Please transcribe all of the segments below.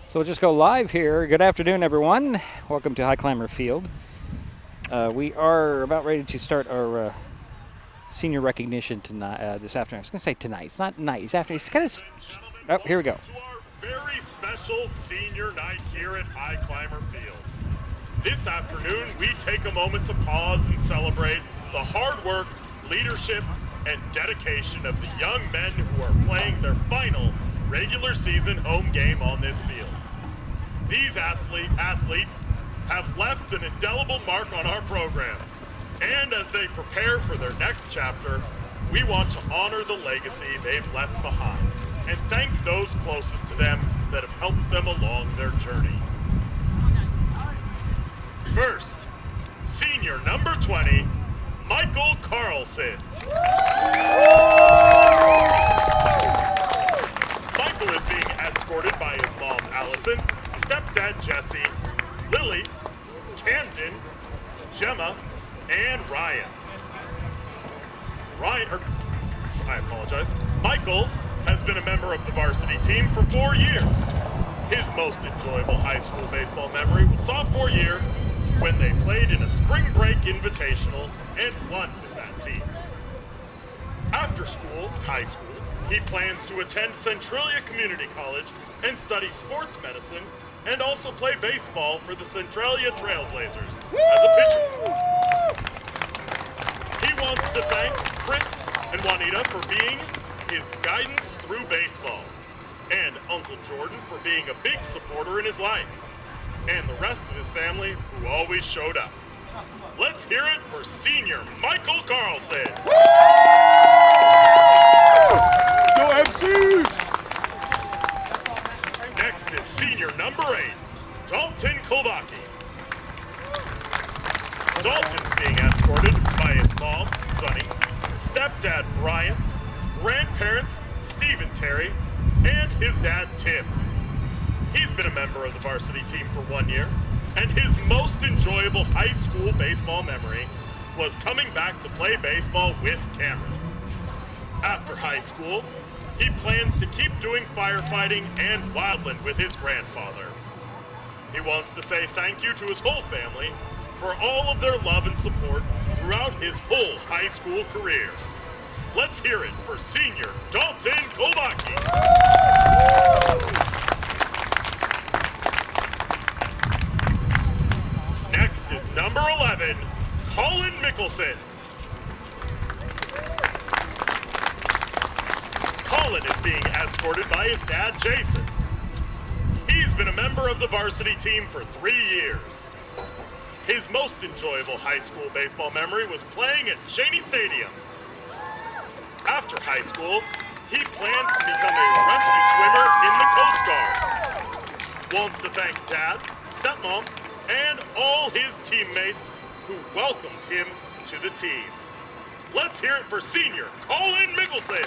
So we'll just go live here. Good afternoon, everyone. Welcome to Highclimber Field. We are about ready to start our senior recognition tonight. This afternoon. I was going to say tonight. It's not night. It's afternoon. It's kind of. Oh, here we go. To our very special senior night here at Highclimber Field. This afternoon, we take a moment to pause and celebrate the hard work, leadership, and dedication of the young men who are playing their final regular season home game on this field. These athletes have left an indelible mark on our program, and as they prepare for their next chapter, we want to honor the legacy they've left behind and thank those closest to them that have helped them along their journey. First, senior number 20, Michael Carlson. Michael is being escorted by his mom, Allison, stepdad, Jesse, Lily, Camden, Gemma, and Ryan. I apologize. Michael has been a member of the varsity team for 4 years. His most enjoyable high school baseball memory was sophomore year when they played in a spring break invitational and won with that team. After school, high school, he plans to attend Centralia Community College and study sports medicine and also play baseball for the Centralia Trailblazers as a pitcher. He wants to thank Chris and Juanita for being his guidance through baseball, and Uncle Jordan for being a big supporter in his life, and the rest of his family who always showed up. Let's hear it for senior Michael Carlson. Go MC! Next is senior number 8, Dalton Kolbaki. Dalton's being escorted by his mom, Sonny, stepdad, Brian, grandparents, Steve and Terry, and his dad, Tim. He's been a member of the varsity team for 1 year, and his most enjoyable high school baseball memory was coming back to play baseball with Cameron. After high school, he plans to keep doing firefighting and wildland with his grandfather. He wants to say thank you to his whole family for all of their love and support throughout his whole high school career. Let's hear it for senior Dalton Kolbaki. Next is number 11, Colin Mickelson. Colin is being escorted by his dad, Jason. He's been a member of the varsity team for 3 years. His most enjoyable high school baseball memory was playing at Cheney Stadium. After high school, he plans to become a rescue swimmer in the Coast Guard. Wants to thank Dad, stepmom, and all his teammates who welcomed him to the team. Let's hear it for senior Colin Mickelson.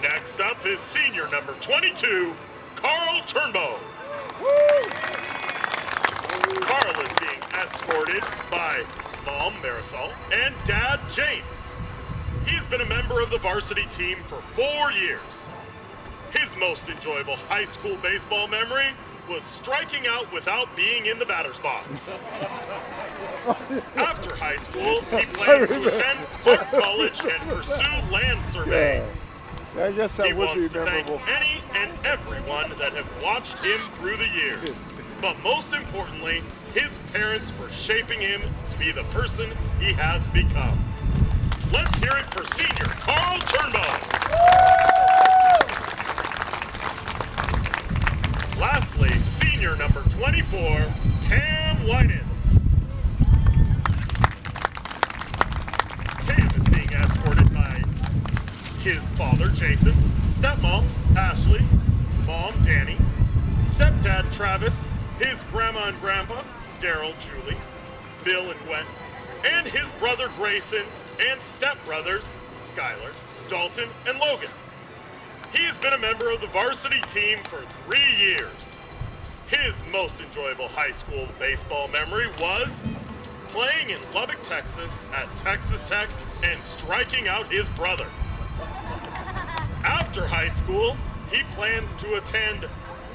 Next up is senior number 22, Carl Turnbow. Carl is being escorted by mom, Marisol, and dad, James. He's been a member of the varsity team for 4 years. His most enjoyable high school baseball memory was striking out without being in the batter's box. After high school, he plans to attend Clark College and pursue land surveying. I guess that would be memorable. He wants to thank any and everyone that have watched him through the years. But most importantly, his parents for shaping him to be the person he has become. Let's hear it for senior Carl Turnbow. Lastly, senior number 24, Cam Whiten. Cam is being escorted by his father, Jason, stepmom, Ashley, mom, Danny, stepdad, Travis, his grandma and grandpa, Daryl, Julie, Bill and Gwen, and his brother, Grayson, and stepbrothers, Skylar, Dalton, and Logan. He has been a member of the varsity team for 3 years. His most enjoyable high school baseball memory was playing in Lubbock, Texas at Texas Tech and striking out his brother. After high school, he plans to attend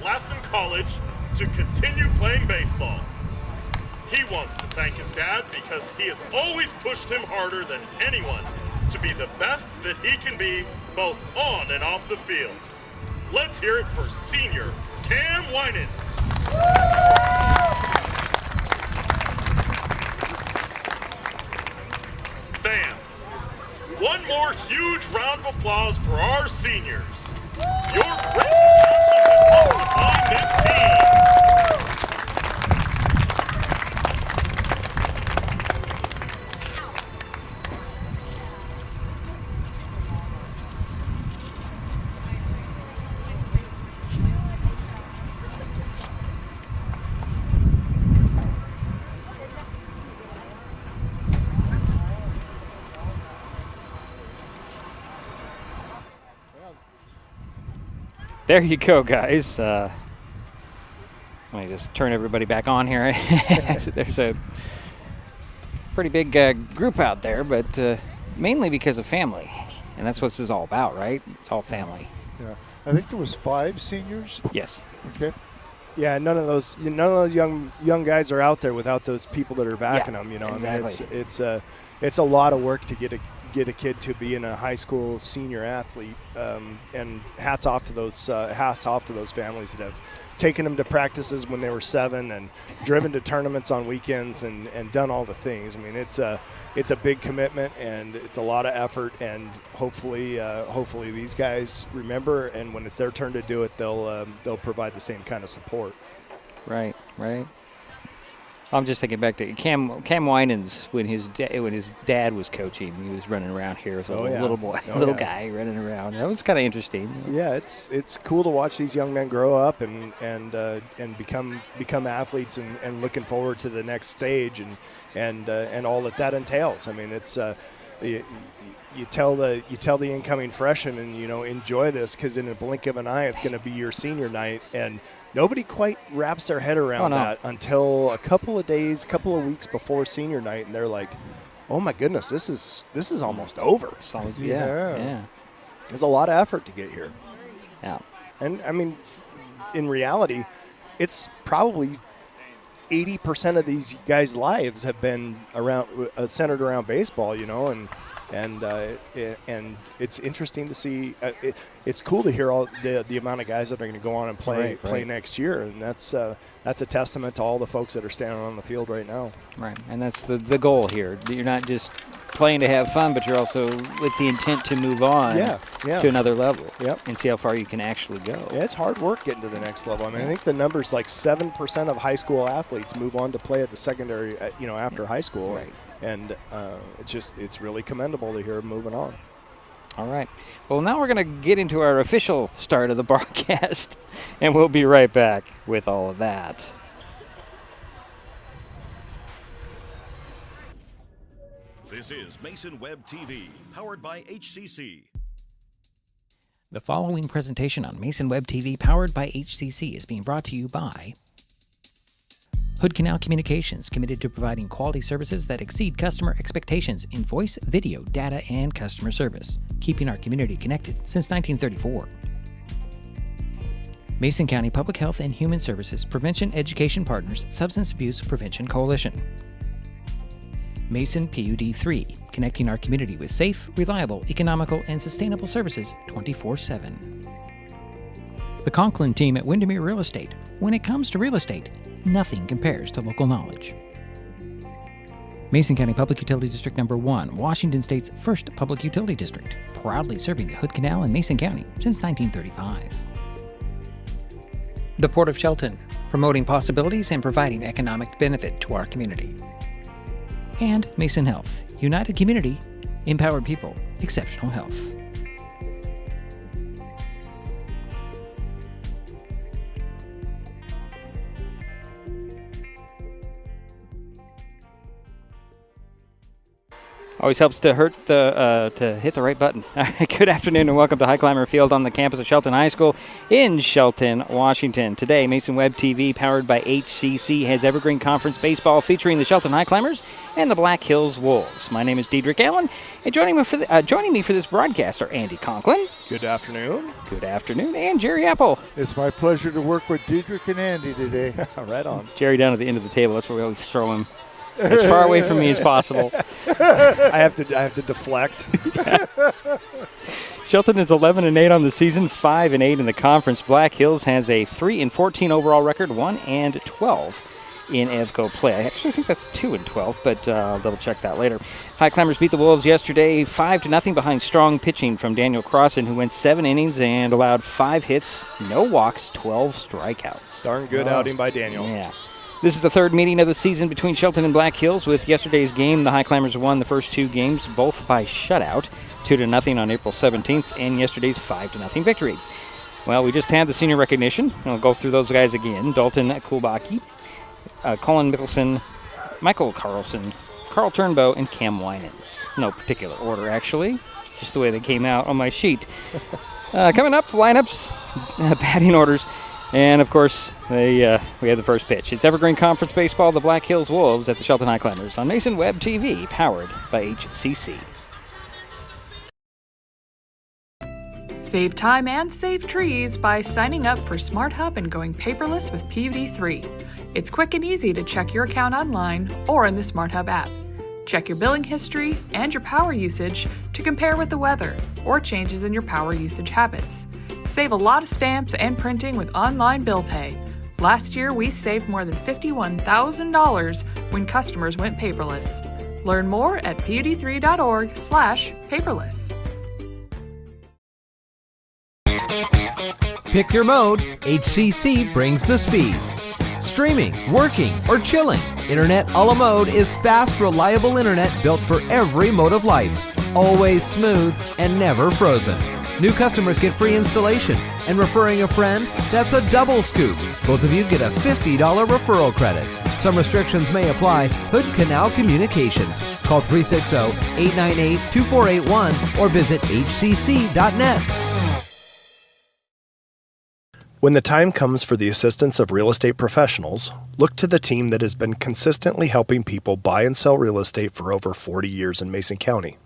Lassen College to continue playing baseball. He wants to thank his dad because he has always pushed him harder than anyone to be the best that he can be, both on and off the field. Let's hear it for senior Cam Winans. Bam. One more huge round of applause for our seniors. Your great on this team. There you go, guys. Let me just turn everybody back on here. There's a pretty big group out there, but mainly because of family. And that's what this is all about, right? It's all family. Yeah. I think there was 5 seniors. Yes. Okay. Yeah, none of those young guys are out there without those people that are backing them. You know, exactly. I mean, it's a lot of work to get a kid to be in a high school senior athlete, and hats off to those families that have taken them to practices when they were 7 and driven to tournaments on weekends and done all the things. I mean, it's a big commitment and it's a lot of effort, and hopefully these guys remember, and when it's their turn to do it, they'll provide the same kind of support. Right. I'm just thinking back to Cam Winans when his dad was coaching. He was running around here as a little boy, guy running around. That was kind of interesting. Yeah, it's cool to watch these young men grow up and become athletes and looking forward to the next stage and all that entails. I mean, it's you tell the incoming freshman, and enjoy this, because in a blink of an eye it's going to be your senior night, and nobody quite wraps their head around that until a couple of weeks before senior night, and they're like, oh my goodness, this is almost over. Yeah. There's a lot of effort to get here. Yeah. And I mean, in reality, it's probably 80% of these guys' lives have been centered around baseball, and it's interesting to see. It's cool to hear all the amount of guys that are going to go on and play next year, and that's a testament to all the folks that are standing on the field right now. Right, and that's the goal here. You're not just playing to have fun, but you're also with the intent to move on to another level and see how far you can actually go. Yeah, it's hard work getting to the next level. I mean, I think the number's like 7% of high school athletes move on to play at the secondary, after high school. Right. And it's really commendable to hear them moving on. All right. Well, now we're going to get into our official start of the broadcast, and we'll be right back with all of that. This is Mason Web TV, powered by HCC. The following presentation on Mason Web TV, powered by HCC, is being brought to you by Hood Canal Communications, committed to providing quality services that exceed customer expectations in voice, video, data, and customer service, keeping our community connected since 1934. Mason County Public Health and Human Services Prevention Education Partners Substance Abuse Prevention Coalition. Mason PUD 3, connecting our community with safe, reliable, economical, and sustainable services 24/7. The Conklin team at Windermere Real Estate. When it comes to real estate, nothing compares to local knowledge. Mason County Public Utility District Number 1, Washington State's first public utility district, proudly serving the Hood Canal and Mason County since 1935. The Port of Shelton, promoting possibilities and providing economic benefit to our community. And Mason Health, united community, empowered people, exceptional health. Always helps to to hit the right button. Good afternoon and welcome to Highclimber Field on the campus of Shelton High School in Shelton, Washington. Today, Mason Web TV, powered by HCC, has Evergreen Conference Baseball featuring the Shelton Highclimbers and the Black Hills Wolves. My name is Diedrich Allen, and joining me for this broadcast are Andy Conklin. Good afternoon. Good afternoon, and Jerry Apple. It's my pleasure to work with Diedrich and Andy today. Right on. Jerry down at the end of the table. That's where we always throw him. As far away from me as possible. I have to deflect. Shelton is 11-8 on the season, 5-8 in the conference. Black Hills has a 3-14 overall record, 1-12 in EVCO play. I actually think that's 2-12, but I'll double check that later. Highclimbers beat the Wolves yesterday 5-0 behind strong pitching from Daniel Crossan, who went 7 innings and allowed 5 hits, no walks, 12 strikeouts. Darn good outing by Daniel. Yeah. This is the third meeting of the season between Shelton and Black Hills. With yesterday's game, the Highclimbers won the first 2 games, both by shutout, 2-0 on April 17th, and yesterday's 5-0 victory. Well, we just had the senior recognition. I'll go through those guys again. Dalton Kulbaki, Colin Mickelson, Michael Carlson, Carl Turnbow, and Cam Winans. No particular order, actually, just the way they came out on my sheet. Coming up, lineups, batting orders. And, of course, we had the first pitch. It's Evergreen Conference Baseball, the Black Hills Wolves at the Shelton Highclimbers on Mason Web TV, powered by HCC. Save time and save trees by signing up for Smart Hub and going paperless with PUD3. It's quick and easy to check your account online or in the Smart Hub app. Check your billing history and your power usage to compare with the weather or changes in your power usage habits. Save a lot of stamps and printing with online bill pay. Last year, we saved more than $51,000 when customers went paperless. Learn more at pud3.org/paperless. Pick your mode, HCC brings the speed. Streaming, working, or chilling, Internet a la mode is fast, reliable internet built for every mode of life. Always smooth and never frozen. New customers get free installation, and referring a friend, that's a double scoop. Both of you get a $50 referral credit. Some restrictions may apply. Hood Canal Communications. Call 360-898-2481 or visit hcc.net. When the time comes for the assistance of real estate professionals, look to the team that has been consistently helping people buy and sell real estate for over 40 years in Mason County.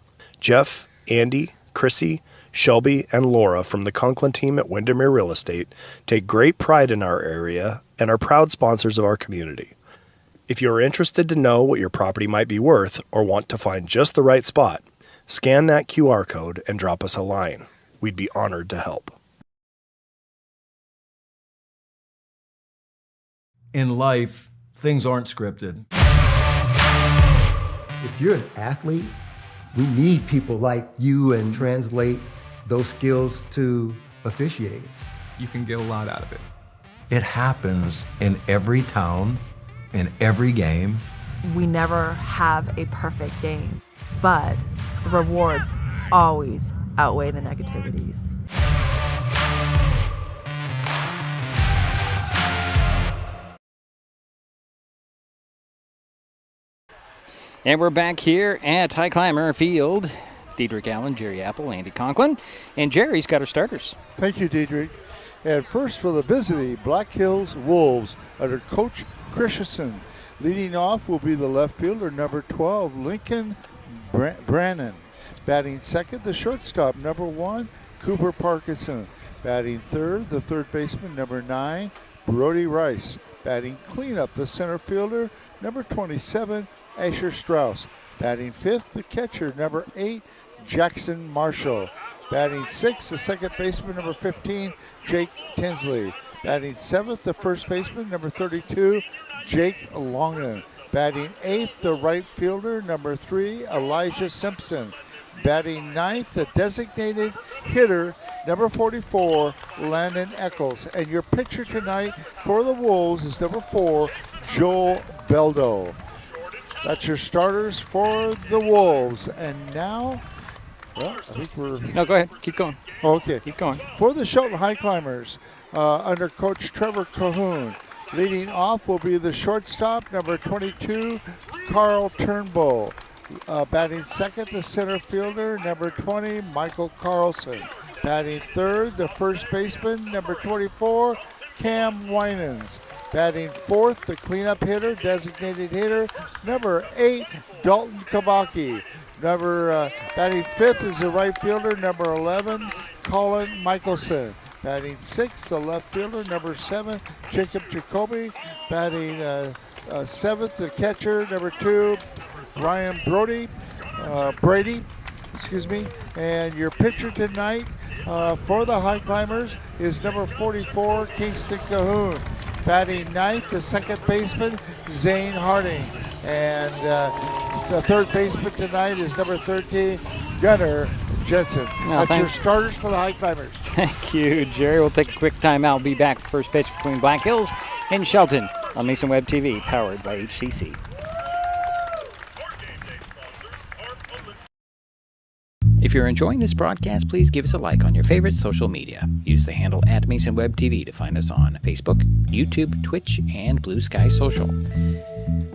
Jeff, Andy, Chrissy, Shelby, and Laura from the Conklin team at Windermere Real Estate take great pride in our area and are proud sponsors of our community. If you are interested to know what your property might be worth or want to find just the right spot, scan that QR code and drop us a line. We'd be honored to help. In life, things aren't scripted. If you're an athlete, we need people like you and translate those skills to officiating. You can get a lot out of it. It happens in every town, in every game. We never have a perfect game, but the rewards always outweigh the negativities. And we're back here at Highclimber Field. Diedrich Allen, Jerry Apple, Andy Conklin, and Jerry's got our starters. Thank you, Diedrich. And first for the visiting Black Hills Wolves under Coach Christensen. Leading off will be the left fielder, number 12, Lincoln Brannon. Batting second, the shortstop, number 1, Cooper Parkinson. Batting third, the third baseman, number 9, Brody Rice. Batting cleanup, the center fielder, number 27, Asher Strauss. Batting fifth, the catcher, number 8, Jackson Marshall. Batting sixth, the second baseman, number 15, Jake Tinsley. Batting seventh, the first baseman, number 32, Jake Longman. Batting eighth, the right fielder, number 3, Elijah Simpson. Batting ninth, the designated hitter, number 44, Landon Eccles. And your pitcher tonight for the Wolves is number 4, Joel Beldo. That's your starters for the Wolves. And now, well, I think we're... No, go ahead. Keep going. Okay. Keep going. For the Shelton Highclimbers, under Coach Trevor Cahoon, leading off will be the shortstop, number 22, Carl Turnbull. Batting second, the center fielder, number 20, Michael Carlson. Batting third, the first baseman, number 24, Cam Winans. Batting fourth, the cleanup hitter, designated hitter, number 8, Dalton Kabaki. Batting fifth is the right fielder, number 11, Colin Michelson. Batting sixth, the left fielder, number 7, Jacob Jacoby. Batting seventh, the catcher, number 2, Ryan Brady. And your pitcher tonight for the Highclimbers is number 44, Kingston Cahoon. Batting ninth, the second baseman, Zane Harding. And the third baseman tonight is number 13, Gunnar Jensen. That's your starters for the Highclimbers. Thank you, Jerry. We'll take a quick timeout. We'll be back for first pitch between Black Hills and Shelton on Mason Web TV, powered by HCC. If you're enjoying this broadcast, please give us a like on your favorite social media. Use the handle @MasonWebTV to find us on Facebook, YouTube, Twitch, and Blue Sky Social.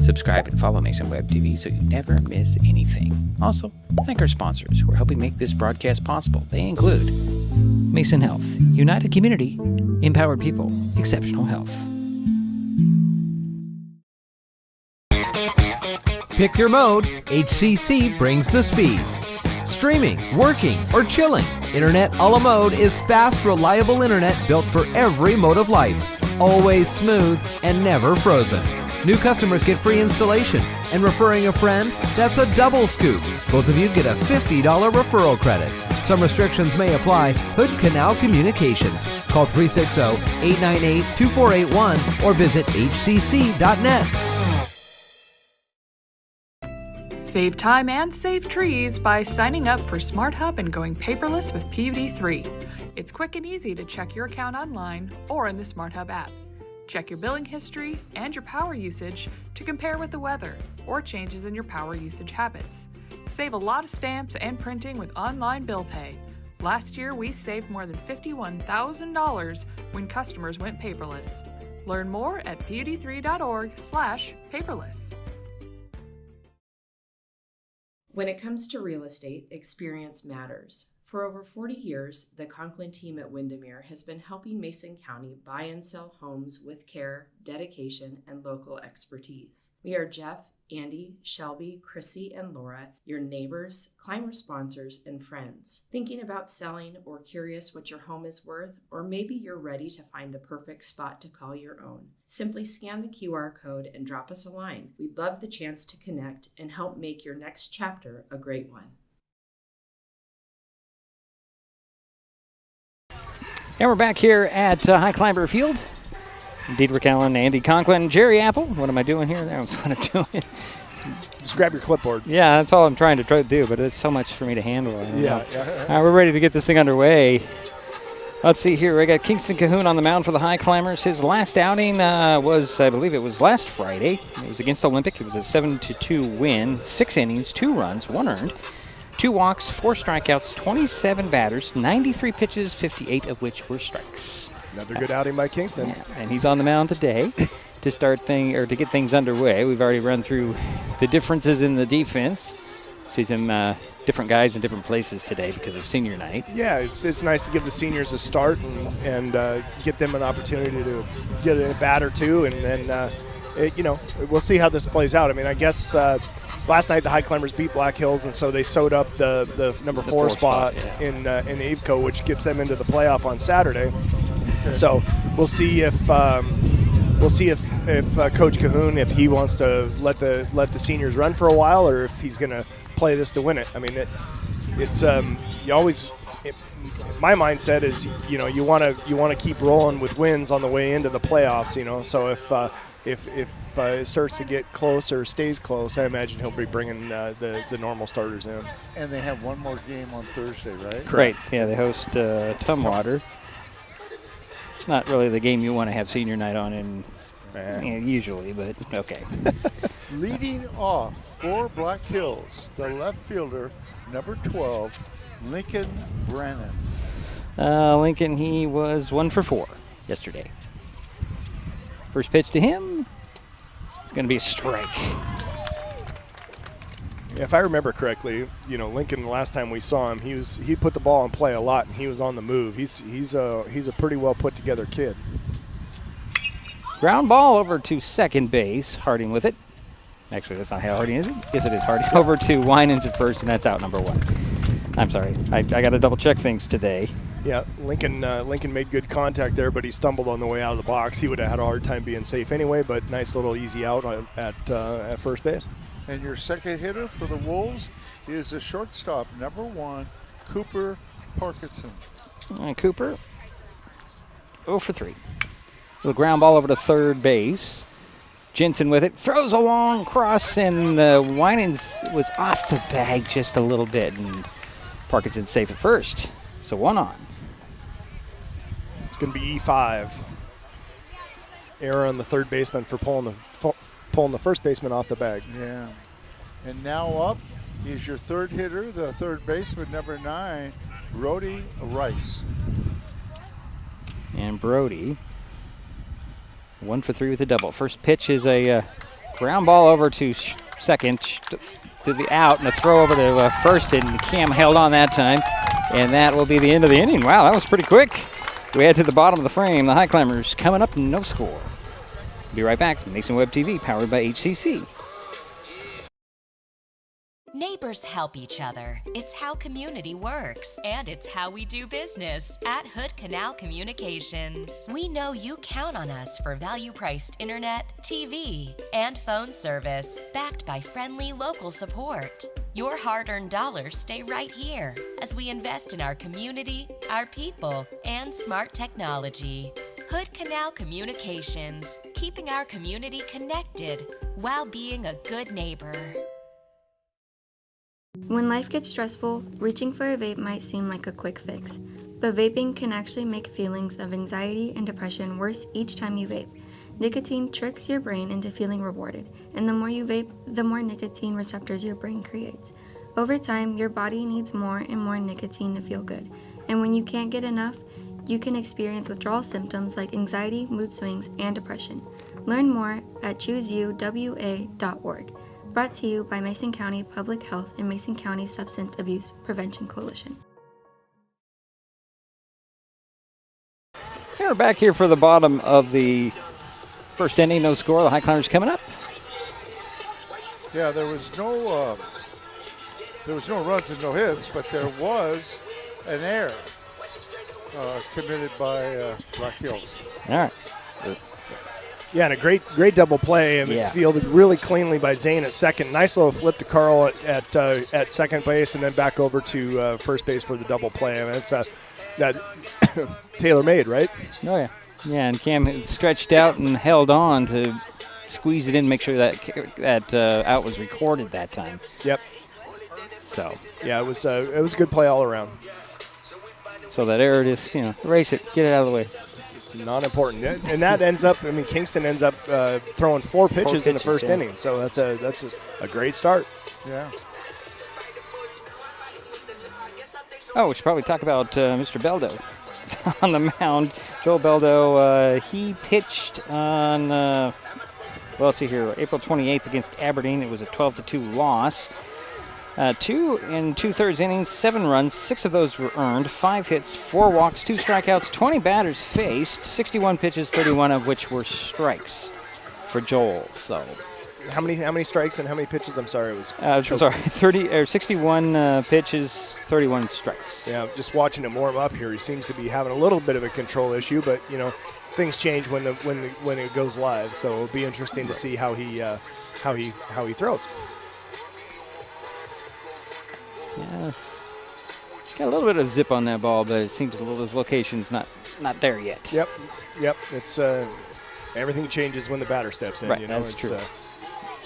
Subscribe and follow Mason Web TV so you never miss anything. Also, thank our sponsors who are helping make this broadcast possible. They include Mason Health, United Community, Empowered People, Exceptional Health. Pick your mode, HCC brings the speed. Streaming, working, or chilling, Internet a la mode is fast, reliable internet built for every mode of life. Always smooth and never frozen. New customers get free installation, and referring a friend, that's a double scoop. Both of you get a $50 referral credit. Some restrictions may apply. Hood Canal Communications. Call 360-898-2481 or visit hcc.net. Save time and save trees by signing up for Smart Hub and going paperless with PVD3. It's quick and easy to check your account online or in the Smart Hub app. Check your billing history and your power usage to compare with the weather or changes in your power usage habits. Save a lot of stamps and printing with online bill pay. Last year, we saved more than $51,000 when customers went paperless. Learn more at pud3.org/paperless. When it comes to real estate, experience matters. For over 40 years, the Conklin team at Windermere has been helping Mason County buy and sell homes with care, dedication, and local expertise. We are Jeff, Andy, Shelby, Chrissy, and Laura, your neighbors, climber sponsors, and friends. Thinking about selling or curious what your home is worth, or maybe you're ready to find the perfect spot to call your own. Simply scan the QR code and drop us a line. We'd love the chance to connect and help make your next chapter a great one. And we're back here at Highclimber Field. Diedrich Allen, Andy Conklin, Jerry Apple. What am I doing here? That's what I'm doing. Just grab your clipboard. Yeah, that's all I'm trying to do, but it's so much for me to handle. Yeah. We're ready to get this thing underway. Let's see here. We got Kingston Cahoon on the mound for the Highclimbers. His last outing was, I believe it was last Friday. It was against Olympic. It was a 7-2 win. 6 innings, 2 runs, 1 earned. 2 walks, 4 strikeouts, 27 batters, 93 pitches, 58 of which were strikes. Another good outing by Kingston. Yeah, and he's on the mound today to to get things underway. We've already run through the differences in the defense. See some different guys in different places today because of senior night. Yeah, it's nice to give the seniors a start and get them an opportunity to get a bat or two, and then we'll see how this plays out. I mean, I guess. Last night the Highclimbers beat Black Hills, and so they sewed up the number 4 spot in AVCO, which gets them into the playoff on Saturday. Okay. So we'll see if Coach Cahoon, if he wants to let the seniors run for a while, or if he's going to play this to win it. I mean, my mindset is you want to keep rolling with wins on the way into the playoffs. So if it starts to get close or stays close, I imagine he'll be bringing the normal starters in. And they have one more game on Thursday, right? Correct. Yeah, they host Tumwater. Not really the game you want to have senior night on usually, but okay. Leading off for Black Hills, the left fielder, number 12, Lincoln Brannon. Lincoln, he was 1 for 4 yesterday. First pitch to him. It's going to be a strike. If I remember correctly, Lincoln, the last time we saw him, he put the ball in play a lot, and he was on the move. He's a pretty well put together kid. Ground ball over to second base. Harding with it. Actually, that's not how Harding is it. Yes, it is Harding. Over to Winans at first, and that's out number 1. I'm sorry. I got to double check things today. Yeah, Lincoln made good contact there, but he stumbled on the way out of the box. He would have had a hard time being safe anyway, but nice little easy out at first base. And your second hitter for the Wolves is the shortstop, number 1, Cooper Parkinson. Cooper, 0 for 3. Little ground ball over to third base. Jensen with it, throws a long cross, and Winans was off the bag just a little bit, and Parkinson safe at first. So 1 on. It's going to be E5. Error on the third baseman for pulling the first baseman off the bag. Yeah. And now up is your third hitter, the third baseman, number 9, Brody Rice. And Brody, 1 for 3 with a double. First pitch is a ground ball over to second, to the out, and a throw over to first, and Cam held on that time. And that will be the end of the inning. Wow, that was pretty quick. We head to the bottom of the frame. The Highclimbers coming up, no score. Be right back. Mason Web TV, powered by HCC. Neighbors help each other. It's how community works, and it's how we do business at Hood Canal Communications. We know you count on us for value-priced internet, TV, and phone service, backed by friendly local support. Your hard-earned dollars stay right here as we invest in our community, our people, and smart technology. Hood Canal Communications, keeping our community connected while being a good neighbor. When life gets stressful, reaching for a vape might seem like a quick fix, but vaping can actually make feelings of anxiety and depression worse each time you vape. Nicotine tricks your brain into feeling rewarded, and the more you vape, the more nicotine receptors your brain creates. Over time, your body needs more and more nicotine to feel good, and when you can't get enough, you can experience withdrawal symptoms like anxiety, mood swings, and depression. Learn more at chooseyouwa.org. Brought to you by Mason County Public Health and Mason County Substance Abuse Prevention Coalition. We're back here for the bottom of the first inning, no score. The Highclimbers coming up. Yeah, there was no runs and no hits, but there was an error committed by Black Hills. All right. Yeah, and a great double play. I mean, fielded really cleanly by Zane at second. Nice little flip to Carl at second base, and then back over to first base for the double play. I mean, it's that tailor-made, right? Oh yeah, yeah. And Cam stretched out and held on to squeeze it in, make sure that out was recorded that time. Yep. So yeah, it was a good play all around. So that error, just erase it, get it out of the way. It's not important, and that ends up. I mean, Kingston ends up throwing 4 pitches in the first inning, so that's a great start. Yeah. Oh, we should probably talk about Mr. Beldo on the mound. Joel Beldo, he pitched on let's see here, April 28th against Aberdeen. It was a 12-2 loss. 2 2/3 innings, 7 runs, 6 of those were earned, 5 hits, 4 walks, 2 strikeouts, 20 batters faced, 61 pitches, 31 of which were strikes for Joel. So, how many strikes and how many pitches? I'm sorry, it was. 61 pitches, 31 strikes. Yeah, just watching him warm up here, he seems to be having a little bit of a control issue, but things change when it goes live. So it'll be interesting to see how he throws. Yeah, he's got a little bit of zip on that ball, but it seems his location's not there yet. Yep. It's everything changes when the batter steps in. Right, that's true.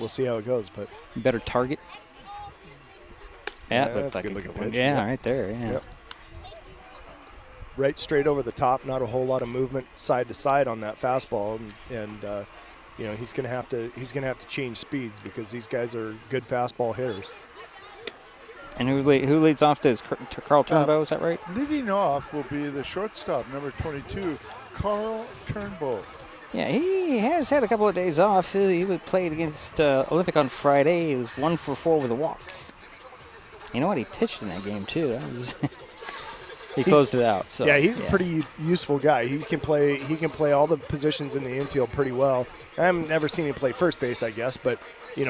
We'll see how it goes, but better target. Yeah, that's like a good looking pitch. Yeah, right there. Yeah. Yep. Right, straight over the top. Not a whole lot of movement side to side on that fastball, and he's gonna have to change speeds because these guys are good fastball hitters. And who leads off to Carl Turnbow, is that right? Leading off will be the shortstop, number 22, Carl Turnbow. Yeah, he has had a couple of days off. He played against Olympic on Friday. He was 1 for 4 with a walk. You know what? He pitched in that game too. That was he closed it out. So yeah, he's a pretty useful guy. He can play all the positions in the infield pretty well. I've never seen him play first base, I guess, but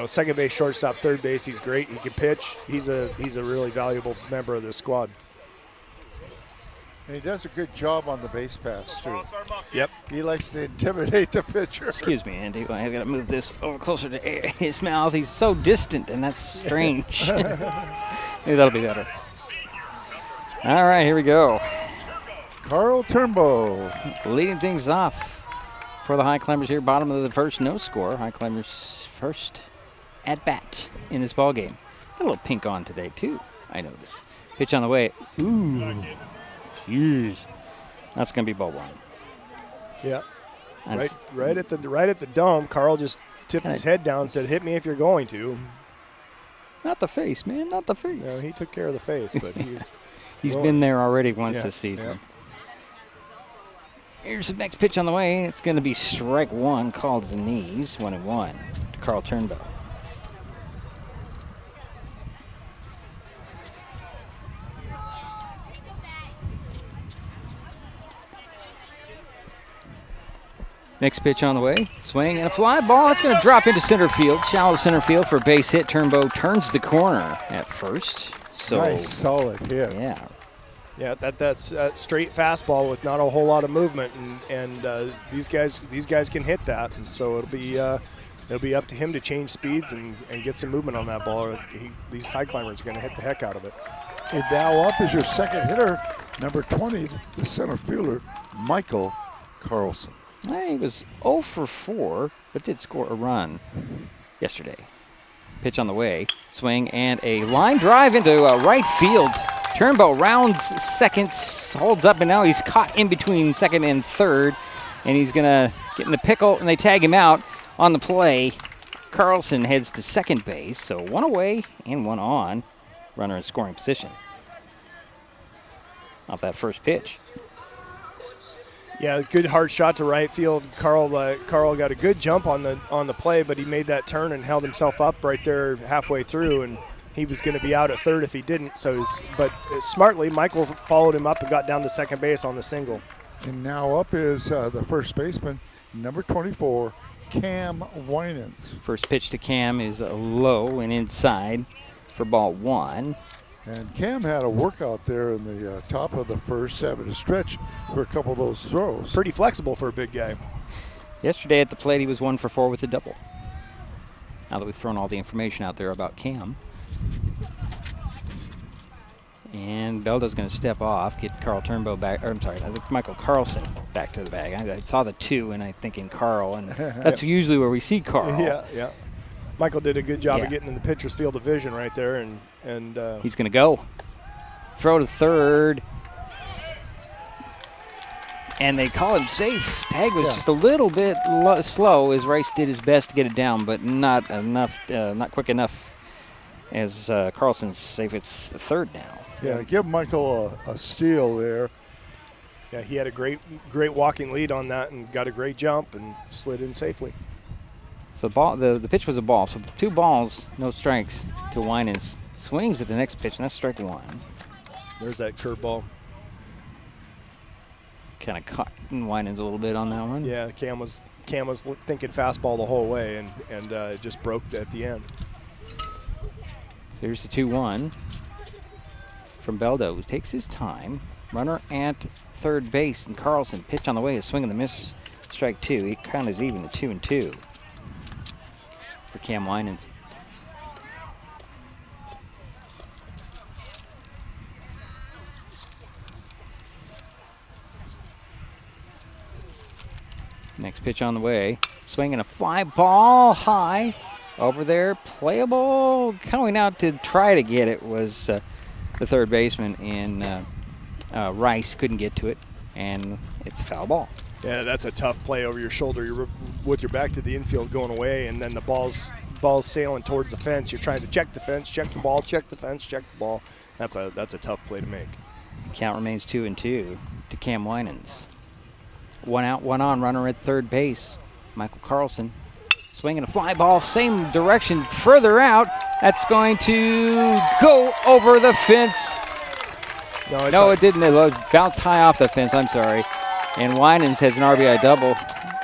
second base, shortstop, third base, he's great. He can pitch. He's a really valuable member of this squad. And he does a good job on the base pass, too. Yep. He likes to intimidate the pitcher. Excuse me, Andy. I've got to move this over closer to his mouth. He's so distant, and that's strange. Maybe that'll be better. All right, here we go. Carl Turnbow leading things off for the Highclimbers here. Bottom of the first, no score. Highclimbers first at bat in this ball game. Got a little pink on today, too, I noticed. Pitch on the way. Ooh. Jeez. That's going to be ball one. Yeah. Right at the dome, Carl just tipped his head down and said, "Hit me if you're going to." Not the face, man. Not the face. No, he took care of the face, but he's been there already once this season. Yeah. Here's the next pitch on the way. It's going to be strike one, called to the knees, 1-1 to Carl Turnbow. Next pitch on the way. Swing and a fly ball. It's going to drop into center field. Shallow center field for a base hit. Turnbow turns the corner at first. So nice, solid hit. Yeah. Yeah, that's a straight fastball with not a whole lot of movement, and these guys can hit that, and so it'll be up to him to change speeds and get some movement on that ball. These Highclimbers are going to hit the heck out of it. And now up is your second hitter, number 20, the center fielder, Michael Carlson. He was 0 for 4, but did score a run yesterday. Pitch on the way. Swing and a line drive into right field. Turnbow rounds second, holds up, and now he's caught in between second and third. And he's going to get in the pickle, and they tag him out on the play. Carlson heads to second base, so 1 away and 1 on. Runner in scoring position off that first pitch. Yeah, good hard shot to right field. Carl got a good jump on the play, but he made that turn and held himself up right there halfway through, and he was going to be out at third if he didn't. But smartly, Michael followed him up and got down to second base on the single. And now up is the first baseman, number 24, Cam Winans. First pitch to Cam is low and inside for ball one. And Cam had a workout there in the top of the first, having to stretch for a couple of those throws. Pretty flexible for a big guy. Yesterday at the plate, he was 1 for 4 with a double. Now that we've thrown all the information out there about Cam. And Beldo's going to step off, get Carl Turnbow back. Or I'm sorry, I think Michael Carlson back to the bag. I saw the 2, and I think in Carl, and that's usually where we see Carl. Yeah. Michael did a good job of getting in the pitcher's field of vision right there, and he's going to go. Throw to third. And they call him safe. Tag was just a little bit slow as Rice did his best to get it down, but not enough, not quick enough as Carlson's safe. It's the third now. Yeah, give Michael a steal there. Yeah, he had a great walking lead on that and got a great jump and slid in safely. So the pitch was a ball. So 2 balls, no strikes to Winans. Swings at the next pitch, and that's strike 1. There's that curveball. Kind of caught Winans a little bit on that one. Yeah, Cam was thinking fastball the whole way, and it just broke at the end. So here's the 2-1 from Beldo, who takes his time. Runner at third base, and Carlson pitch on the way, a swing and a miss, strike 2. He kind of is even at 2-2 for Cam Winans. Next pitch on the way. Swinging a fly ball high over there. Playable. Coming out to try to get it was the third baseman, and Rice couldn't get to it, and it's a foul ball. Yeah, that's a tough play over your shoulder. You're with your back to the infield going away, and then the ball's sailing towards the fence. You're trying to check the fence, check the ball, check the fence, check the ball. That's a tough play to make. Count remains 2-2 to Cam Winans. One out, one on, runner at third base. Michael Carlson swinging a fly ball, same direction, further out. That's going to go over the fence. No, it didn't. It bounced high off the fence. I'm sorry. And Winans has an RBI double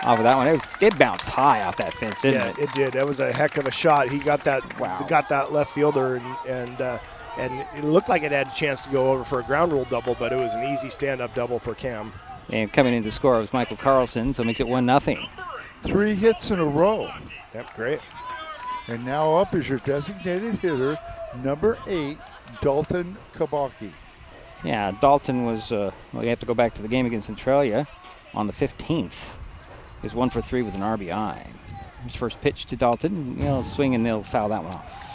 off of that one. It bounced high off that fence, didn't it? Yeah, it did. That was a heck of a shot. He got that. Got that left fielder, and it looked like it had a chance to go over for a ground rule double, but it was an easy stand-up double for Cam. And coming in to score was Michael Carlson, so it makes it 1-0. 3 hits in a row. Yep, great. And now up is your designated hitter, number 8, Dalton Kabaki. Yeah, Dalton was, you have to go back to the game against Centralia on the 15th. He was 1 for 3 with an RBI. His first pitch to Dalton, swing and they'll foul that one off.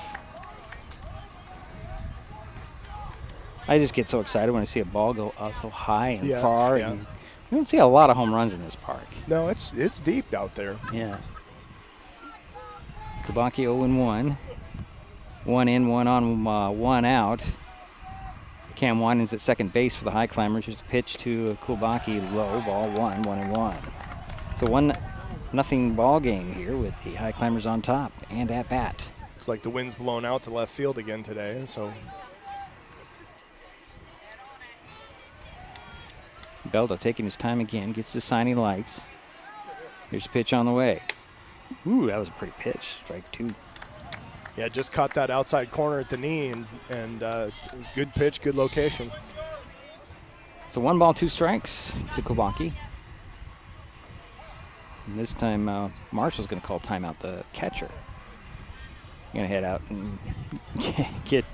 I just get so excited when I see a ball go up so high and far. Yeah. And you don't see a lot of home runs in this park. No, it's deep out there. Yeah. Kabaki 0-1. 1 in, 1 on, 1 out. Cam Winans at second base for the Highclimbers. Here's a pitch to Kubaki, low, ball 1-1. So 1-0 ball game here with the Highclimbers on top and at bat. Looks like the wind's blown out to left field again today, so. Belda taking his time again, gets the sign he likes. Here's a pitch on the way. Ooh, that was a pretty pitch, strike 2. Yeah, just caught that outside corner at the knee, and good pitch, good location. So 1 ball, 2 strikes to Kubaki. And this time, Marshall's going to call timeout, the catcher. Going to head out and get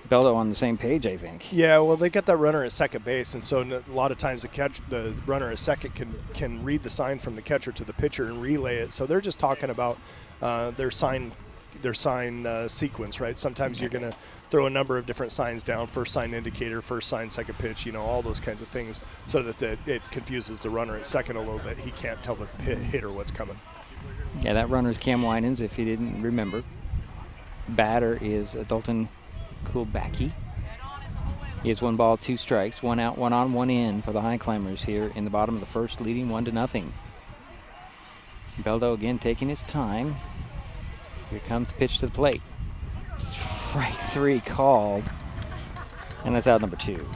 Beldo on the same page, I think. Yeah, well, they got that runner at second base, and so a lot of times the runner at second can read the sign from the catcher to the pitcher and relay it. So they're just talking about their sign sequence, right? Sometimes you're going to throw a number of different signs down, first sign indicator, first sign, second pitch, all those kinds of things, so that it confuses the runner at second a little bit. He can't tell the hitter what's coming. Yeah, that runner's Cam Winans, if you didn't remember. Batter is Dalton Kubaki. He has 1 ball, 2 strikes, 1 out, 1 on, 1 in for the Highclimbers here in the bottom of the first, leading 1-0. Beldo again taking his time. Here comes the pitch to the plate. Strike 3 called, and that's out number 2.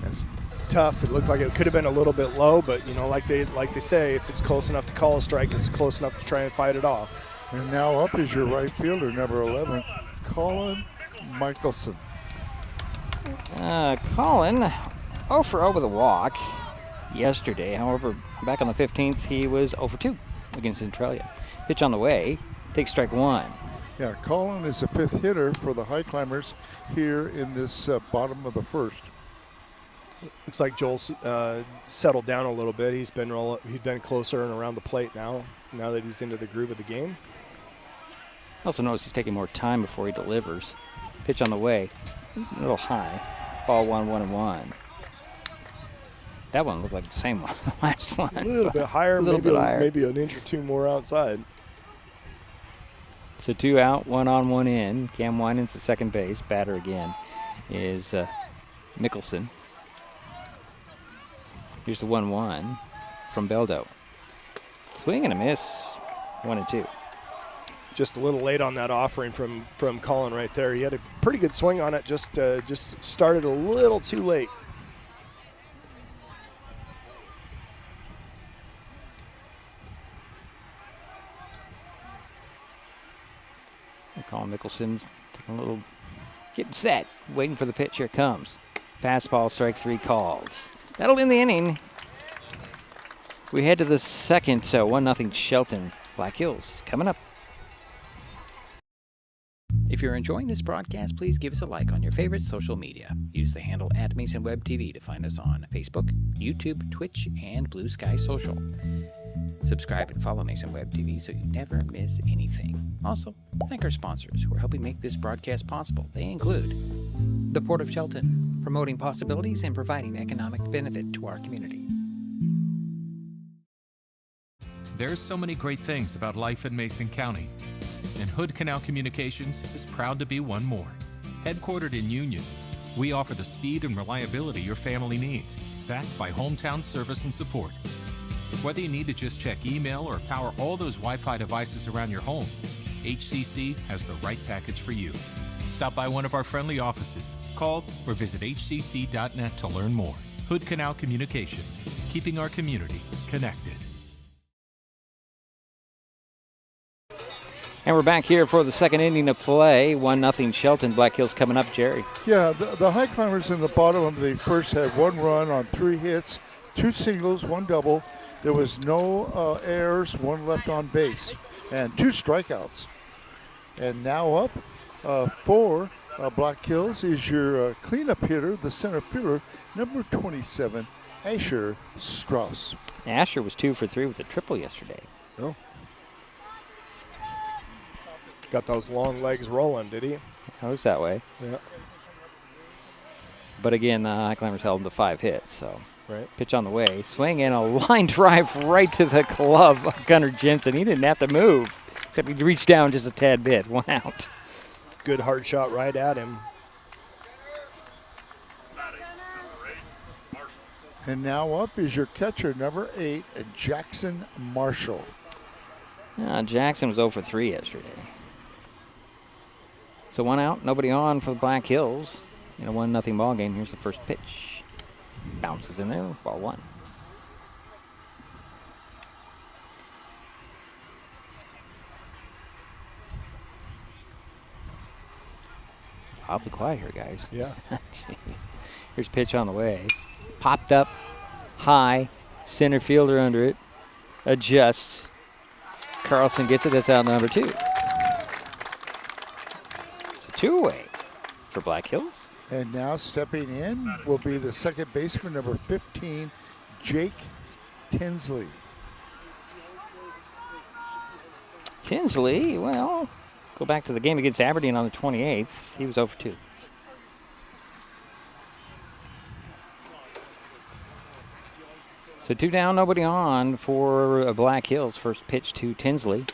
That's tough. It looked like it could have been a little bit low, but like they say, if it's close enough to call a strike, it's close enough to try and fight it off. And now up is your right fielder, number 11, Colin Michelson. Colin, 0 for 0 with a walk yesterday. However, back on the 15th, he was 0 for 2 against Centralia. Pitch on the way, takes strike 1. Yeah, Colin is the 5th hitter for the Highclimbers here in this bottom of the first. Looks like Joel's settled down a little bit. He's been closer and around the plate now that he's into the groove of the game. Also notice he's taking more time before he delivers. Pitch on the way, a little high. Ball 1-1. That one looked like the same one, the last one. A little bit higher, maybe an inch or 2 more outside. So 2 out, 1 on, 1 in. Cam Winans at second base. Batter again is Mickelson. Here's the 1-1 from Beldo. Swing and a miss, 1-2. Just a little late on that offering from Colin right there. He had a pretty good swing on it, just started a little too late. Colin Mickelson's taking a little, getting set, waiting for the pitch. Here it comes. Fastball, strike 3 called. That'll end the inning. We head to the second, 1-0 Shelton. Black Hills coming up. If you're enjoying this broadcast, please give us a like on your favorite social media. Use the handle @MasonWebTV to find us on Facebook, YouTube, Twitch, and Blue Sky Social. Subscribe and follow Mason Web TV so you never miss anything. Also, thank our sponsors who are helping make this broadcast possible. They include the Port of Shelton, promoting possibilities and providing economic benefit to our community. There's so many great things about life in Mason County, and Hood Canal Communications is proud to be one more. Headquartered in Union, We offer the speed and reliability your family needs, backed by hometown service and support. Whether you need to just check email or power all those Wi-Fi devices around your home, HCC has the right package for you. Stop by one of our friendly offices, call, or visit hcc.net to learn more. Hood Canal Communications, keeping our community connected. And we're back here for the second inning of play. 1-0 Shelton. Black Hills coming up, Jerry. Yeah, the Highclimbers in the bottom of the first had 1 run on 3 hits, 2 singles, 1 double. There was no errors, 1 left on base, and 2 strikeouts. And now up for Black Hills is your cleanup hitter, the center fielder, number 27, Asher Strauss. Asher was 2 for 3 with a triple yesterday. Oh. Got those long legs rolling, did he? It looks that way. Yeah. But again, the Highclimbers held him to 5 hits, so. Right. Pitch on the way. Swing and a line drive right to the glove of Gunnar Jensen. He didn't have to move, except he reached down just a tad bit. 1 out. Good hard shot right at him. And now up is your catcher, number 8, Jackson Marshall. Jackson was 0 for 3 yesterday. So 1 out, nobody on for the Black Hills. In a 1-0 ball game, here's the first pitch. Bounces in there, ball 1. It's awfully quiet here, guys. Yeah. Here's pitch on the way. Popped up high, center fielder under it. Adjusts. Carlson gets it, that's out number 2. So 2 away for Black Hills. And now stepping in will be the second baseman, number 15, Jake Tinsley. Tinsley, well, go back to the game against Aberdeen on the 28th. He was 0 for 2. So 2 down, nobody on for Black Hills. First pitch to Tinsley.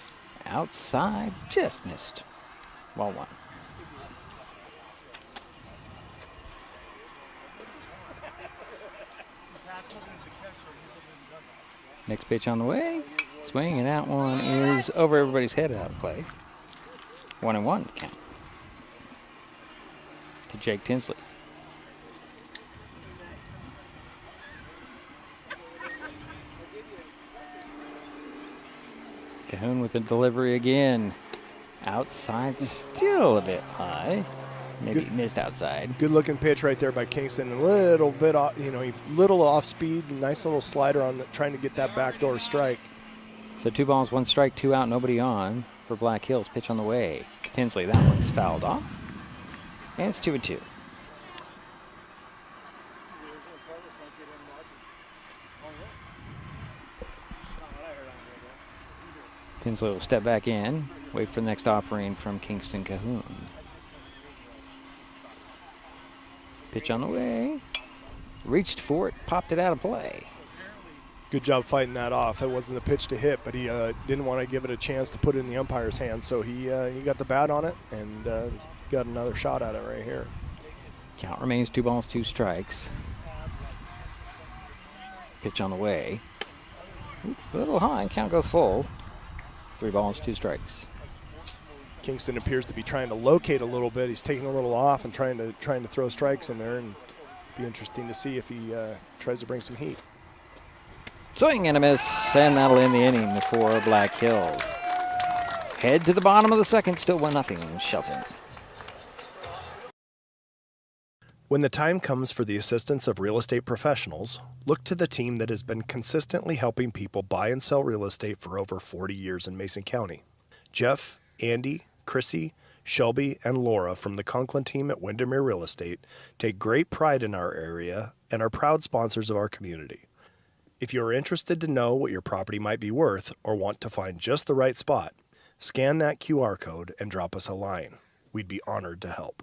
Outside, just missed. Ball 1. Next pitch on the way. Swing, and that one is over everybody's head out of play. 1-1 count to Jake Tinsley. Cahoon with the delivery again. Outside, still a bit high. Maybe he missed outside. Good looking pitch right there by Kingston. A little bit off, little off speed. Nice little slider on trying to get that backdoor strike. So 2 balls, 1 strike, 2 out, nobody on for Black Hills. Pitch on the way. Tinsley, that one's fouled off. And it's 2-2. Tinsley will step back in, wait for the next offering from Kingston Cahoon. Pitch on the way. Reached for it, popped it out of play. Good job fighting that off. It wasn't a pitch to hit, but he didn't want to give it a chance to put it in the umpire's hands, so he got the bat on it and got another shot at it right here. Count remains 2 balls, 2 strikes. Pitch on the way. A little high, count goes full. 3 balls, 2 strikes. Kingston appears to be trying to locate a little bit. He's taking a little off and trying to throw strikes in there, and be interesting to see if he tries to bring some heat. Swing and a miss, and that'll end the inning for Black Hills. Head to the bottom of the second, still 1-0 Shelton. When the time comes for the assistance of real estate professionals, look to the team that has been consistently helping people buy and sell real estate for over 40 years in Mason County. Jeff, Andy, Chrissy, Shelby, and Laura from the Conklin team at Windermere Real Estate take great pride in our area and are proud sponsors of our community. If you are interested to know what your property might be worth or want to find just the right spot, scan that QR code and drop us a line. We'd be honored to help.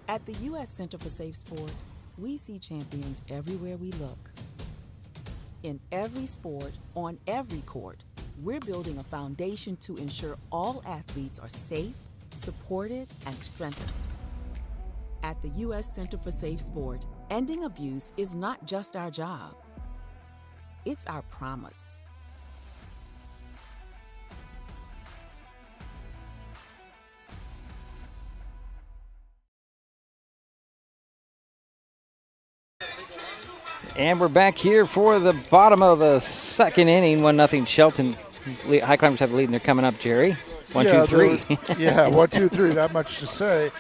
At the U.S. Center for Safe Sport, we see champions everywhere we look. In every sport, on every court, we're building a foundation to ensure all athletes are safe, supported, and strengthened. At the U.S. Center for Safe Sport, ending abuse is not just our job, it's our promise. And we're back here for the bottom of the second inning. 1-0 Shelton. Highclimbers have the lead, and they're coming up, Jerry. 1, 2, 3. Yeah, 1, 2, 3. Not much to say.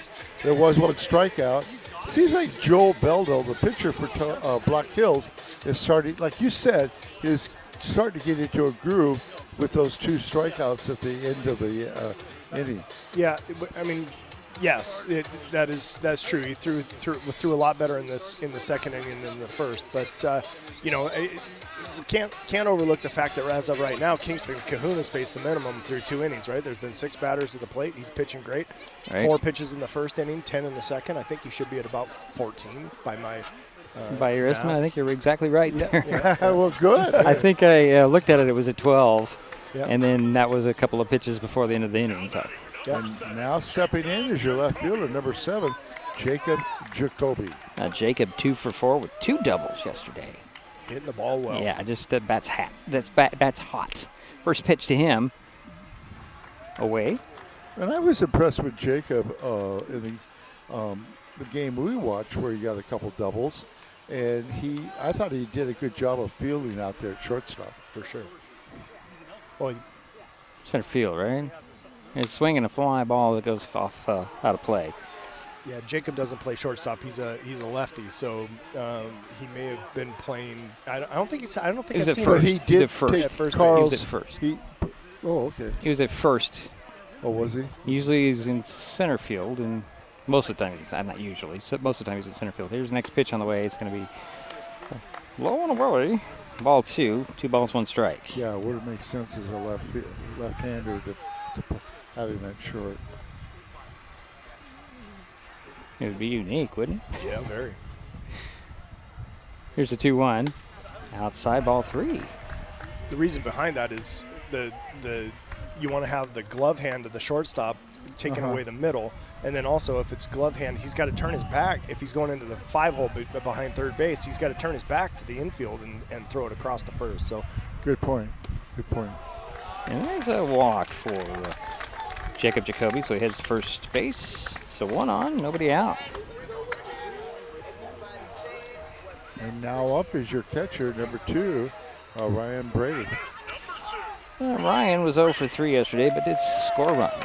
There was one strikeout. Seems like Joel Beldo, the pitcher for Black Hills, is starting, like you said, is starting to get into a groove with those 2 strikeouts at the end of the inning. Yeah, I mean, yes, that's true. He threw a lot better in the second inning than the first, but can't overlook the fact that as of right now, Kingston Kahuna's faced the minimum through 2 innings. Right, there's been 6 batters at the plate. He's pitching great. Right. 4 pitches in the first inning, 10 in the second. I think he should be at about 14 by my. By your estimate, I think you're exactly right there. Yeah. Well, good. I think I looked at it. It was at 12, yep. And then that was a couple of pitches before the end of the inning. So. Yep. And now stepping in is your left fielder, number 7, Jacob Jacoby. Jacob 2 for 4 with 2 doubles yesterday. Hitting the ball well. Yeah, just bat's hot. That's hot. First pitch to him. Away. And I was impressed with Jacob in the game we watched where he got a couple doubles. And I thought he did a good job of fielding out there at shortstop. For sure. Well, center field, right? He's swinging a fly ball that goes off out of play. Yeah, Jacob doesn't play shortstop. He's a lefty, so he may have been playing. I don't think I've seen him. He did at first. At first. He was at first. Okay. He was at first. Oh, was he? Usually he's in center field, and most of the time not usually. So most of the time he's in center field. Here's the next pitch on the way. It's going to be low and away. Ball 2. 2 balls, 1 strike. Yeah, it would make sense as a left-hander to have him at short. It would be unique, wouldn't it? Yeah, very. Here's the 2-1. Outside, ball 3. The reason behind that is you want to have the glove hand of the shortstop taking away the middle, and then also if it's glove hand, he's got to turn his back. If he's going into the 5-hole behind third base, he's got to turn his back to the infield and throw it across to first. So, good point. Good point. And there's a walk for Jacob Jacoby, so he heads to first base. So 1 on, nobody out. And now up is your catcher, number 2, Ryan Brady. Ryan was 0 for 3 yesterday, but did score a run.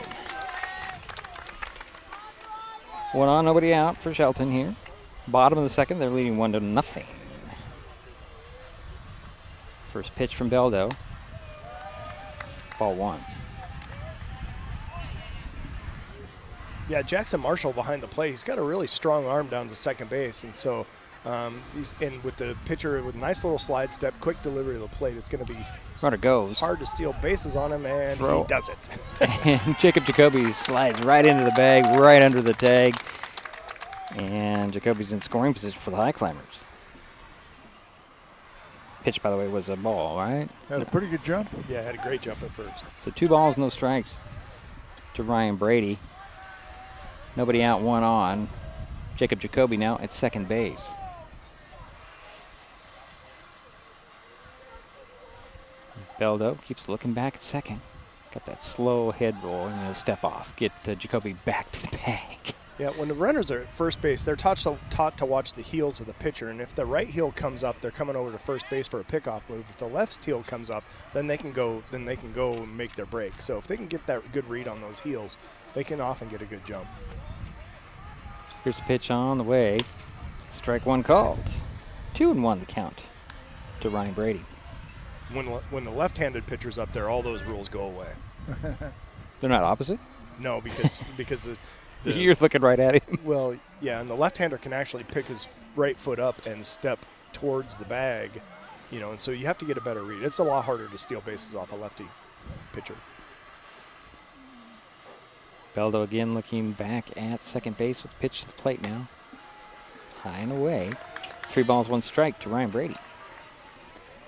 1 on, nobody out for Shelton here. Bottom of the second, they're leading 1-0. First pitch from Beldo. Ball 1. Yeah, Jackson Marshall behind the plate. He's got a really strong arm down to second base, and so he's in with the pitcher with a nice little slide step, quick delivery of the plate. It's going to be runner goes. Hard to steal bases on him, and Throw. He does it. And Jacob Jacoby slides right into the bag, right under the tag. And Jacoby's in scoring position for the Highclimbers. Pitch, by the way, was a ball, right? Had a pretty good jump. Yeah, had a great jump at first. So 2 balls, no strikes to Ryan Brady. Nobody out, 1 on. Jacob Jacoby now at second base. Beldo keeps looking back at second. He's got that slow head roll and he'll step off. Get Jacoby back to the bag. Yeah, when the runners are at first base, they're taught to watch the heels of the pitcher, and if the right heel comes up, they're coming over to first base for a pickoff move. If the left heel comes up, then they can go and make their break. So if they can get that good read on those heels, they can often get a good jump. Here's the pitch on the way. Strike 1 called. 2-1 the count to Ryan Brady. When the left-handed pitcher's up there, all those rules go away. They're not opposite? No, because you're looking right at him. Well, yeah, and the left-hander can actually pick his right foot up and step towards the bag, and so you have to get a better read. It's a lot harder to steal bases off a lefty pitcher. Beldo again looking back at second base with the pitch to the plate now. High and away. 3 balls, 1 strike to Ryan Brady.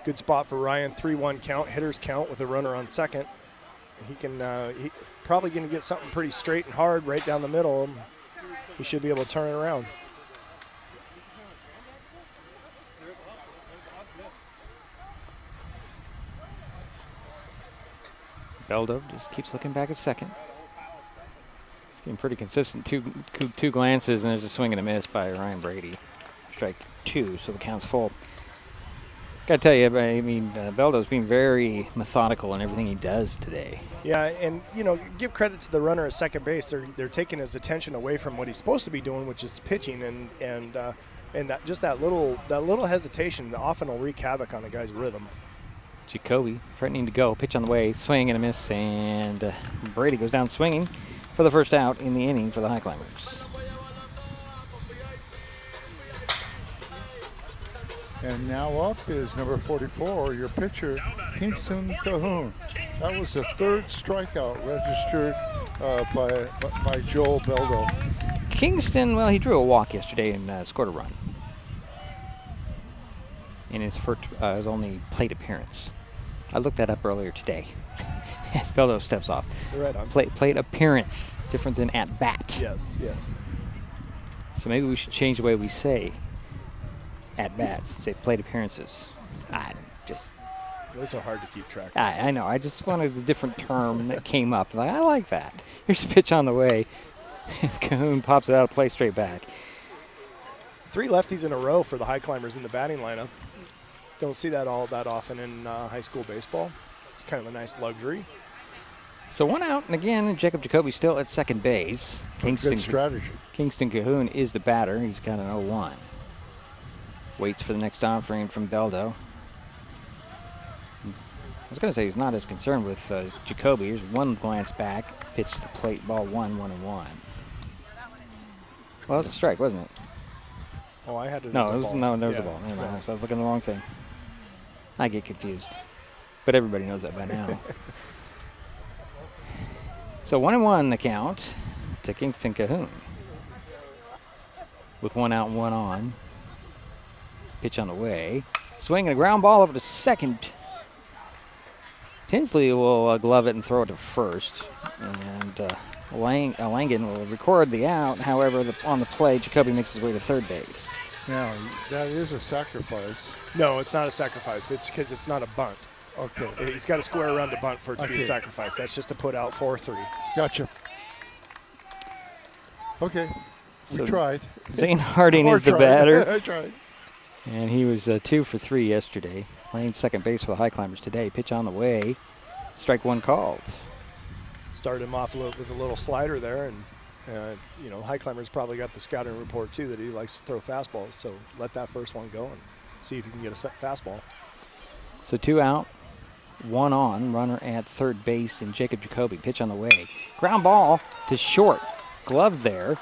Good spot for Ryan. 3-1 count, hitters count with a runner on second. He can probably going to get something pretty straight and hard right down the middle. He should be able to turn it around. Beldo just keeps looking back at second. He's getting pretty consistent. Two glances, and there's a swing and a miss by Ryan Brady. Strike 2, so the count's full. Got to tell you, I mean, Beldo's being very methodical in everything he does today. Yeah, and, you know, give credit to the runner at second base. They're taking his attention away from what he's supposed to be doing, which is pitching, and that little hesitation often will wreak havoc on a guy's rhythm. Jacoby threatening to go, pitch on the way, swing and a miss, and Brady goes down swinging for the first out in the inning for the Highclimbers. And now up is number 44, your pitcher, Kingston Cahoon. That was the third strikeout registered by Joel Beldo. Kingston, well, he drew a walk yesterday and scored a run in his only plate appearance. I looked that up earlier today. As Beldo steps off. Right on. Plate appearance, different than at bat. Yes. So maybe we should change the way we say at bats. Say plate appearances. Those are hard to keep track of. I know. I just wanted a different term that came up. I like that. Here's a pitch on the way. Cahoon pops it out of play straight back. 3 lefties in a row for the Highclimbers in the batting lineup. Don't see that all that often in high school baseball. It's kind of a nice luxury. So 1 out, and again, Jacob Jacoby still at second base. Good strategy. Kingston Cahoon is the batter. He's got an 0-1. Waits for the next offering from Beldo. I was going to say he's not as concerned with Jacoby. Here's one glance back. Pitch the plate, ball 1-1. Well, it was a strike, wasn't it? Oh, I had it No, as a ball. No, there was a ball. Never mind. So I was looking at the wrong thing. I get confused. But everybody knows that by now. So 1-1 the count to Kingston Cahoon. With 1 out and 1 on. Pitch on the way. Swing and a ground ball over to second. Tinsley will glove it and throw it to first. And Langen will record the out. However, on the play, Jacoby makes his way to third base. Now, that is a sacrifice. No, it's not a sacrifice. It's because it's not a bunt. Okay. He's got to square around to bunt for it to be a sacrifice. That's just to put out 4-3. Gotcha. Okay. We tried. Zane Harding is the batter. I tried. And he was 2 for 3 yesterday. Playing second base for the Highclimbers today. Pitch on the way. Strike 1 called. Started him off with a little slider there, and you know, Highclimbers probably got the scouting report too that he likes to throw fastballs. So let that first one go and see if you can get a fastball. So 2 out, 1 on. Runner at third base in Jacob Jacoby. Pitch on the way. Ground ball to short. Glove there.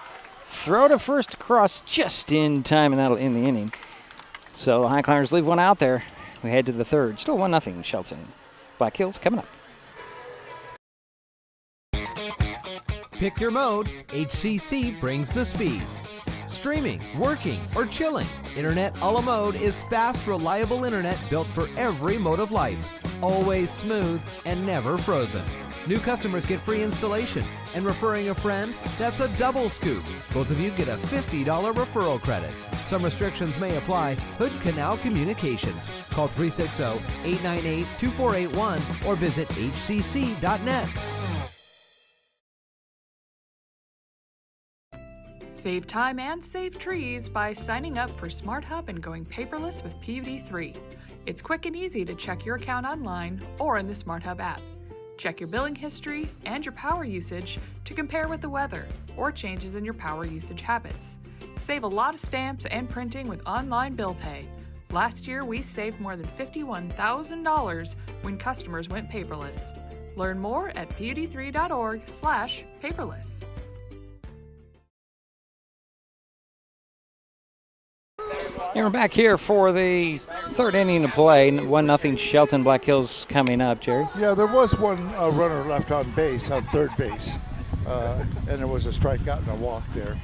Throw to first across just in time, and that'll end the inning. So the Highclimbers leave 1 out there. We head to the third. Still 1-0 Shelton. Black Hills coming up. Pick your mode. HCC brings the speed. Streaming, working, or chilling, Internet a la mode is fast, reliable internet built for every mode of life. Always smooth and never frozen. New customers get free installation, and referring a friend, that's a double scoop. Both of you get a $50 referral credit. Some restrictions may apply. Hood Canal Communications. Call 360-898-2481 or visit hcc.net. Save time and save trees by signing up for Smart Hub and going paperless with PVD3. It's quick and easy to check your account online or in the Smart Hub app. Check your billing history and your power usage to compare with the weather or changes in your power usage habits. Save a lot of stamps and printing with online bill pay. Last year, we saved more than $51,000 when customers went paperless. Learn more at pud3.org/paperless. And we're back here for the third inning of play. 1-0 Shelton. Black Hills coming up, Jerry. Yeah, there was one runner left on base, on third base. And there was a strikeout and a walk there.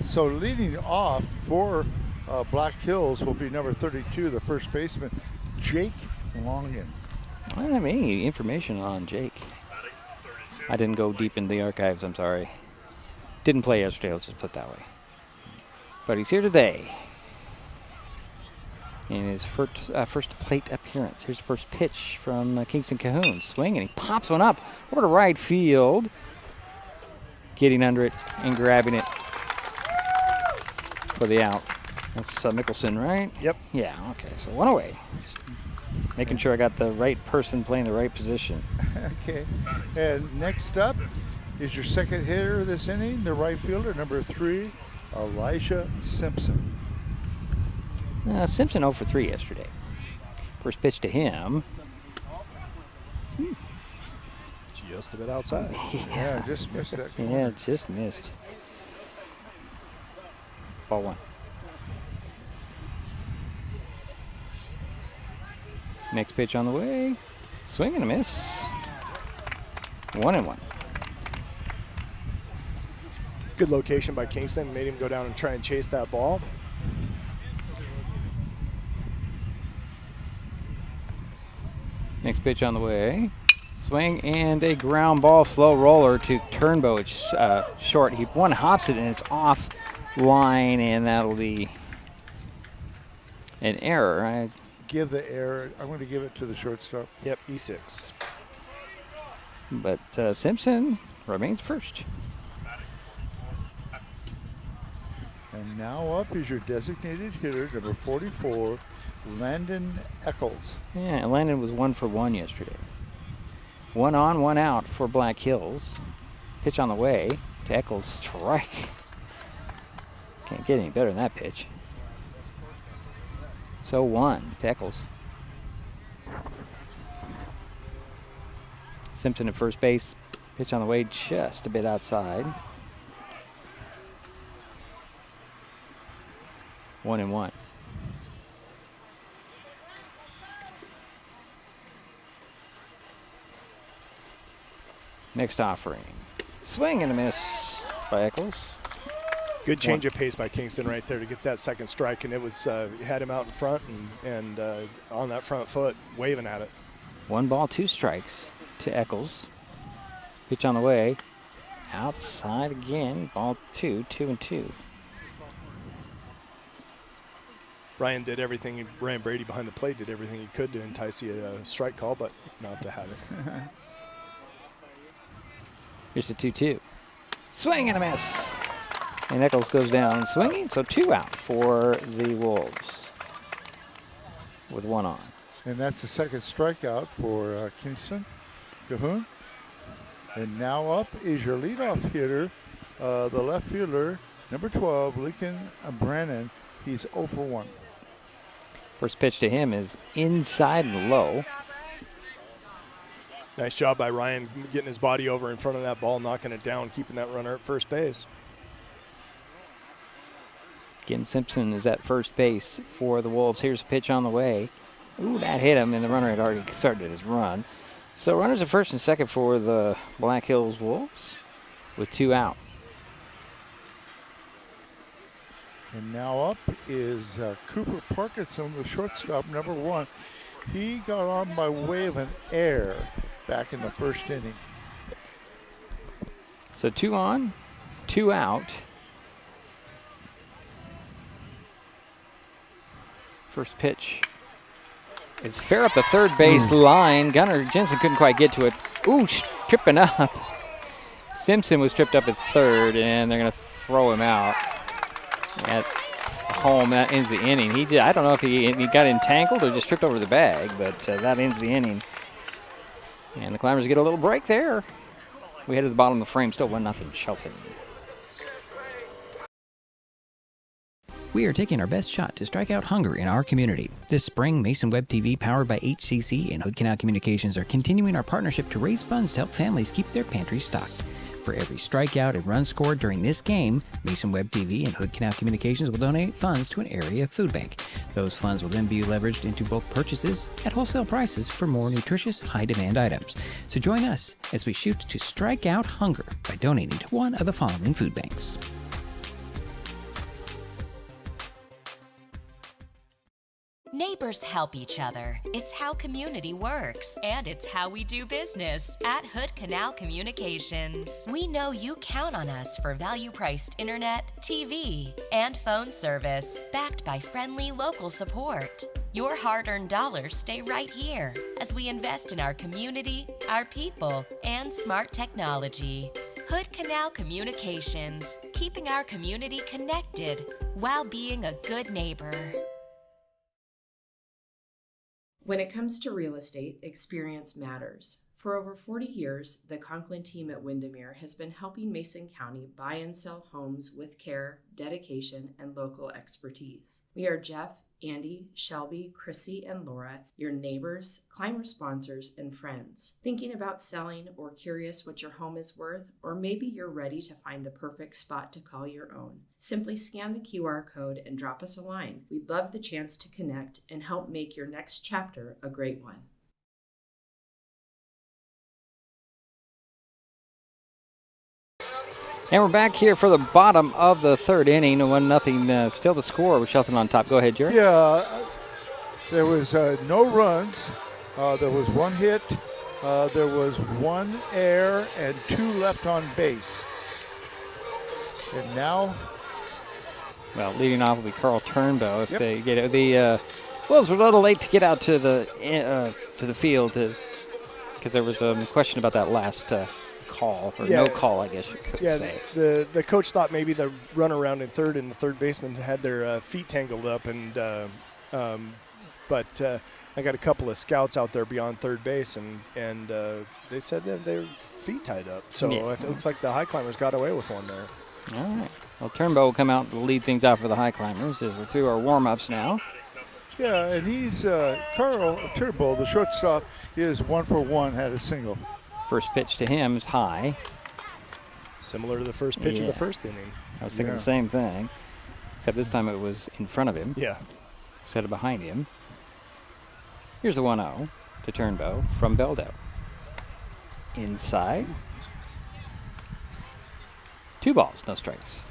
So leading off for Black Hills will be number 32, the first baseman, Jake Longen. I don't have any information on Jake. I didn't go deep in the archives, I'm sorry. Didn't play yesterday, let's just put it that way. But he's here today in his first plate appearance. Here's the first pitch from Kingston Cahoon. Swing, and he pops one up over to right field. Getting under it and grabbing it for the out. That's Mickelson, right? Yep. Yeah, okay, so one away. Just making sure I got the right person playing the right position. Okay, and next up is your second hitter this inning, the right fielder, number 3, Elijah Simpson. Simpson 0 for 3 yesterday. First pitch to him. Just a bit outside. Yeah, just missed that corner. Yeah, just missed. Ball 1. Next pitch on the way. Swing and a miss. 1-1. Good location by Kingston. Made him go down and try and chase that ball. Next pitch on the way. Swing and a ground ball, slow roller to Turnbow. It's short. He one hops it and it's off line, and that'll be an error. I'm going to give it to the shortstop. Yep, E6. But Simpson remains first. And now up is your designated hitter, number 44, Landon Eccles. Yeah, Landon was 1 for 1 yesterday. 1 on, 1 out for Black Hills. Pitch on the way to Eccles. Strike. Can't get any better than that pitch. So 1 to Eccles. Simpson at first base. Pitch on the way just a bit outside. 1-1. Next offering. Swing and a miss by Eccles. Good change of pace by Kingston right there to get that second strike, and it was had him out in front and on that front foot, waving at it. 1 ball, 2 strikes to Eccles. Pitch on the way. Outside again. Ball 2, 2-2. Ryan Brady behind the plate did everything he could to entice the strike call, but not to have it. Here's the 2-2. Swing and a miss. And Eccles goes down swinging, so 2 out for the Wolves with 1 on. And that's the second strikeout for Kingston Cahoon. And now up is your leadoff hitter, the left fielder, number 12, Lincoln Brannon. He's 0 for 1. First pitch to him is inside and low. Nice job by Ryan getting his body over in front of that ball, knocking it down, keeping that runner at first base. Again, Simpson is at first base for the Wolves. Here's a pitch on the way. Ooh, that hit him, and the runner had already started his run. So runners at first and second for the Black Hills Wolves with 2 out. And now up is Cooper Parkinson, the shortstop, number 1. He got on by way of an error back in the first inning. So 2 on, 2 out. First pitch is fair up the third base line. Gunnar Jensen couldn't quite get to it. Ooh, tripping up. Simpson was tripped up at third, and they're going to throw him out at home. That ends the inning. I don't know if he got entangled or just tripped over the bag, but that ends the inning. And the Climbers get a little break there. We head to the bottom of the frame, still 1-0 Shelton. We are taking our best shot to strike out hunger in our community. This spring, Mason Web TV, powered by HCC and Hood Canal Communications, are continuing our partnership to raise funds to help families keep their pantries stocked. For every strikeout and run scored during this game, Mason Web TV and Hood Canal Communications will donate funds to an area food bank. Those funds will then be leveraged into bulk purchases at wholesale prices for more nutritious, high-demand items. So join us as we shoot to strike out hunger by donating to one of the following food banks. Neighbor Neighbors help each other. It's how community works, and it's how we do business at Hood Canal Communications. We know you count on us for value-priced internet, TV, and phone service, backed by friendly local support. Your hard-earned dollars stay right here as we invest in our community, our people, and smart technology. Hood Canal Communications, keeping our community connected while being a good neighbor. When it comes to real estate, experience matters. For over 40 years, the Conklin team at Windermere has been helping Mason County buy and sell homes with care, dedication, and local expertise. We are Jeff, Andy, Shelby, Chrissy, and Laura, your neighbors, climber sponsors, and friends. Thinking about selling or curious what your home is worth, or maybe you're ready to find the perfect spot to call your own. Simply scan the QR code and drop us a line. We'd love the chance to connect and help make your next chapter a great one. And we're back here for the bottom of the third inning. 1-0, still the score with Shelton on top. Go ahead, Jerry. Yeah, there was no runs. There was one hit. There was one error and 2 left on base. And now, well, leading off will be Carl Turnbow. If they get it, the Wolves were a little late to get out to the field because there was a question about that last call, or no call, I guess you could say. The coach thought maybe the run around in third and the third baseman had their feet tangled up, and but I got a couple of scouts out there beyond third base, and they said that their feet tied up. So it looks like the Highclimbers got away with one there. All right. Well, Turnbow will come out to lead things out for the Highclimbers as we're through our warm-ups now. Yeah, and he's Carl Turnbow, the shortstop, is 1 for 1, had a single. First pitch to him is high. Similar to the first pitch of the first inning. I was thinking the same thing, except this time it was in front of him. Yeah. Instead of behind him. Here's the 1-0 to Turnbow from Beldo. Inside. 2 balls, no strikes.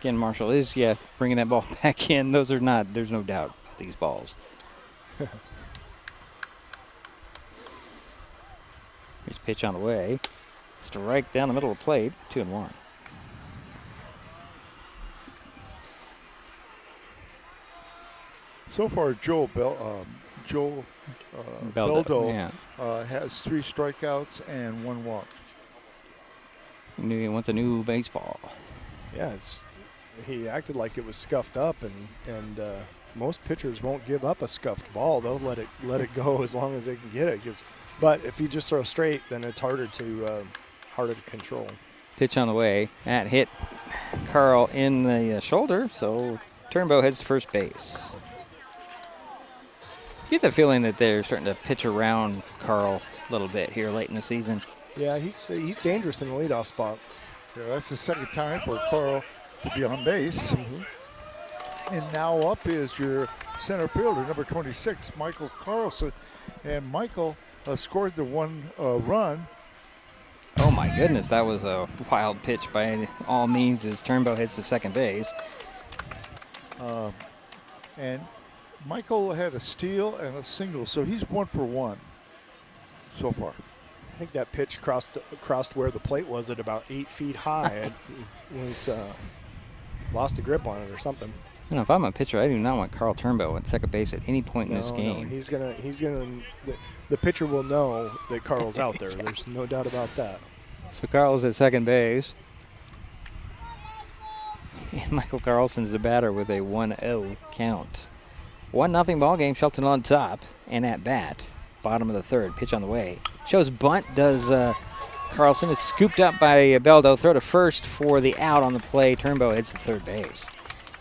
Again, Marshall is, bringing that ball back in. Those are not, there's no doubt about these balls. Here's pitch on the way. Strike down the middle of the plate, 2-1. So far, Joel Beldo has 3 strikeouts and 1 walk. He wants a new baseball. Yeah, he acted like it was scuffed up, and most pitchers won't give up a scuffed ball. They'll let it go as long as they can get it. But if you just throw straight, then it's harder to control. Pitch on the way. That hit Carl in the shoulder, so Turnbow heads to first base. You get the feeling that they're starting to pitch around Carl a little bit here late in the season. Yeah, he's dangerous in the leadoff spot. Yeah, that's the second time for Carl to be on base. Mm-hmm. And now up is your center fielder, number 26, Michael Carlson. And Michael scored the 1 run. Oh my goodness, that was a wild pitch by all means as Turnbow hits the second base. And Michael had a steal and a single, so he's 1 for 1 so far. I think that pitch crossed where the plate was at about 8 feet high. It was lost a grip on it or something. You know, if I'm a pitcher, I do not want Carl Turnbow at second base at any point in this game. No, he's gonna. The pitcher will know that Carl's out there. There's no doubt about that. So Carl's at second base. And Michael Carlson's the batter with a 1-0 count. 1-0 ball game. Shelton on top and at bat. Bottom of the third. Pitch on the way. Shows bunt. Does Carlson is scooped up by Beldo. Throw to first for the out on the play. Turnbow hits the third base.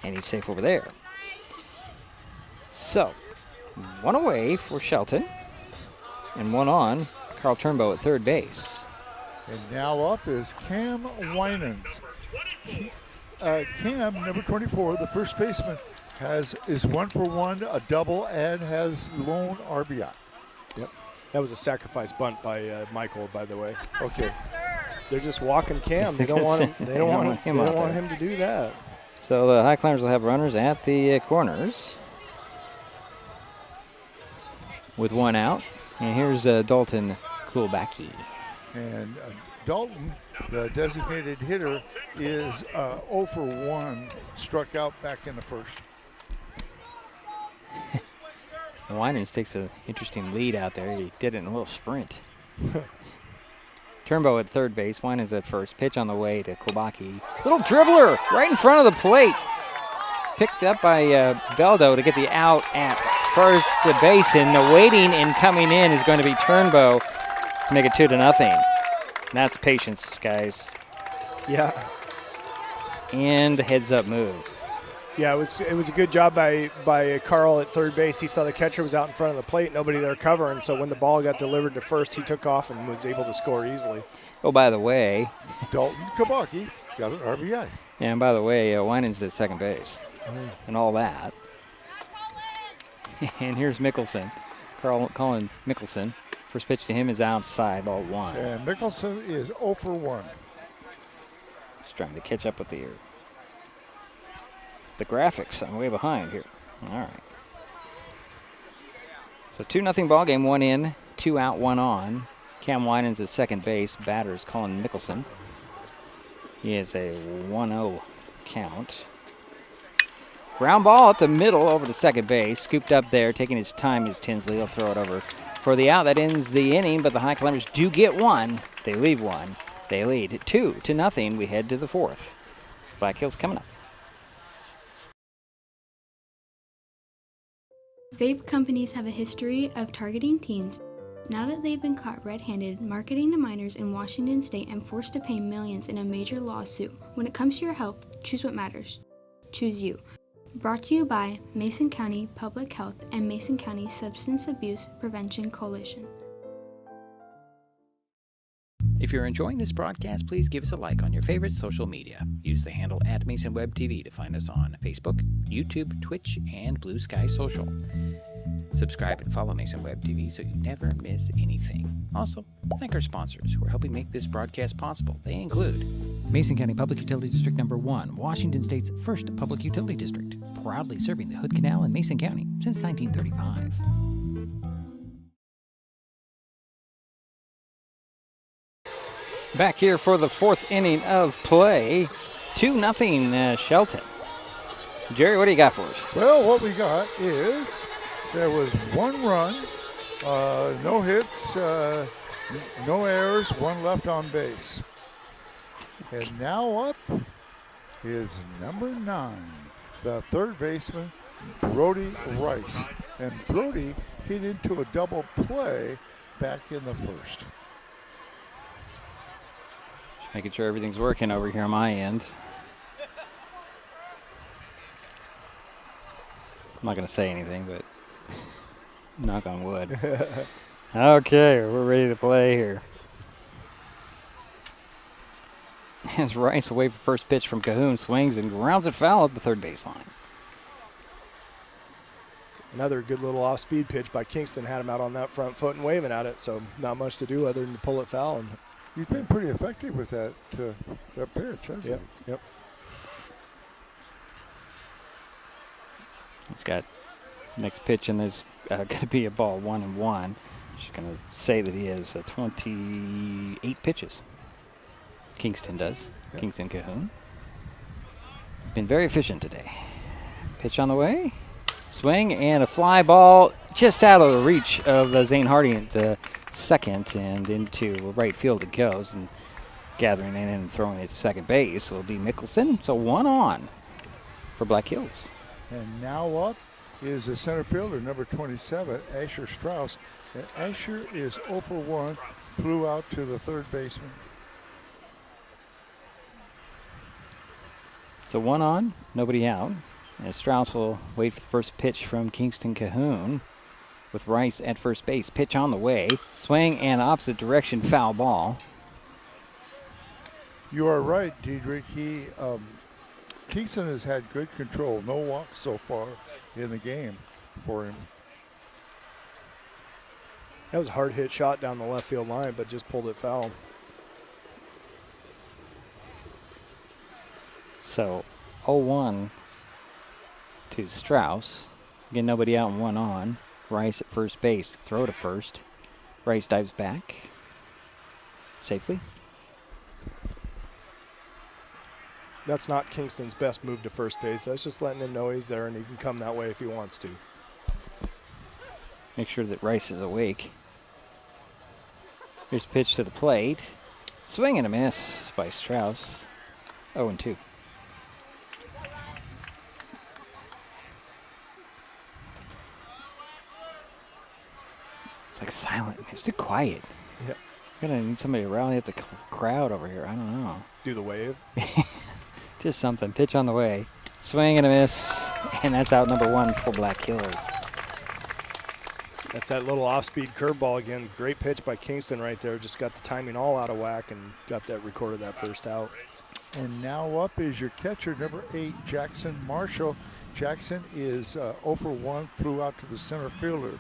And he's safe over there. So, 1 away for Shelton. And 1 on. Carl Turnbow at third base. And now up is Cam Winans. Cam, number 24, the first baseman, is 1 for 1, a double, and has lone RBI. Yep. That was a sacrifice bunt by Michael, by the way. Okay. They're just walking Cam. They don't want him. They don't want him to do that. So the Highclimbers will have runners at the corners. with one out. And here's Dalton Kulbacki. And Dalton, the designated hitter, is 0 for 1, struck out back in the first. Winans takes an interesting lead out there. He did it in a little sprint. Turnbow at third base. Winans at first. Pitch on the way to Kulbacki. Little dribbler right in front of the plate. Picked up by Beldo to get the out at first base. And the waiting and coming in is going to be Turnbow to make it 2-0. That's patience, guys. Yeah. And heads up move. Yeah, it was a good job by Carl at third base. He saw the catcher was out in front of the plate, nobody there covering. So when the ball got delivered to first, he took off and was able to score easily. Oh, by the way, Dalton Kulbacki got an RBI. And by the way, Winans at second base and all that. And here's Mickelson, Colin Mickelson. First pitch to him is outside, ball 1. And Mickelson is 0 for 1. Just trying to catch up with the graphics. I'm way behind here. All right. So 2-0 ball game, 1 in, 2 out, 1 on. Cam Winans at second base. Batters Colin Mickelson. He has a 1-0 count. Ground ball up the middle over to second base. Scooped up there, taking his time is Tinsley. He'll throw it over for the out. That ends the inning, but the Highclimbers do get one. They leave one. They lead 2-0. We head to the fourth. Black Hills coming up. Vape companies have a history of targeting teens. Now that they've been caught red-handed marketing to minors in Washington state and forced to pay millions in a major lawsuit, when it comes to your health, choose what matters. Choose you. Brought to you by Mason County Public Health and Mason County Substance Abuse Prevention Coalition. If you're enjoying this broadcast, please give us a like on your favorite social media. Use the handle @MasonWebTV to find us on Facebook, YouTube, Twitch, and Blue Sky Social. Subscribe and follow Mason Web TV so you never miss anything. Also, thank our sponsors who are helping make this broadcast possible. They include Mason County Public Utility District Number 1, Washington State's first public utility district, proudly serving the Hood Canal in Mason County since 1935. Back here for the fourth inning of play. 2-0 Shelton. Jerry, what do you got for us? Well, what we got is there was 1 run, no hits, no errors, 1 left on base. And now up is number 9, the third baseman, Brody Rice. And Brody hit into a double play back in the first. Just making sure everything's working over here on my end. I'm not going to say anything, but knock on wood. Okay, we're ready to play here. As Rice away for first pitch from Cahoon, swings and grounds it foul at the third baseline. Another good little off-speed pitch by Kingston. Had him out on that front foot and waving at it, so not much to do other than to pull it foul. And he's been pretty effective with that pitch, hasn't he? Yep. He's got next pitch, and there's going to be a ball 1-1. Just going to say that he has 28 pitches. Kingston does. Yep. Kingston Cahoon. Been very efficient today. Pitch on the way. Swing and a fly ball just out of the reach of Zane Harding at the second, and into right field it goes. And gathering in and throwing it to second base will be Mickelson. So 1 on for Black Hills. And now up is the center fielder, number 27, Asher Strauss. And Asher is 0 for 1, flew out to the third baseman. So 1 on, nobody out. And Strauss will wait for the first pitch from Kingston Cahoon with Rice at first base. Pitch on the way. Swing and opposite direction, foul ball. You are right, Diedrich. Kingston has had good control. No walks so far in the game for him. That was a hard hit shot down the left field line, but just pulled it foul. So 0-1 to Strauss. Again, nobody out and 1 on. Rice at first base. Throw to first. Rice dives back safely. That's not Kingston's best move to first base. That's just letting him know he's there and he can come that way if he wants to. Make sure that Rice is awake. Here's pitch to the plate. Swing and a miss by Strauss. 0-2. It's like silent. It's too quiet. Yep. Gonna need somebody to rally up the crowd over here. I don't know. Do the wave. Just something. Pitch on the way. Swing and a miss. And that's out number 1 for Black Hills. That's that little off-speed curveball again. Great pitch by Kingston right there. Just got the timing all out of whack and got that recorded that first out. And now up is your catcher, number 8, Jackson Marshall. Jackson is 0 for 1, flew out to the center fielder.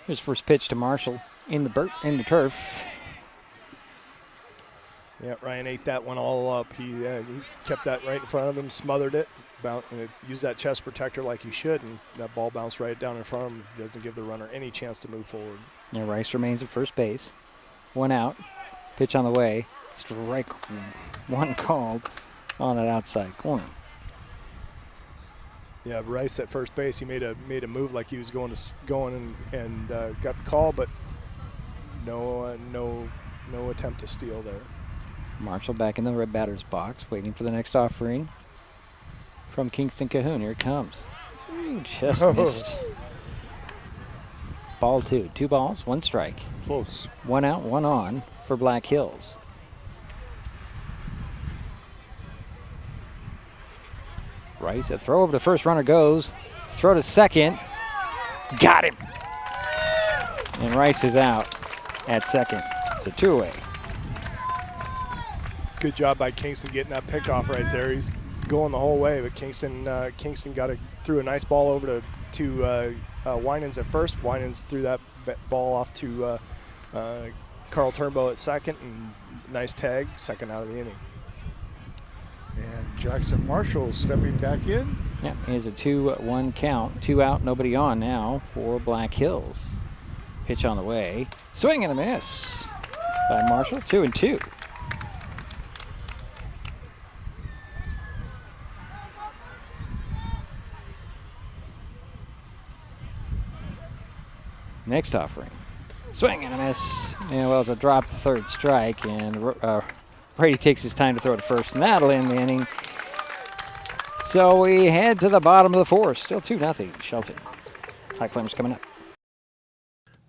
Here's first pitch to Marshall in the turf. Yeah, Ryan ate that one all up. He kept that right in front of him, smothered it, used that chest protector like he should, and that ball bounced right down in front of him. Doesn't give the runner any chance to move forward. Yeah, Rice remains at first base. 1 out. Pitch on the way. Strike 1 called on that outside corner. Yeah, Rice at first base. He made a move like he was going and got the call, but no attempt to steal there. Marshall back in the red batter's box, waiting for the next offering from Kingston Cahoon. Here it comes. Ooh, just missed. Ball 2. 2 balls, 1 strike. Close. 1 out, 1 on for Black Hills. Rice, a throw over to first, runner goes. Throw to second. Got him. And Rice is out at second. It's a 2-away. Good job by Kingston getting that pickoff right there. He's going the whole way, but Kingston threw a nice ball over to Winans at first. Winans threw that ball off to Carl Turnbow at second, and nice tag, second out of the inning. And Jackson Marshall stepping back in. Yeah, here's a 2-1 count. 2 out, nobody on now for Black Hills. Pitch on the way. Swing and a miss by Marshall. 2-2. Next offering. Swing and a miss. Yeah, well, it's a drop to third strike, and Brady takes his time to throw to first, and that'll end the inning. So we head to the bottom of the 4th. Still 2-0 Shelton. Highclimbers coming up.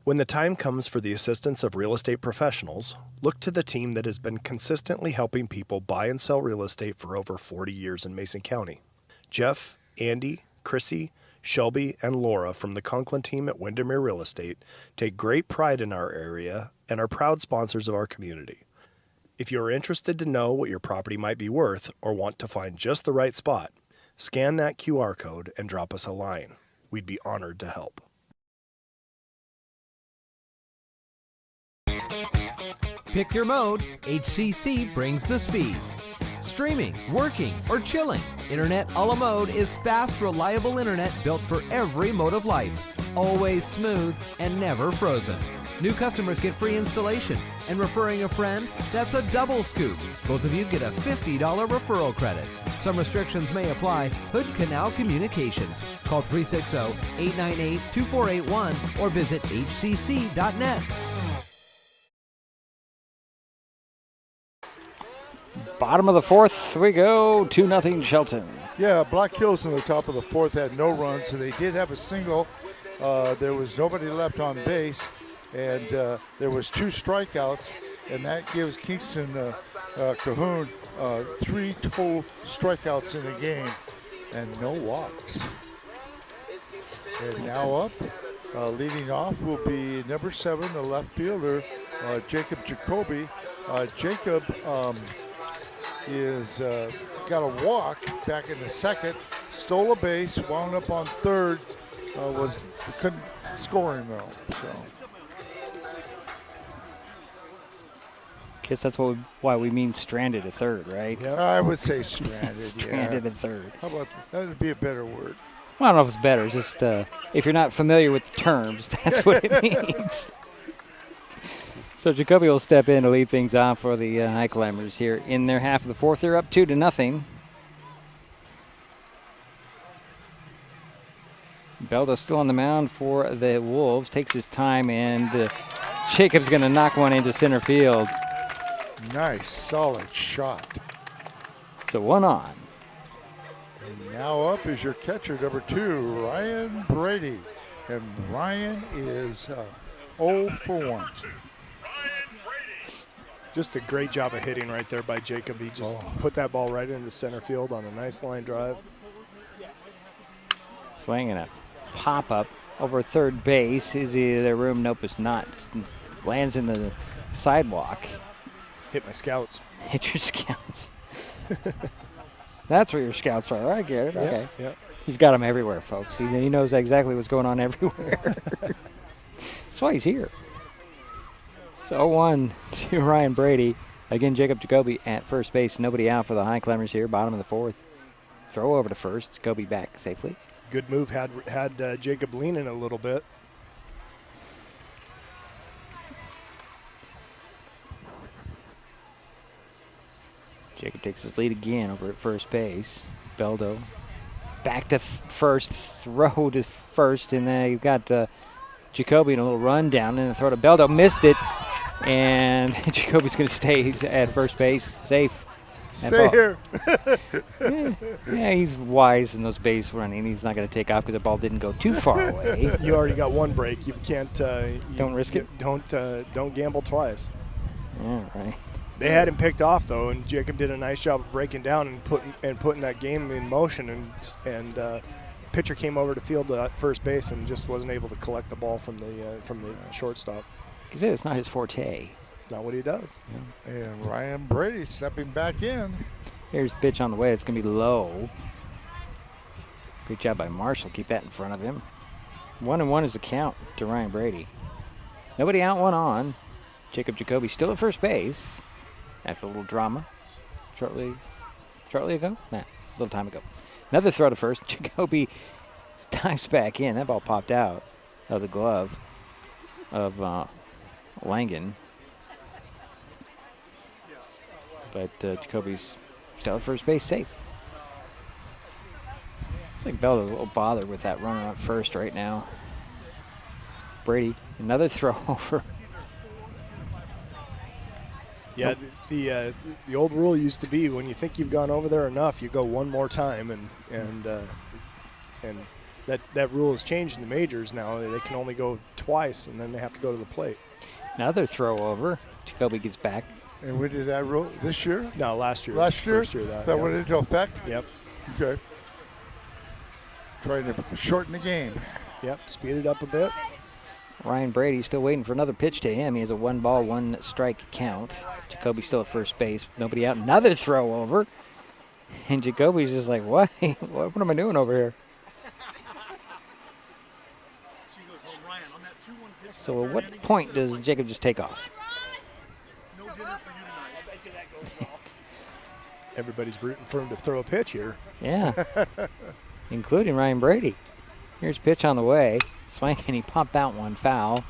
When the time comes for the assistance of real estate professionals, look to the team that has been consistently helping people buy and sell real estate for over 40 years in Mason County. Jeff, Andy, Chrissy, Shelby, and Laura from the Conklin team at Windermere Real Estate take great pride in our area and are proud sponsors of our community. If you are interested to know what your property might be worth or want to find just the right spot, scan that QR code and drop us a line. We'd be honored to help. Pick your mode, HCC brings the speed. Streaming, working, or chilling, Internet a la mode is fast, reliable internet built for every mode of life. Always smooth and never frozen. New customers get free installation, and referring a friend, that's a double scoop. Both of you get a $50 referral credit. Some restrictions may apply. Hood Canal Communications. Call 360-898-2481 or visit hcc.net. Bottom of the 4th we go. 2-0 Shelton. Yeah, Black Hills in the top of the 4th had no runs, so they did have a single. There was nobody left on base, and there was 2 strikeouts, and that gives Kingston Cahoon 3 total strikeouts in the game and no walks. And now up, leading off will be number 7, the left fielder, Jacob Jacoby. Jacob is got a walk back in the second, stole a base, wound up on third, couldn't score him though. So. Guess that's why we mean stranded at third, right? Yeah, I would say stranded. Stranded yeah. at third. How about that? Would be a better word. Well, I don't know if it's better. It's just if you're not familiar with the terms, that's what it means. So Jacoby will step in to lead things off for the Highclimbers here in their half of the fourth. They're up 2-0. Beldo's still on the mound for the Wolves. Takes his time, and Jacob's going to knock one into center field. Nice, solid shot. So 1 on. And now up is your catcher, number 2, Ryan Brady. And Ryan is 0 for 1. Just a great job of hitting right there by Jacob. He just put that ball right into center field on a nice line drive. Swinging a pop-up over third base. Is he in the room? Nope, it's not. Lands in the sidewalk. Hit my scouts. Hit your scouts. That's where your scouts are. I get it. Okay. Yeah. He's got them everywhere, folks. He knows exactly what's going on everywhere. That's why he's here. So 0-1 to Ryan Brady. Again, Jacob Jacoby at first base. Nobody out for the Highclimbers here. Bottom of the fourth. Throw over to first. Jacoby back safely. Good move. Had Jacob leaning a little bit. Jacob takes his lead again over at first base. Beldo back to first. Throw to first. And then you've got Jacoby in a little run down and a throw to Beldo. Missed it. And Jacoby's going to stay at first base, safe. Stay here. Yeah, he's wise in those base running. He's not going to take off because the ball didn't go too far away. You already got one break. You can't. Don't risk it. Don't gamble twice. Yeah, right. They had him picked off though, and Jacob did a nice job of breaking down and putting that game in motion. And pitcher came over to field at first base and just wasn't able to collect the ball from the shortstop. Because it's not his forte. It's not what he does. Yeah. And Ryan Brady stepping back in. Here's pitch on the way. It's going to be low. Good job by Marshall. Keep that in front of him. 1-1 is the count to Ryan Brady. Nobody out, 1 on. Jacob Jacoby still at first base after a little drama shortly ago? Nah, a little time ago. Another throw to first. Jacoby dives back in. That ball popped out of the glove of Langen. But Jacoby's still at first base, safe. Looks like Beldo's a little bothered with that runner at first right now. Brady, another throw over. Yeah, the old rule used to be when you think you've gone over there enough, you go one more time, and that rule has changed in the majors now. They can only go twice, and then they have to go to the plate. Another throw over. Jacoby gets back. And when did that rule? This year? No, last year. Last year? First year that went into effect? Yep. Okay. Trying to shorten the game. Yep, speed it up a bit. Ryan Brady still waiting for another pitch to him. He has a 1-ball, 1-strike count. Jacoby still at first base. Nobody out. Another throw over. And Jacoby's just like, what? What am I doing over here? So at what point does Jacob just take off? Everybody's rooting for him to throw a pitch here. Yeah, including Ryan Brady. Here's pitch on the way. Swing, and he popped out one foul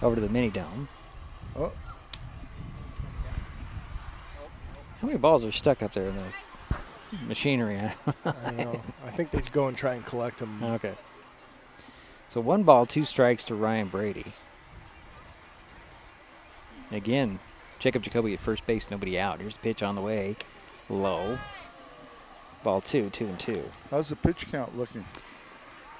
over to the mini dome. Oh. How many balls are stuck up there in the machinery? I don't know. I think they go and try and collect them. Okay. So 1 ball, 2 strikes to Ryan Brady. Again, Jacob Jacoby at first base, nobody out. Here's the pitch on the way. Low. Ball 2, 2-2. How's the pitch count looking?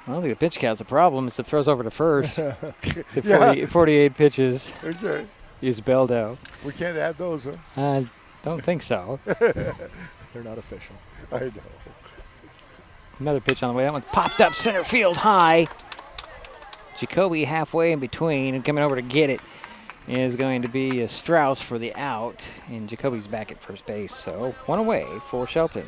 I don't think the pitch count's a problem. It's the throws over to first. It's at 48 pitches. Okay. Is Beldo. We can't add those, huh? I don't think so. They're not official. I know. Another pitch on the way. That one's popped up center field high. Jacoby halfway in between and coming over to get it is going to be Strauss for the out. And Jacoby's back at first base. So 1 away for Shelton.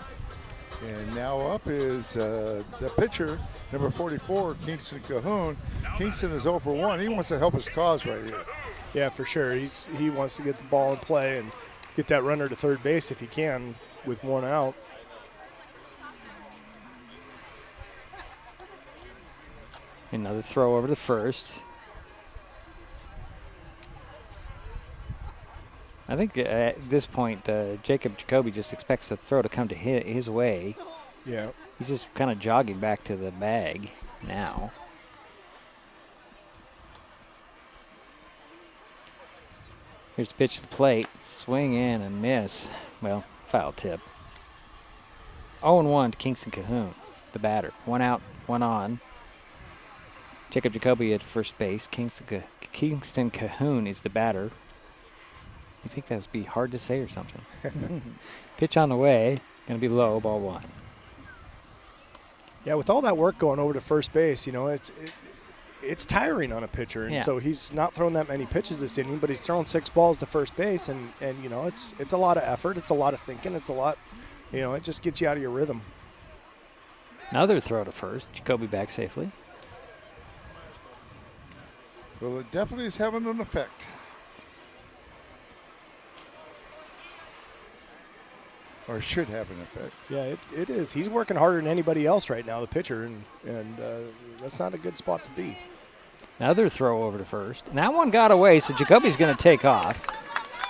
And now up is the pitcher, number 44, Kingston Cahoon. Kingston is 0 for 1. He wants to help his cause right here. Yeah, for sure. He wants to get the ball in play and get that runner to third base if he can with 1 out. Another throw over to first. I think at this point, Jacob Jacoby just expects the throw to come to his way. Yeah. He's just kind of jogging back to the bag now. Here's the pitch to the plate. Swing in and miss. Well, foul tip. 0-1 to Kingston Cahoon, the batter. 1 out, 1 on. Jacob Jacoby at first base. Kingston Cahoon is the batter. You think that would be hard to say or something? Pitch on the way. Going to be low, ball 1. Yeah, with all that work going over to first base, you know, it's tiring on a pitcher, and so he's not throwing that many pitches this inning, but he's throwing 6 balls to first base, and you know, it's a lot of effort, it's a lot of thinking, it's a lot, you know, it just gets you out of your rhythm. Another throw to first. Jacoby back safely. Well, it definitely is having an effect. Or should have an effect. Yeah, it is. He's working harder than anybody else right now, the pitcher, and that's not a good spot to be. Another throw over to first. And that one got away, so Jacoby's going to take off.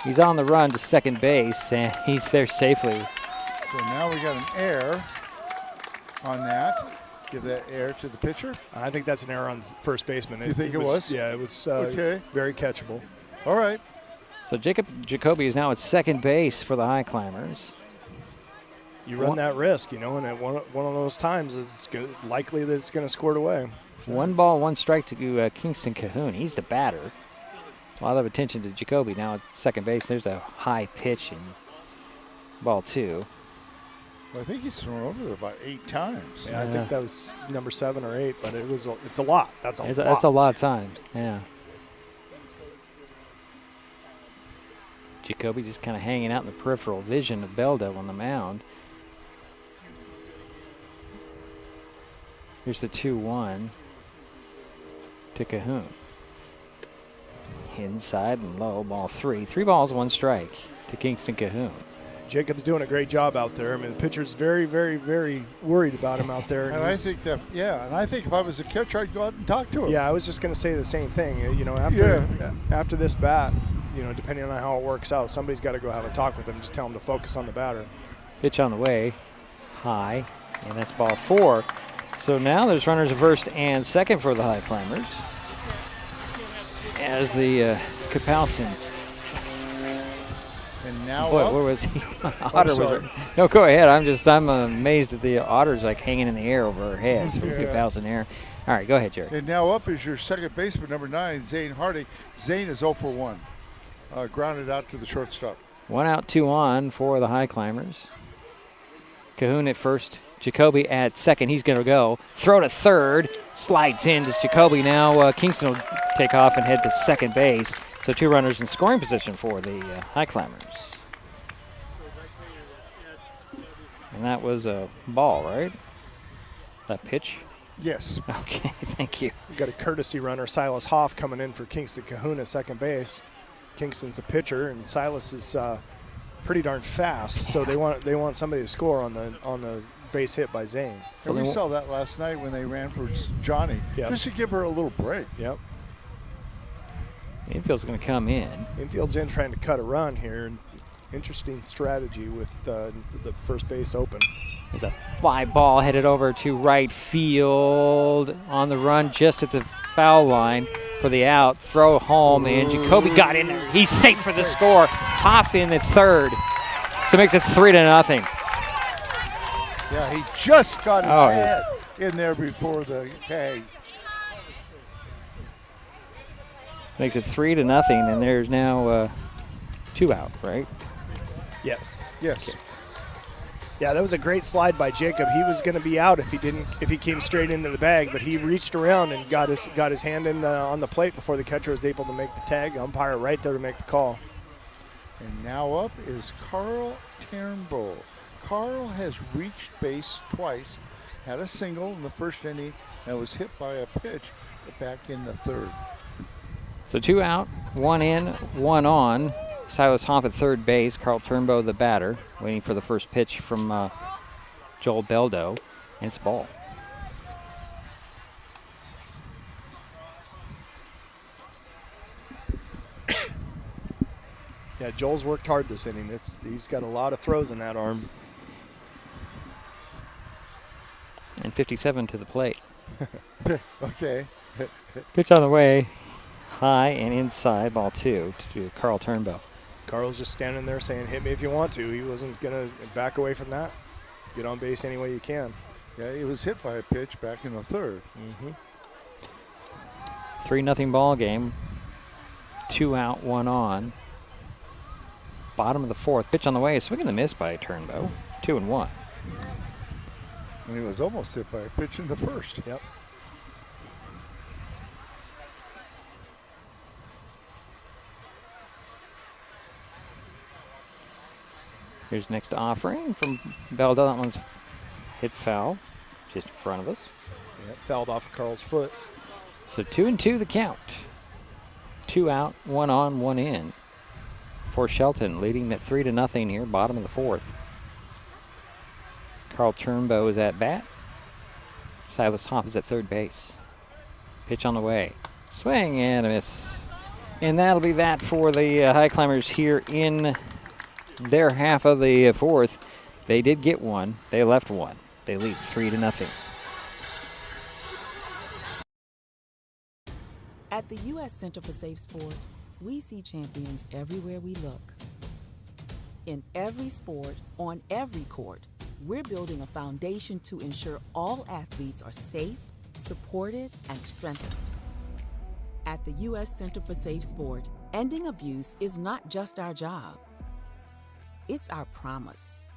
He's on the run to second base, and he's there safely. So now we got an error on that. Give that error to the pitcher. I think that's an error on first baseman. You think it was? Yeah, it was okay. Very catchable. All right. So Jacob Jacoby is now at second base for the Highclimbers. You run that risk, you know, and at one of those times, it's likely that it's going to score it away. 1 ball, 1 strike to Kingston Cahoon. He's the batter. A lot of attention to Jacoby now at second base. There's a high pitch and ball 2. Well, I think he's thrown over there about 8 times. Yeah, I think that was number 7 or 8, but it's a lot. That's a lot. That's a lot of times, yeah. Jacoby just kind of hanging out in the peripheral vision of Beldo on the mound. Here's the 2-1 to Cahoon. Inside and low, ball 3. 3 balls, 1 strike to Kingston Cahoon. Jacob's doing a great job out there. I mean, the pitcher's very, very, very worried about him out there. And I think that, and I think if I was a catcher, I'd go out and talk to him. Yeah, I was just going to say the same thing. You know, after this bat, you know, depending on how it works out, somebody's got to go have a talk with him. Just tell him to focus on the batter. Pitch on the way, high, and that's ball 4. So now there's runners at first and second for the Highclimbers. As the Kapowson. And now where was he? Otter was. No, go ahead. I'm amazed that the Otter's like hanging in the air over our heads. Kapowson there. All right, go ahead, Jerry. And now up is your second baseman, number 9, Zane Harding. Zane is 0 for 1. Grounded out to the shortstop. 1 out, 2 on for the Highclimbers. Cahoon at first. Jacoby at second. He's going to go. Throw to third. Slides in to Jacoby now. Kingston will take off and head to second base. So 2 runners in scoring position for the Highclimbers. And that was a ball, right? That pitch? Yes. Okay, thank you. We've got a courtesy runner, Silas Hoff, coming in for Kingston Cahoon at second base. Kingston's the pitcher, and Silas is pretty darn fast. So they want somebody to score on the base hit by Zane. And we saw that last night when they ran for Johnny, just to give her a little break. Yep. Infield's going to come in. Infield's in trying to cut a run here. Interesting strategy with the first base open. There's a fly ball headed over to right field on the run just at the foul line for the out. Throw home, and Jacoby got in there. He's safe for the score. Hoff in the third. So it makes it 3-0. Yeah, he just got his head in there before the tag. Makes it 3-0, and there's now 2 out, right? Yes. Yes. Okay. Yeah, that was a great slide by Jacob. He was going to be out if he came straight into the bag, but he reached around and got his hand in on the plate before the catcher was able to make the tag. Umpire right there to make the call. And now up is Carl Turnbull. Carl has reached base twice, had a single in the first inning, and was hit by a pitch back in the third. So 2 out, 1 in, 1 on. Silas Hoff at third base. Carl Turnbow, the batter, waiting for the first pitch from Joel Beldo, and it's ball. Yeah, Joel's worked hard this inning. He's got a lot of throws in that arm. And 57 to the plate. Okay. Pitch on the way. High and inside, ball 2 to Carl Turnbow. Carl's just standing there saying, hit me if you want to. He wasn't going to back away from that. Get on base any way you can. Yeah, he was hit by a pitch back in the third. 3-0 ball game. 2 out, 1 on. Bottom of the 4th. Pitch on the way. Swing and a miss by Turnbow. 2-1. And he was almost hit by a pitch in the first. Yep. Here's next offering from Beldo. That one's hit foul, just in front of us. Yeah, it fouled off of Carl's foot. So 2-2 the count. 2 out, 1 on, 1 in for Shelton, leading at 3-0 here, bottom of the 4th. Carl Turnbow is at bat. Silas Hoff is at third base. Pitch on the way. Swing and a miss. And that'll be that for the Highclimbers here in their half of the 4th. They did get one. They left one. They lead 3-0. At the U.S. Center for Safe Sport, we see champions everywhere we look. In every sport, on every court, we're building a foundation to ensure all athletes are safe, supported, and strengthened. At the U.S. Center for Safe Sport, ending abuse is not just our job. It's our promise.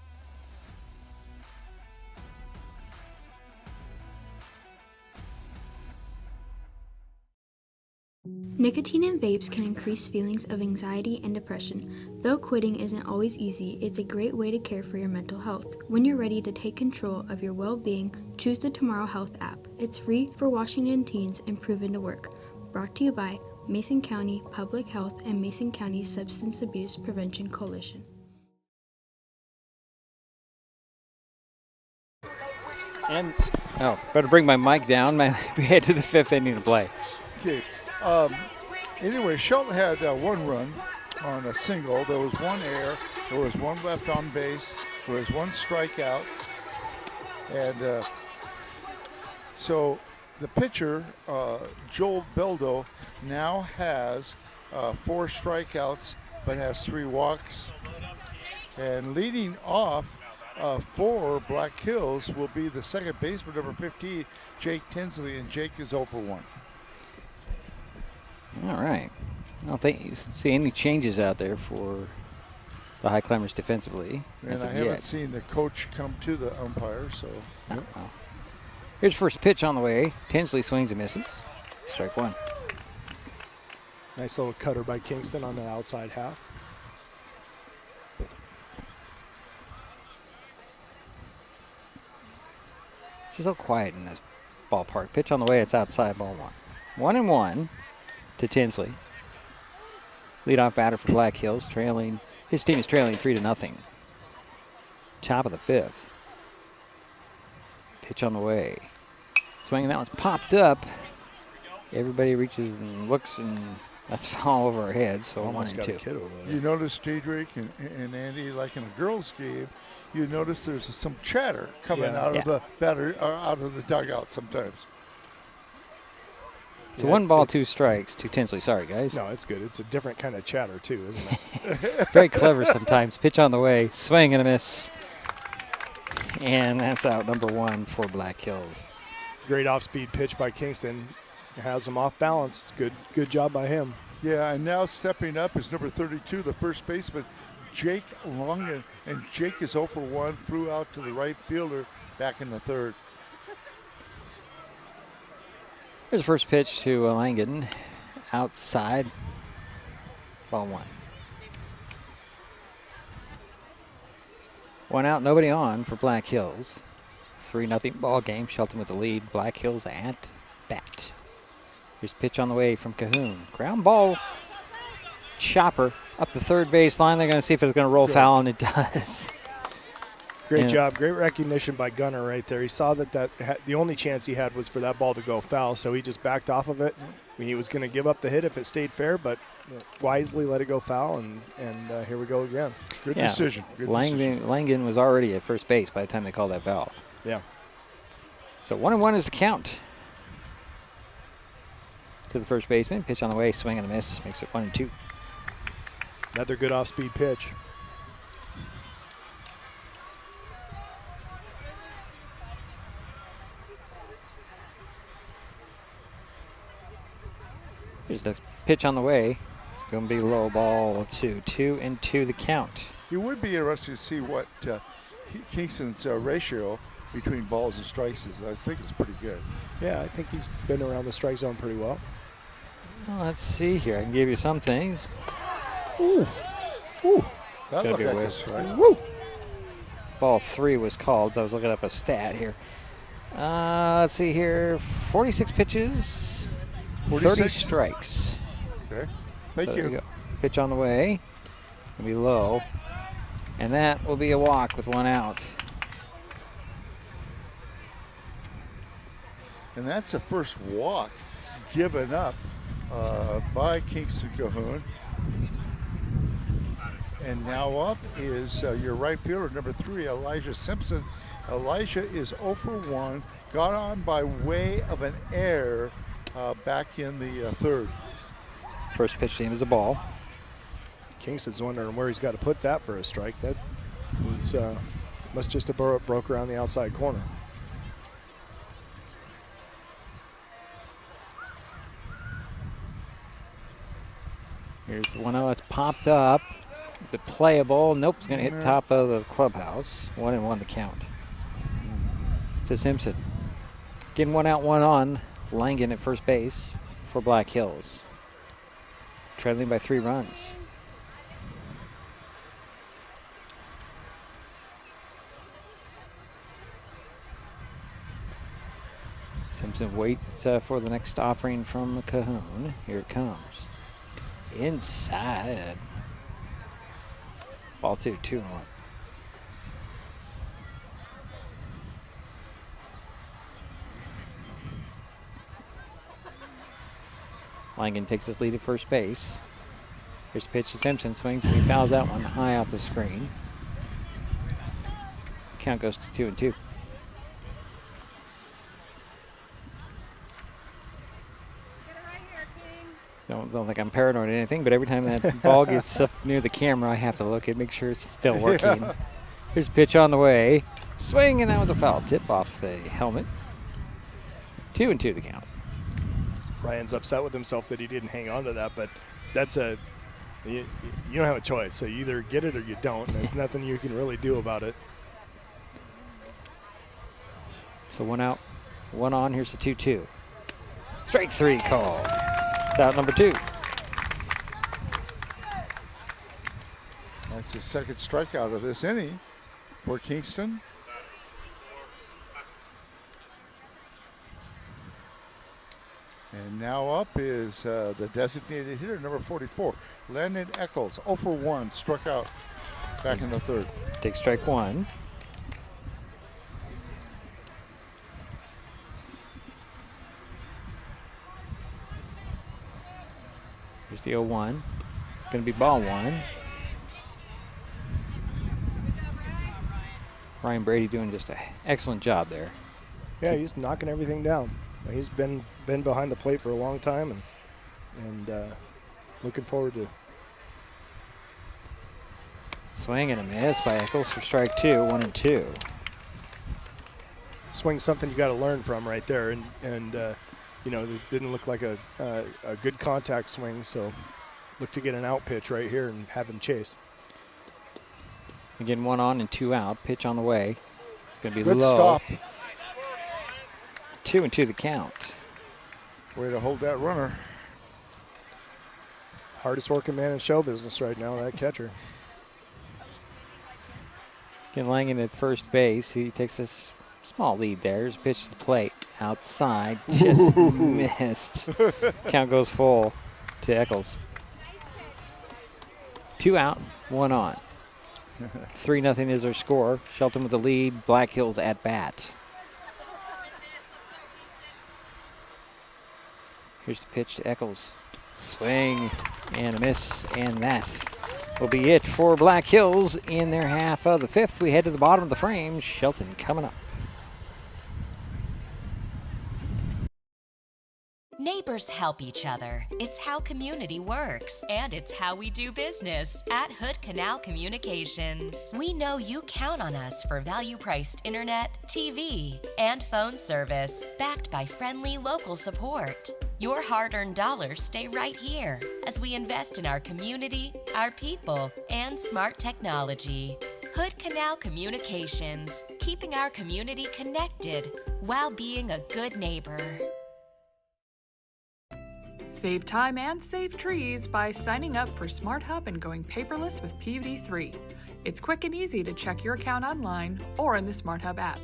Nicotine in vapes can increase feelings of anxiety and depression. Though quitting isn't always easy, it's a great way to care for your mental health. When you're ready to take control of your well-being, choose the Tomorrow Health app. It's free for Washington teens and proven to work. Brought to you by Mason County Public Health and Mason County Substance Abuse Prevention Coalition. And, better bring my mic down. We head to the 5th inning to play. Okay. Anyway, Shelton had 1 run on a single. There was 1 error. There was 1 left on base. There was 1 strikeout. And so the pitcher, Joel Beldo, now has 4 strikeouts but has 3 walks. And leading off for Black Hills will be the second baseman, number 15, Jake Tinsley, and Jake is 0 for 1. All right. I don't think you see any changes out there for the Highclimbers defensively. And I haven't seen the coach come to the umpire, so. Oh, well. Here's first pitch on the way. Tinsley swings and misses. Strike 1. Nice little cutter by Kingston on the outside half. It's so quiet in this ballpark. Pitch on the way, it's outside, ball 1. 1-1 to Tinsley. Leadoff batter for Black Hills, trailing. His team is trailing 3-0. Top of the 5th. Pitch on the way. Swinging, that one's popped up. Everybody reaches and looks, and that's foul over our heads, so 1-2. You notice, Jay Drake and Andy, like in a girls' game, you notice there's some chatter coming out of the batter, out of the dugout sometimes. So 1 ball, 2 strikes to Tinsley. Sorry, guys. No, it's good. It's a different kind of chatter, too, isn't it? Very clever sometimes. Pitch on the way. Swing and a miss. And that's out number 1 for Black Hills. Great off-speed pitch by Kingston. Has him off balance. It's good job by him. Yeah, and now stepping up is number 32, the first baseman, Jake Long. And Jake is 0 for 1. Flew out to the right fielder back in the 3rd. Here's the first pitch to Langen. Outside. Ball 1. 1 out, nobody on for Black Hills. 3-0 ball game. Shelton with the lead. Black Hills at bat. Here's pitch on the way from Cahoon. Ground ball. Chopper up the third base line. They're going to see if it's going to roll foul, and it does. Great job. Great recognition by Gunner right there. He saw that the only chance he had was for that ball to go foul, so he just backed off of it. I mean, he was going to give up the hit if it stayed fair, but wisely let it go foul, and here we go again. Good decision. Good decision. Langen was already at first base by the time they called that foul. Yeah. So 1-1 is the count. To the first baseman. Pitch on the way. Swing and a miss. Makes it 1-2. Another good off-speed pitch. Here's the pitch on the way. It's going to be low, ball 2. 2-2 the count. You would be interested to see what Kingston's ratio between balls and strikes is. I think it's pretty good. Yeah, I think he's been around the strike zone pretty well. Well, let's see here. I can give you some things. Ooh. Ooh. That looked like a strike. Woo. Ball 3 was called, so I was looking up a stat here. Let's see here. 46 pitches. 46? 30 strikes. Okay. Thank So you. there go. Pitch on the way. It'll be low. And that will be a walk with 1 out. And that's the first walk given up by Kingston Cahoon. And now up is your right fielder, number 3, Elijah Simpson. Elijah is 0 for 1, got on by way of an error back in the third. First pitch to him is a ball. Kingston's wondering where he's got to put that for a strike. That was must just have broke around the outside corner. Here's the 1-0 that's popped up. Is it playable? Nope, it's going to hit top of the clubhouse. 1-1 to count. To Simpson. Getting 1 out, 1 on. Langen at first base for Black Hills. Trailing by 3 runs. Simpson waits for the next offering from Cahoon. Here it comes. Inside. Ball 2, 2-1. Langen takes his lead at first base. Here's the pitch to Simpson. Swings and he fouls that one high off the screen. Count goes to 2-2. Don't think I'm paranoid or anything, but every time that ball gets up near the camera, I have to look and make sure it's still working. Yeah. Here's a pitch on the way. Swing, and that was a foul tip off the helmet. 2-2 the count. Ryan's upset with himself that he didn't hang on to that, but that's you don't have a choice. So you either get it or you don't. And there's nothing you can really do about it. So 1 out, 1 on. Here's the 2-2. Strike 3 call. It's out number 2. That's his second strikeout of this inning for Kingston. And now up is the designated hitter, number 44, Landon Eccles, 0 for 1, struck out back in the third. Take strike 1. Here's the 0-1. It's going to be ball 1. Ryan Brady doing just an excellent job there. Yeah, he's knocking everything down. He's been behind the plate for a long time, and looking forward to. Swing and a miss by Eccles for strike 2, 1-2. Swing's something you got to learn from right there, and you know, it didn't look like a good contact swing, so look to get an out pitch right here and have him chase. Again, 1 on and 2 out. Pitch on the way. It's going to be good low. Stop. 2-2 the count. Way to hold that runner. Hardest working man in show business right now, that catcher. Again, Langen at first base. He takes this small lead there. Here's a pitch to the plate. Outside. Just missed. Count goes full to Eccles. 2 out, 1 on. 3-0 is our score. Shelton with the lead. Black Hills at bat. Here's the pitch to Eccles. Swing and a miss, and that will be it for Black Hills in their half of the fifth. We head to the bottom of the frame. Shelton coming up. Neighbors help each other. It's how community works, and it's how we do business at Hood Canal Communications. We know you count on us for value-priced internet, TV, and phone service, backed by friendly local support. Your hard-earned dollars stay right here as we invest in our community, our people, and smart technology. Hood Canal Communications, keeping our community connected while being a good neighbor. Save time and save trees by signing up for Smart Hub and going paperless with PVD3. It's quick and easy to check your account online or in the Smart Hub app.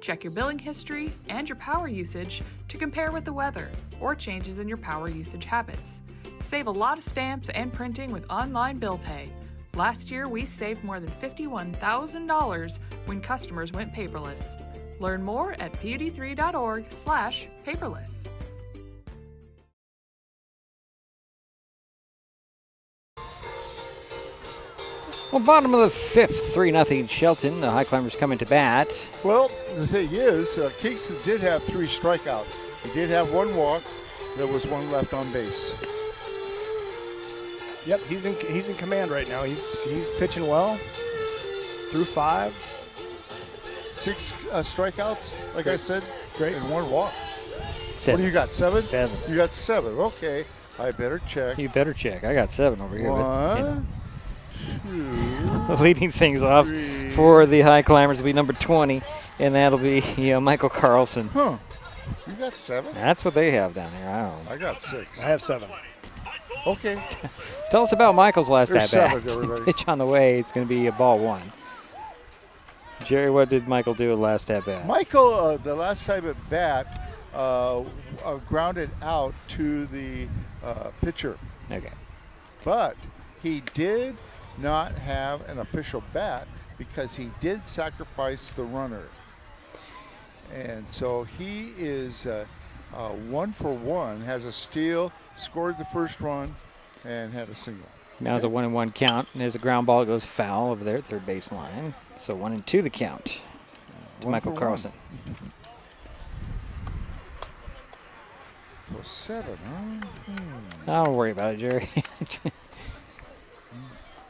Check your billing history and your power usage to compare with the weather or changes in your power usage habits. Save a lot of stamps and printing with online bill pay. Last year, we saved more than $51,000 when customers went paperless. Learn more at pud3.org/paperless. Well, bottom of the fifth, 3-0 Shelton. The Highclimbers coming to bat. Well, the thing is, Kingston did have 3 strikeouts. He did have 1 walk. There was 1 left on base. Yep, he's in command right now. He's pitching well. Through 5. 6 strikeouts, like Great. I said. Great. And 1 walk. 7. What do you got, 7? 7. You got 7. Okay. I better check. You better check. I got 7 over here. 1, 2, leading things off 3. for the Highclimbers will be number 20, and that'll be Michael Carlson. Huh. You got 7? That's what they have down here. I don't know. I got 6. I have 7. Okay. Tell us about Michael's last There's at-bat. 7, everybody. Pitch on the way. It's going to be a ball 1. Jerry, what did Michael do last at-bat? Michael, the last time at bat, grounded out to the pitcher. Okay. But he did not have an official bat because he did sacrifice the runner. And so he is 1 for 1, has a steal, scored the first run, and had a single. Now it's a 1-1 count, and there's a ground ball that goes foul over there at third baseline. So 1-2 the count to Michael Carlson. So 7, huh? Don't worry about it, Jerry.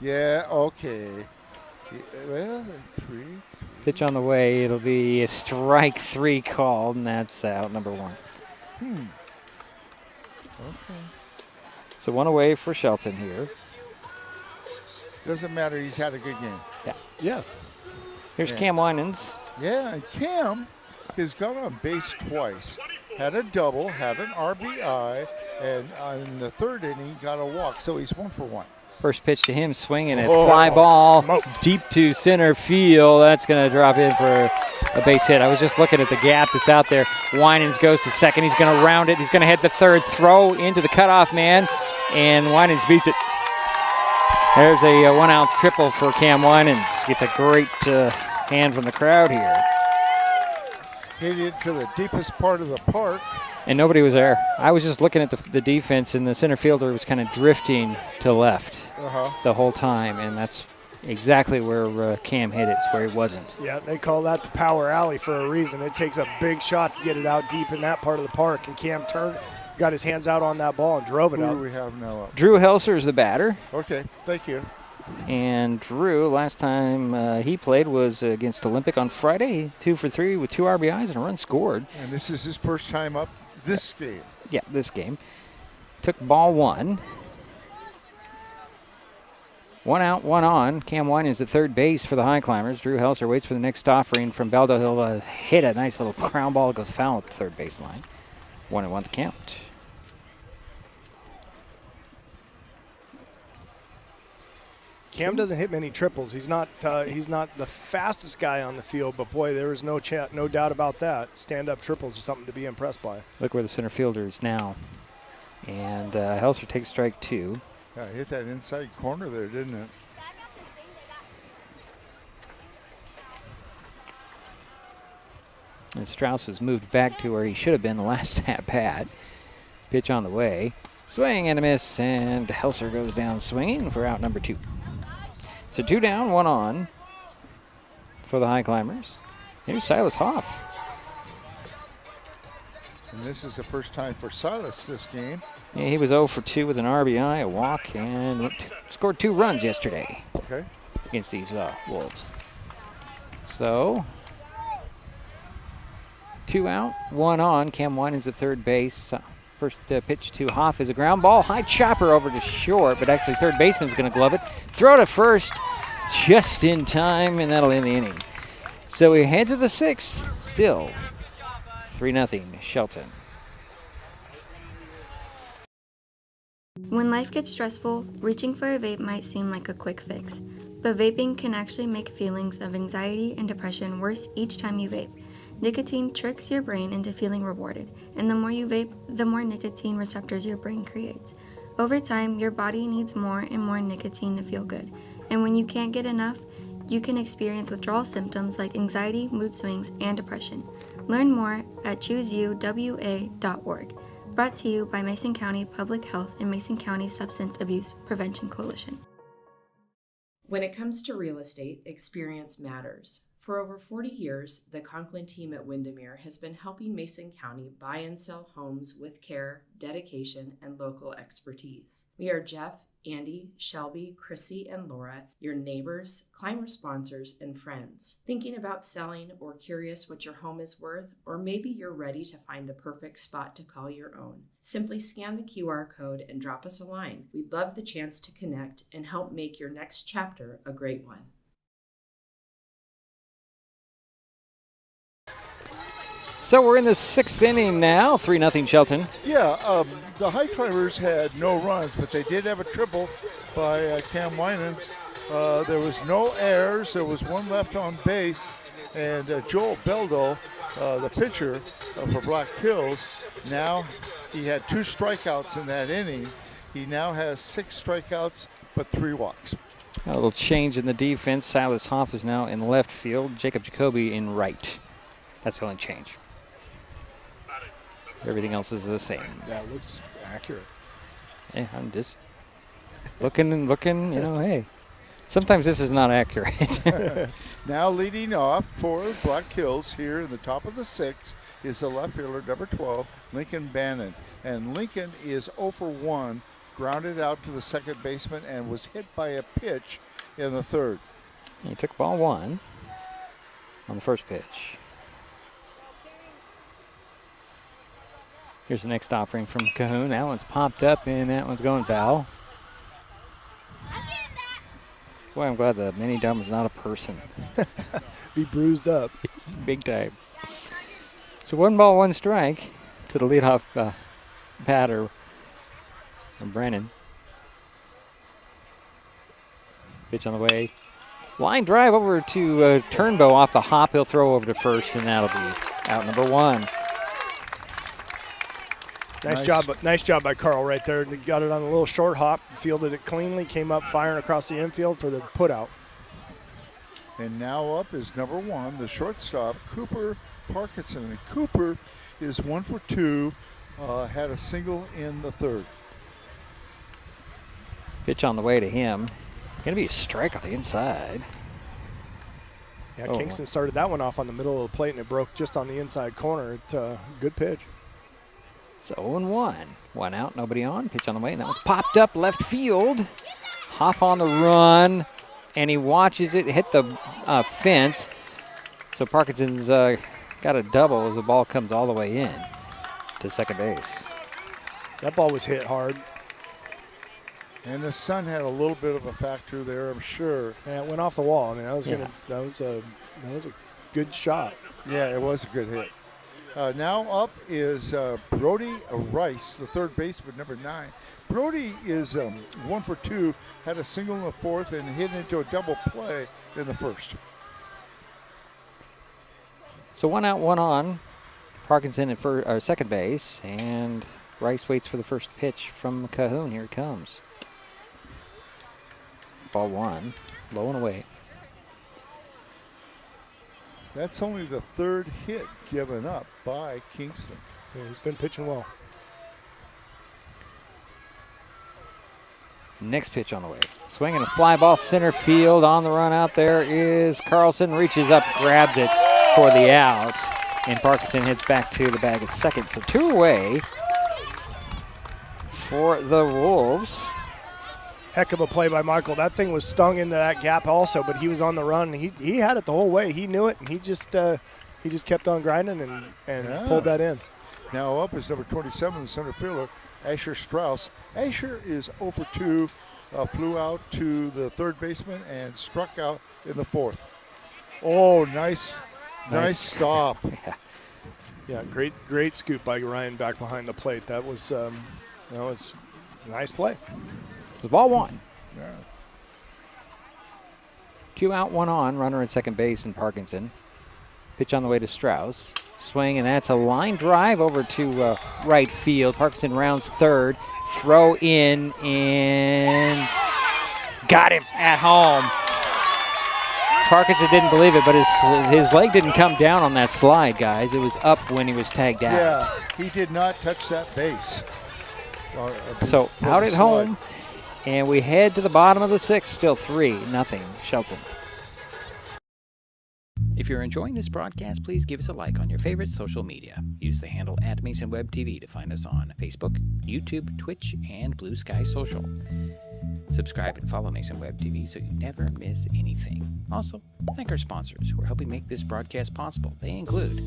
Yeah, okay. Well, 3. Pitch on the way. It'll be a strike 3 called, and that's out, number 1. Okay. So 1 away for Shelton here. Doesn't matter. He's had a good game. Yeah. Yes. Here's Cam Winans. Yeah, and Cam has gone on base twice. Had a double, had an RBI, and in the 3rd inning got a walk. So he's 1 for 1. First pitch to him, swinging a fly ball deep to center field. That's going to drop in for a base hit. I was just looking at the gap that's out there. Winans goes to second. He's going to round it. He's going to hit the 3rd, throw into the cutoff man, and Winans beats it. There's a 1-out triple for Cam Winans. Gets a great hand from the crowd here. Hit it to the deepest part of the park. And nobody was there. I was just looking at the defense, and the center fielder was kind of drifting to left the whole time, and that's exactly where Cam hit it. It's where he wasn't. Yeah, they call that the power alley for a reason. It takes a big shot to get it out deep in that part of the park, and Cam got his hands out on that ball and drove it out. Who do we have now up? Drew Helser is the batter. Okay, thank you. And Drew, last time he played was against Olympic on Friday, 2 for 3 with 2 RBIs and a run scored. And this is his first time up this game. Yeah, this game. Took ball 1. 1 out, 1 on. Cam Winans at third base for the Highclimbers. Drew Helser waits for the next offering from Beldo. He'll hit a nice little ground ball that goes foul at the third baseline. 1-1 the count. Cam doesn't hit many triples. He's not the fastest guy on the field, but boy, there is no doubt about that. Stand-up triples are something to be impressed by. Look where the center fielder is now. And Helser takes strike 2. Yeah, hit that inside corner there, didn't it? And Strauss has moved back to where he should have been the last at-bat. Pitch on the way. Swing and a miss, and Helser goes down swinging for out number 2. So 2 down, 1 on for the Highclimbers. Here's Silas Hoff. And this is the first time for Silas this game. Yeah, he was 0 for 2 with an RBI, a walk, and scored 2 runs yesterday against these Wolves. So 2 out, 1 on. Cam Winans at third base. First pitch to Hoff is a ground ball. High chopper over to short, but actually third baseman's going to glove it. Throw to first just in time, and that'll end the inning. So we head to the 6th. Still 3-0 Shelton. When life gets stressful, reaching for a vape might seem like a quick fix. But vaping can actually make feelings of anxiety and depression worse each time you vape. Nicotine tricks your brain into feeling rewarded, and the more you vape, the more nicotine receptors your brain creates. Over time, your body needs more and more nicotine to feel good, and when you can't get enough, you can experience withdrawal symptoms like anxiety, mood swings, and depression. Learn more at chooseyouwa.org. Brought to you by Mason County Public Health and Mason County Substance Abuse Prevention Coalition. When it comes to real estate, experience matters. For over 40 years, the Conklin team at Windermere has been helping Mason County buy and sell homes with care, dedication, and local expertise. We are Jeff, Andy, Shelby, Chrissy, and Laura, your neighbors, climber sponsors, and friends. Thinking about selling or curious what your home is worth, or maybe you're ready to find the perfect spot to call your own. Simply scan the QR code and drop us a line. We'd love the chance to connect and help make your next chapter a great one. So we're in the 6th inning now, 3-0 Shelton. Yeah, the Highclimbers had no runs, but they did have a triple by Cam Winans. There was no errors. There was 1 left on base, and Joel Beldo, the pitcher for Black Hills, now he had 2 strikeouts in that inning. He now has 6 strikeouts, but 3 walks. A little change in the defense. Silas Hoff is now in left field. Jacob Jacoby in right. That's the only change. Everything else is the same. That looks accurate. Yeah, I'm just looking and looking, hey. Sometimes this is not accurate. Now leading off for Black Hills here in the top of the 6th is the left fielder, number 12, Lincoln Bannon. And Lincoln is 0 for 1, grounded out to the second baseman and was hit by a pitch in the 3rd. He took ball 1 on the first pitch. Here's the next offering from Cahoon. That one's popped up, and that one's going foul. Boy, I'm glad the mini dumb is not a person. Be bruised up. Big time. So 1 ball, 1 strike to the leadoff batter, Brennan. Pitch on the way. Line drive over to Turnbow off the hop. He'll throw over to first, and that'll be out number 1. Nice job by Carl right there. He got it on a little short hop, fielded it cleanly, came up firing across the infield for the put out. And now up is number 1, the shortstop, Cooper Parkinson. And Cooper is 1 for 2, had a single in the 3rd. Pitch on the way to him. Going to be a strike on the inside. Yeah, Kingston started that one off on the middle of the plate, and it broke just on the inside corner. Good pitch. So 0-1. 1 out, nobody on. Pitch on the way, and that one's popped up left field. Hoff on the run, and he watches it hit the fence. So Parkinson's got a double as the ball comes all the way in to second base. That ball was hit hard. And the sun had a little bit of a factor there, I'm sure. Yeah, it went off the wall. I mean, that was a good shot. Yeah, it was a good hit. Now up is Brody Rice, the third baseman, number 9. Brody is 1 for 2, had a single in the 4th and hit into a double play in the 1st. So 1 out, 1 on. Parkinson at second base, and Rice waits for the first pitch from Cahoon. Here it comes. Ball 1, low and away. That's only the third hit given up by Kingston. Yeah, he's been pitching well. Next pitch on the way. Swinging a fly ball center field. On the run out there is Carlson. Reaches up, grabs it for the out. And Parkinson heads back to the bag at second. So 2 away for the Wolves. Heck of a play by Michael. That thing was stung into that gap also, but he was on the run. He had it the whole way. He knew it, and he just kept on grinding and pulled that in. Now up is number 27, the center fielder, Asher Strauss. Asher is 0 for 2, flew out to the third baseman and struck out in the 4th. Oh, nice stop. Yeah, great scoop by Ryan back behind the plate. That was a nice play. The ball 1. Yeah. 2 out, 1 on. Runner at second base and Parkinson. Pitch on the way to Strauss. Swing, and that's a line drive over to right field. Parkinson rounds third. Throw in, and got him at home. Parkinson didn't believe it, but his leg didn't come down on that slide, guys. It was up when he was tagged out. Yeah, he did not touch that base. So out at home, and we head to the bottom of the 6th. Still 3-0 Shelton. If you're enjoying this broadcast, please give us a like on your favorite social media. Use the handle @MasonWebTV to find us on Facebook, YouTube, Twitch, and Blue Sky Social. Subscribe and follow Mason Web TV so you never miss anything. Also, thank our sponsors who are helping make this broadcast possible. They include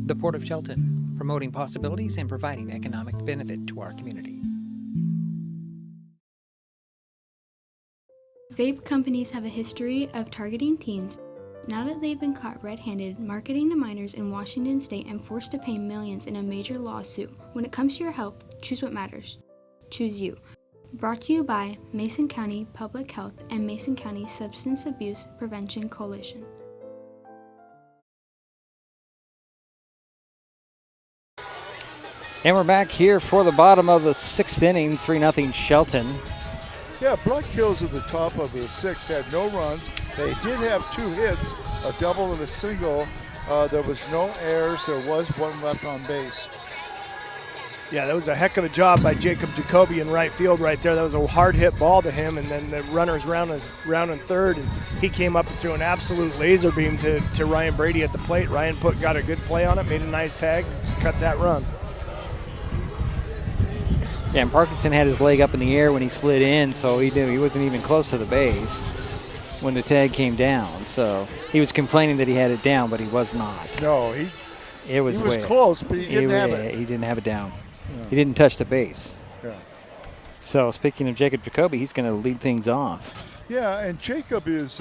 the Port of Shelton, promoting possibilities and providing economic benefit to our community. Vape companies have a history of targeting teens. Now that they've been caught red-handed marketing to minors in Washington state and forced to pay millions in a major lawsuit, when it comes to your health, choose what matters. Choose you. Brought to you by Mason County Public Health and Mason County Substance Abuse Prevention Coalition. And we're back here for the bottom of the 6th inning, 3-0 Shelton. Yeah, Black Hills at the top of the 6th had no runs. They did have 2 hits, a double and a single. There was no errors. There was 1 left on base. Yeah, that was a heck of a job by Jacob Jacoby in right field right there. That was a hard hit ball to him, and then the runner's rounding third, and he came up and threw an absolute laser beam to Ryan Brady at the plate. Ryan got a good play on it, made a nice tag, cut that run. Yeah, and Parkinson had his leg up in the air when he slid in, so he wasn't even close to the base when the tag came down. So he was complaining that he had it down, but he was not. No, he was close, but he didn't have it. He didn't have it down. Yeah. He didn't touch the base. Yeah. So speaking of Jacob Jacoby, he's going to lead things off. Yeah, and Jacob is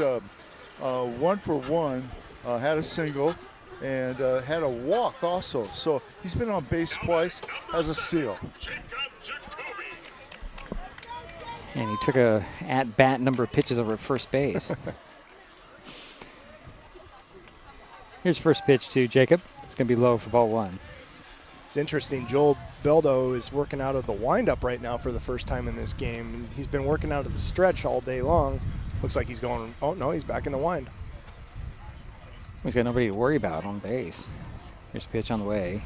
1 for 1, had a single, and had a walk also. So he's been on base twice, has a steal. And he took a at-bat number of pitches over at first base. Here's first pitch to Jacob. It's going to be low for ball 1. It's interesting. Joel Beldo is working out of the windup right now for the first time in this game. He's been working out of the stretch all day long. Looks like he's going, oh no, he's back in the wind. He's got nobody to worry about on base. Here's a pitch on the way.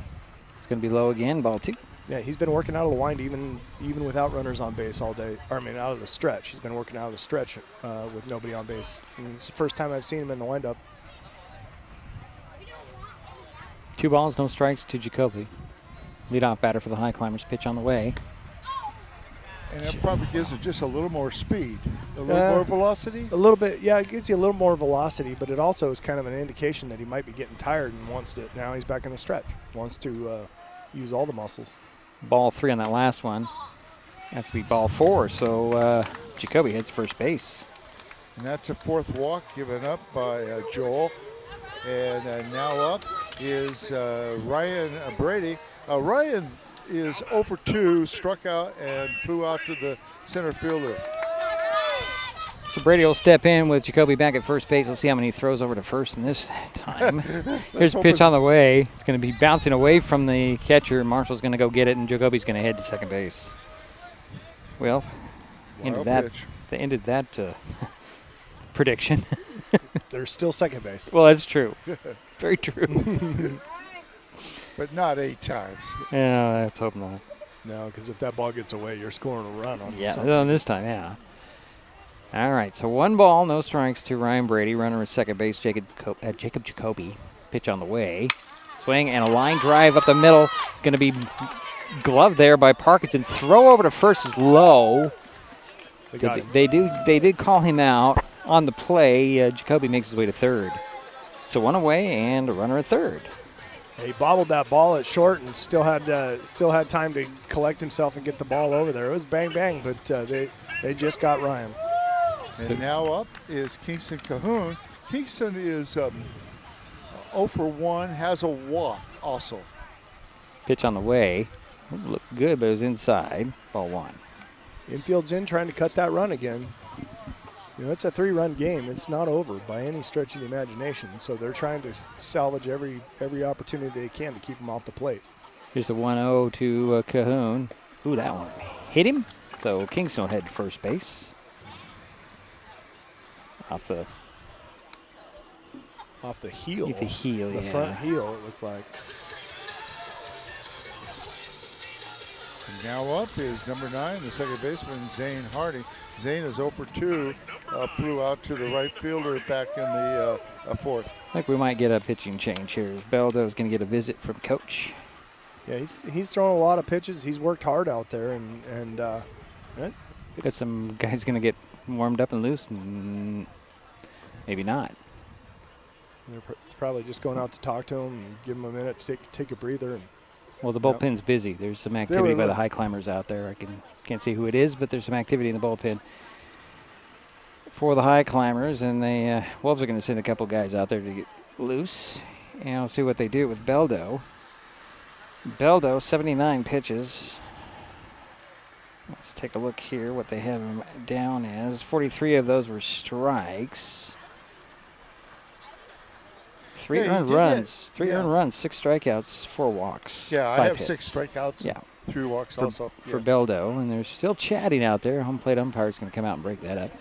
It's going to be low again, ball 2. Yeah, he's been working out of the wind even without runners on base all day. Out of the stretch. He's been working out of the stretch with nobody on base. And it's the first time I've seen him in the windup. 2 balls, no strikes to Jacoby. Leadoff batter for the Highclimbers. Pitch on the way. And that probably gives it just a little more speed, a little more velocity. A little bit, yeah, it gives you a little more velocity, but it also is kind of an indication that he might be getting tired and wants to, now he's back in the stretch, wants to use all the muscles. Ball 3 on that last one. Has to be ball 4, so Jacoby hits first base. And that's the 4th walk given up by Joel. And now up is Ryan Brady. Ryan is 0 for 2, struck out and flew out to the center fielder. So Brady will step in with Jacoby back at first base. We'll see how many throws over to first in this time. Here's a pitch on the way. It's going to be bouncing away from the catcher. Marshall's going to go get it, and Jacoby's going to head to second base. Well, ended that prediction. They're still second base. Well, that's true. Very true. But not 8 times. Yeah, let's hope not. No, because if that ball gets away, you're scoring a run on Yeah, something. this time, yeah. All right, so 1 ball, no strikes to Ryan Brady. Runner at second base, Jacob Jacoby. Pitch on the way. Swing and a line drive up the middle. Going to be gloved there by Parkinson. Throw over to first is low. They did call him out on the play. Jacoby makes his way to third. So 1 away and a runner at third. He bobbled that ball at short and still had time to collect himself and get the ball over there. It was bang bang, but they just got Ryan. And now up is Kingston Cahoon. Kingston is 0 for 1, has a walk also. Pitch on the way. Looked good, but it was inside. Ball 1. Infield's in, trying to cut that run again. It's a 3-run game. It's not over by any stretch of the imagination. So they're trying to salvage every opportunity they can to keep them off the plate. Here's a 1-0 to Cahoon. Ooh, that one hit him. So Kingston will head to first base. Off the heel. The heel, the front heel, it looked like. And now up is number 9, the second baseman, Zane Harding. Zane is 0 for 2, flew out to the right fielder back in the 4th. I think we might get a pitching change here. Beldo's going to get a visit from coach. Yeah, he's thrown a lot of pitches. He's worked hard out there, and got some guys going to get warmed up and loose, and maybe not. They're probably just going out to talk to him and give him a minute to take a breather. And well, the bullpen's busy. There's some activity by the Highclimbers out there. I can't see who it is, but there's some activity in the bullpen for the Highclimbers, and the Wolves are going to send a couple guys out there to get loose, and I'll see what they do with Beldo. Beldo, 79 pitches. Let's take a look here what they have him down as. 43 of those were strikes. 3 earned runs. 3 earned runs, 6 strikeouts, 4 walks. Yeah, I 5 have hits. 6 strikeouts. Yeah. 3 walks also. For Beldo, and they're still chatting out there. Home plate umpire's going to come out and break that up.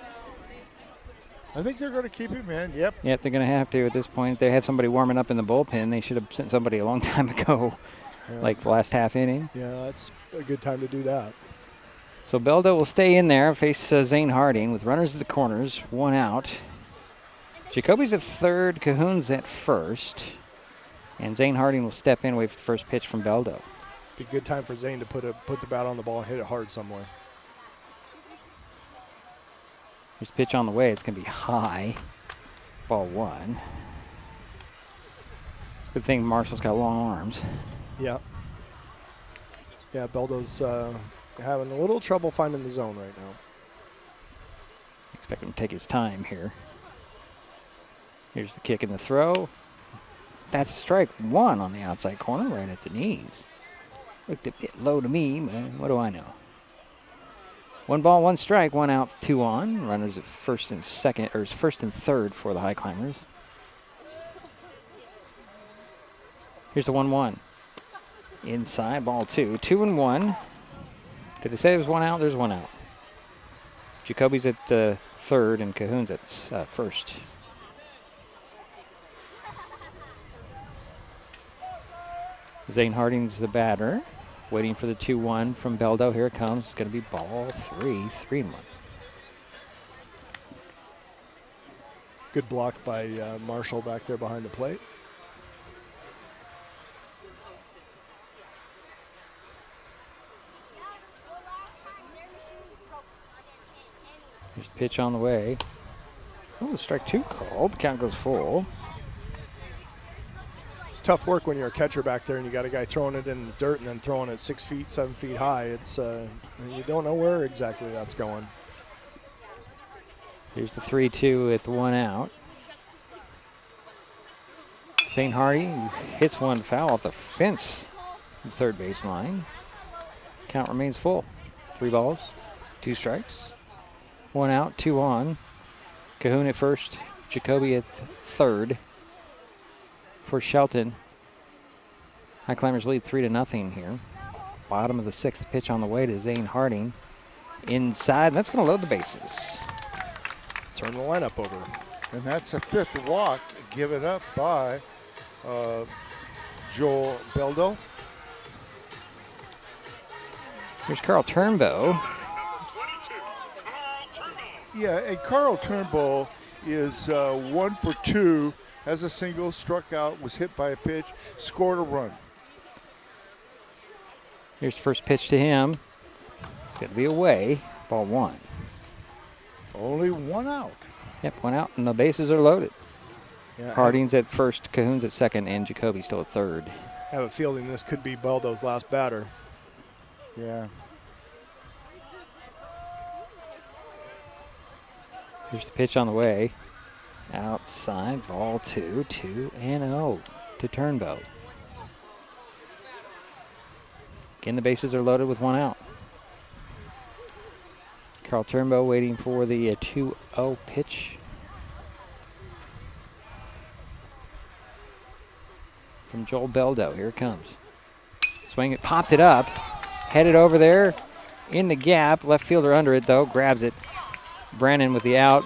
I think they're going to keep him in. Yep. Yep, they're going to have to at this point. They have somebody warming up in the bullpen. They should have sent somebody a long time ago, like the last half inning. Yeah, that's a good time to do that. So Beldo will stay in there, face Zane Harding with runners at the corners, 1 out. Jacoby's at third, Cahoon's at first, and Zane Harding will step in, wait for the first pitch from Beldo. Be a good time for Zane to put the bat on the ball and hit it hard somewhere. There's a pitch on the way. It's going to be high. Ball 1. It's a good thing Marshall's got long arms. Yeah. Yeah, Beldo's having a little trouble finding the zone right now. Expect him to take his time here. Here's the kick and the throw. That's strike 1 on the outside corner, right at the knees. Looked a bit low to me, but what do I know? 1 ball, 1 strike, 1 out, 2 on. Runners at first and third for the Highclimbers. Here's the 1-1. Inside, ball 2. 2-1. Did they say it was 1 out? There's 1 out. Jacoby's at third and Cahoon's at first. Zane Harding's the batter. Waiting for the 2-1 from Beldo. Here it comes. It's going to be ball 3, 3-1. Good block by Marshall back there behind the plate. There's the pitch on the way. Oh, strike 2 called. Count goes full. It's tough work when you're a catcher back there and you got a guy throwing it in the dirt and then throwing it 6 feet, 7 feet high. It's you don't know where exactly that's going. Here's the 3-2 with 1 out. Zane Harding hits 1 foul off the fence, the third base line. Count remains full. 3 balls, 2 strikes, 1 out, 2 on. Cahoon at first, Jacoby at third. For Shelton, Highclimbers lead 3-0 here. Bottom of the 6th, pitch on the way to Zane Harding. Inside, that's going to load the bases. Turn the lineup over. And that's the 5th walk given up by Joel Beldo. Here's Carl Turnbow. Yeah, and Carl Turnbow is 1 for 2, has a single, struck out, was hit by a pitch, scored a run. Here's the first pitch to him. It's going to be away. Ball 1. Only 1 out. Yep, 1 out, and the bases are loaded. Yeah, Harding's at first, Cahoon's at second, and Jacoby still at third. I have a feeling this could be Beldo's last batter. Yeah. Here's the pitch on the way. Outside, ball 2, 2-0 to Turnbow. Again, the bases are loaded with 1 out. Carl Turnbow waiting for the 2-0 pitch. From Joel Beldo. Here it comes. Swing it, popped it up, headed over there in the gap. Left fielder under it, though, grabs it. Brannon with the out.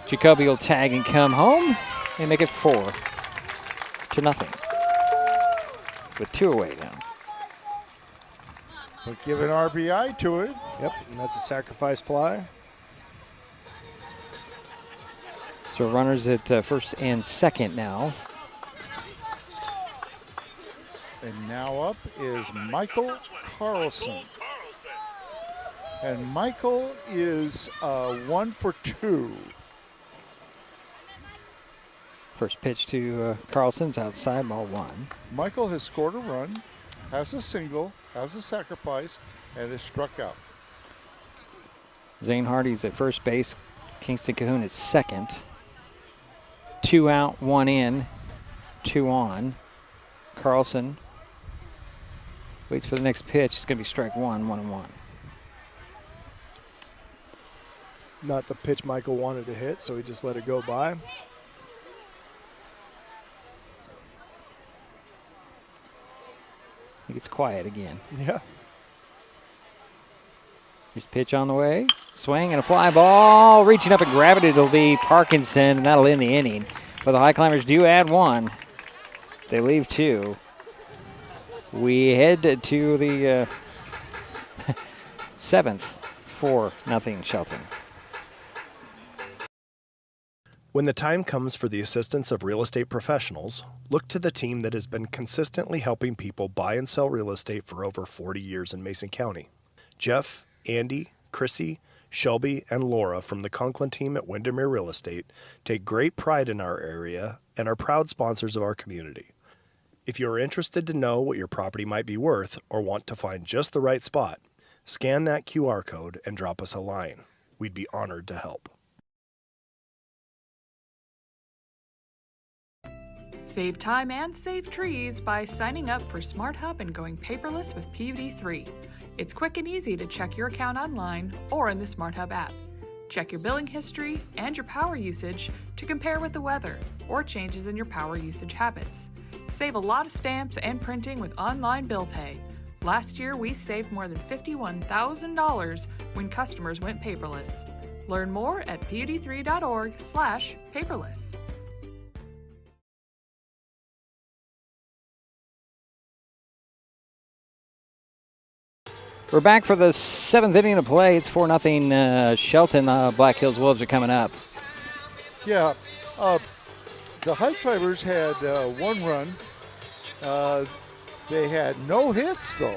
Jacoby will tag and come home and make it 4-0 with 2 away now. But give an RBI to it. Yep, and that's a sacrifice fly. So runners at first and second now. And now up is Michael Carlson. And Michael is 1 for 2. First pitch to Carlson's outside, ball 1. Michael has scored a run, has a single, has a sacrifice, and is struck out. Zane Hardy's at first base. Kingston Cahoon at second. 2 out, 1 in, 2 on. Carlson waits for the next pitch. It's going to be strike 1, 1-1. Not the pitch Michael wanted to hit, so he just let it go by. It gets quiet again. Yeah. Here's pitch on the way. Swing and a fly ball. Reaching up and grabbing it. It'll be Parkinson, and that'll end the inning. But the Highclimbers do add 1. They leave 2. We head to the 7th, 4-0 Shelton. When the time comes for the assistance of real estate professionals, look to the team that has been consistently helping people buy and sell real estate for over 40 years in Mason County. Jeff, Andy, Chrissy, Shelby, and Laura from the Conklin team at Windermere Real Estate take great pride in our area and are proud sponsors of our community. If you are interested to know what your property might be worth or want to find just the right spot, scan that QR code and drop us a line. We'd be honored to help. Save time and save trees by signing up for Smart Hub and going paperless with PVD3. It's quick and easy to check your account online or in the Smart Hub app. Check your billing history and your power usage to compare with the weather or changes in your power usage habits. Save a lot of stamps and printing with online bill pay. Last year, we saved more than $51,000 when customers went paperless. Learn more at pud3.org/paperless. We're back for the 7th inning of play. It's 4-0 Shelton. Black Hills Wolves are coming up. Yeah, the Highclimbers had 1 run. They had no hits, though.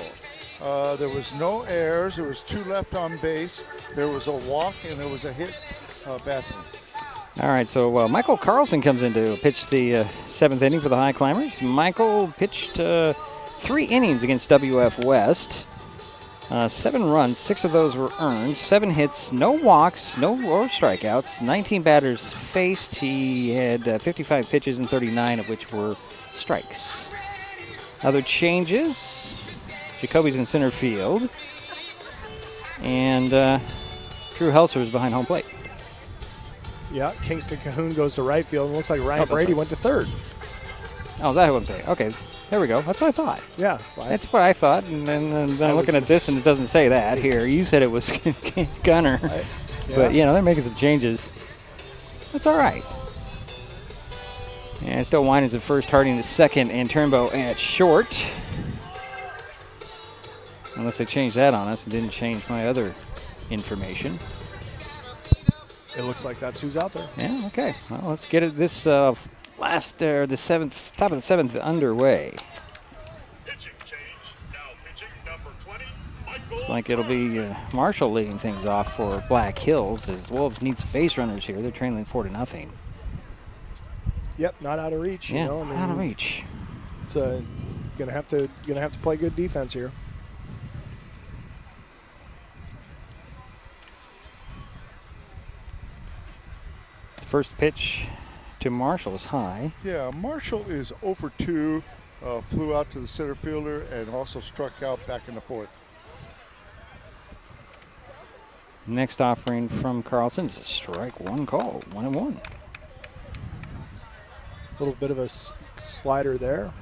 There was no errors. There was 2 left on base. There was a walk, and there was a hit batsman. All right, so Michael Carlson comes in to pitch the 7th inning for the Highclimbers. Michael pitched 3 innings against WF West. 7 runs, 6 of those were earned, 7 hits, no walks, no strikeouts, 19 batters faced. He had 55 pitches and 39 of which were strikes. Other changes, Jacoby's in center field, and Drew Helser is behind home plate. Yeah, Kingston Cahoon goes to right field, and looks like Ryan Brady went to third. Oh, is that what I'm saying? Okay, there we go. That's what I thought. Yeah. That's what I thought, and then I'm looking at this, and it doesn't say that here. You said it was Gunner. Yeah. But, they're making some changes. That's all right. And still Winans at first, Harding at second, and Turnbow at short. Unless they changed that on us, it didn't change my other information. It looks like that's who's out there. Yeah, okay. Well, let's get it this top of the seventh underway. Looks like it'll be Marshall leading things off for Black Hills as the Wolves need some base runners here. They're trailing 4-0. Yep, not out of reach. Yeah, you know, I mean, out of reach. It's gonna have to play good defense here. First pitch to Marshall is high. Yeah, Marshall is 0 for 2, flew out to the center fielder and also struck out back in the fourth. Next offering from Carlson is a strike one call, 1-1. A little bit of a slider there.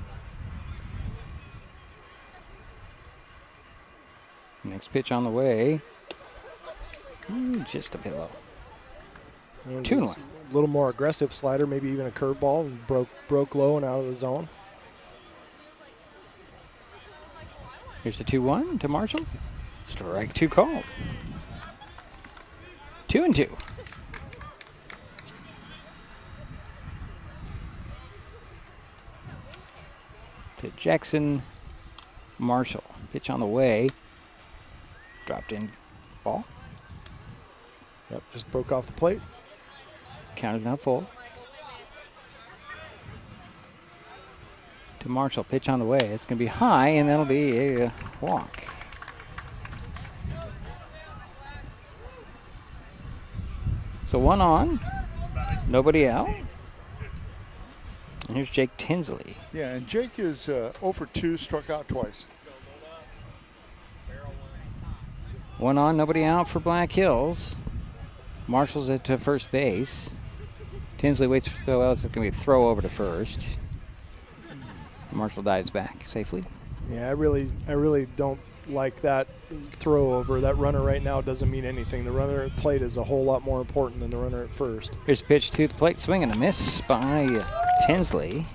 Next pitch on the way. Just a bit low. 2-1. A little more aggressive slider, maybe even a curveball, and broke low and out of the zone. Here's the 2-1 to Marshall. Strike 2 called. 2-2. To Jackson Marshall. Pitch on the way. Dropped in ball. Yep, just broke off the plate. Count is now full. To Marshall, pitch on the way. It's going to be high, and that'll be a walk. So 1 on, nobody out. And here's Jake Tinsley. Yeah, and Jake is 0 for 2, struck out twice. 1 on, nobody out for Black Hills. Marshall's at first base. Tinsley waits for, well, it's going to be a throw over to first. Marshall dives back safely. Yeah, I really don't like that throw over. That runner right now doesn't mean anything. The runner at plate is a whole lot more important than the runner at first. Here's a pitch to the plate, swing and a miss by Tinsley.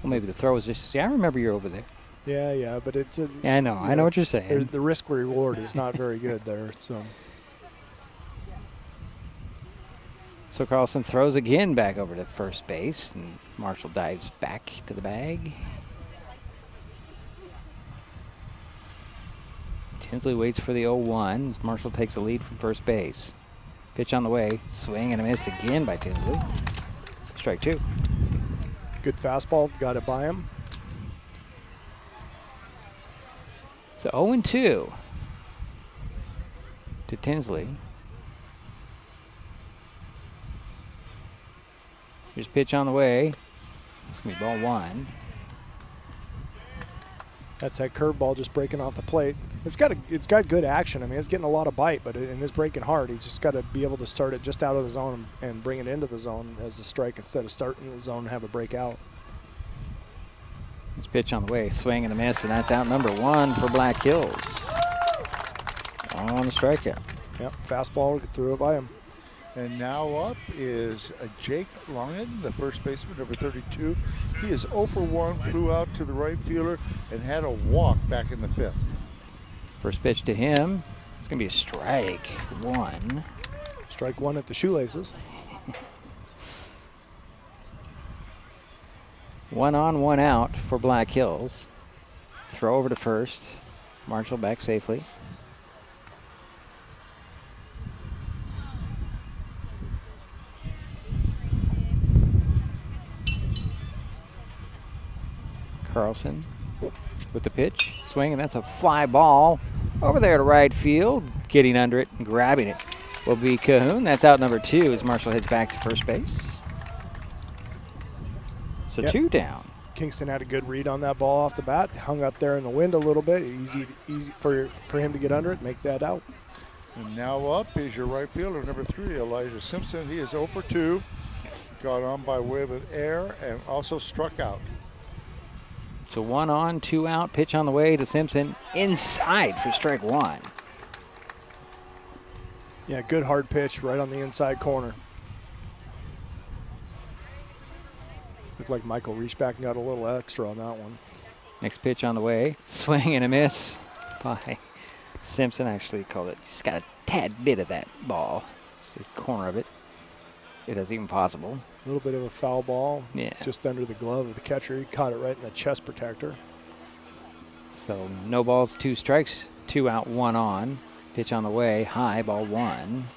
Well, maybe the throw was just, I remember you're over there. Yeah, but it's a... Yeah, I know what you're saying. The risk reward is not very good there, so... So Carlson throws again back over to first base, and Marshall dives back to the bag. Tinsley waits for the 0-1 as Marshall takes the lead from first base. Pitch on the way, swing and a miss again by Tinsley. Strike 2. Good fastball, got it by him. So 0-2 to Tinsley. Here's pitch on the way. It's going to be ball 1. That's that curveball just breaking off the plate. It's got good action. I mean, it's getting a lot of bite, but it's breaking hard. He's just got to be able to start it just out of the zone and bring it into the zone as a strike instead of starting in the zone and have a breakout. This pitch on the way, swing and a miss, and that's out number 1 for Black Hills. On the strikeout. Yep, fastball, threw it by him. And now up is Jake Longen, the first baseman, number 32. He is 0 for 1, flew out to the right fielder, and had a walk back in the 5th. First pitch to him. It's going to be a strike 1. Strike 1 at the shoelaces. 1 on, 1 out for Black Hills. Throw over to first. Marshall back safely. Carlson with the pitch, swing, and that's a fly ball over there to right field. Getting under it and grabbing it will be Cahoon. That's out number 2 as Marshall heads back to first base. So 2 down. Kingston had a good read on that ball off the bat. Hung up there in the wind a little bit. Easy for him to get under it, make that out. And now up is your right fielder, number 3, Elijah Simpson. He is 0 for 2. Got on by way of an error and also struck out. So 1 on, 2 out, pitch on the way to Simpson, inside for strike 1. Yeah, good hard pitch right on the inside corner. Looked like Michael reached back and got a little extra on that one. Next pitch on the way. Swing and a miss by Simpson. Actually called it. Just got a tad bit of that ball. It's the corner of it. If that's even possible. A little bit of a foul ball. Yeah. Just under the glove of the catcher. He caught it right in the chest protector. So no balls, 2 strikes, 2 out, 1 on. Pitch on the way. High, ball 1.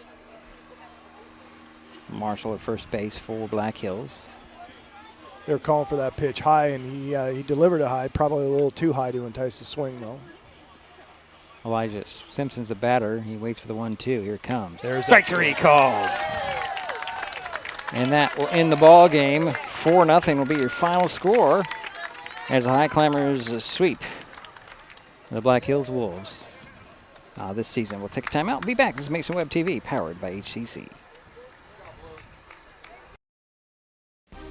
Marshall at first base for Black Hills. They're calling for that pitch high, and he delivered it high, probably a little too high to entice the swing, though. Elijah Simpson's the batter. He waits for the 1-2. Here it comes. There's strike 3 called. And that will end the ball game. 4-0 will be your final score as the Highclimbers sweep the Black Hills Wolves this season. We'll take a timeout. We'll be back. This is Mason Web TV, powered by HCC.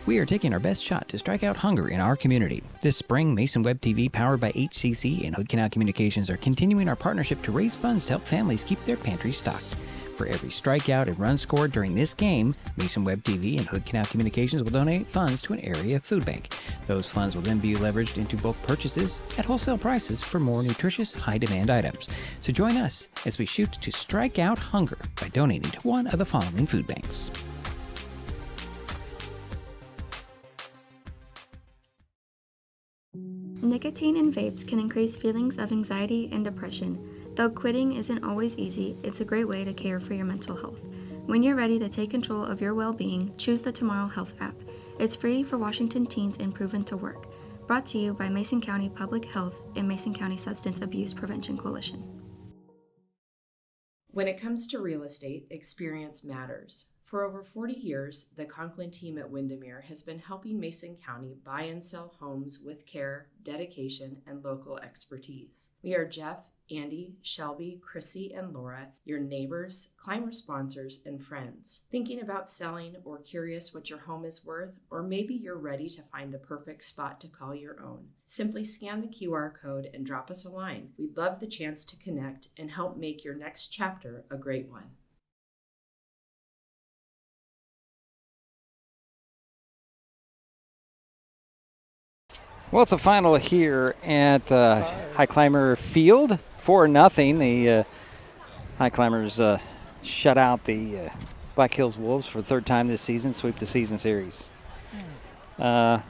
We are taking our best shot to strike out hunger in our community. This spring, Mason Web TV, powered by HCC and Hood Canal Communications, are continuing our partnership to raise funds to help families keep their pantries stocked. For every strikeout and run scored during this game, Mason Web TV and Hood Canal Communications will donate funds to an area food bank. Those funds will then be leveraged into bulk purchases at wholesale prices for more nutritious, high-demand items. So join us as we shoot to strike out hunger by donating to one of the following food banks. Nicotine in vapes can increase feelings of anxiety and depression. Though quitting isn't always easy, it's a great way to care for your mental health. When you're ready to take control of your well-being, choose the Tomorrow Health app. It's free for Washington teens and proven to work. Brought to you by Mason County Public Health and Mason County Substance Abuse Prevention Coalition. When it comes to real estate, experience matters. For over 40 years, the Conklin team at Windermere has been helping Mason County buy and sell homes with care, dedication, and local expertise. We are Jeff, Andy, Shelby, Chrissy, and Laura, your neighbors, climber sponsors, and friends. Thinking about selling or curious what your home is worth, or maybe you're ready to find the perfect spot to call your own. Simply scan the QR code and drop us a line. We'd love the chance to connect and help make your next chapter a great one. Well, it's a final here at Highclimber Field. 4-0. The Highclimbers shut out the Black Hills Wolves for the 3rd time this season, sweep the season series. You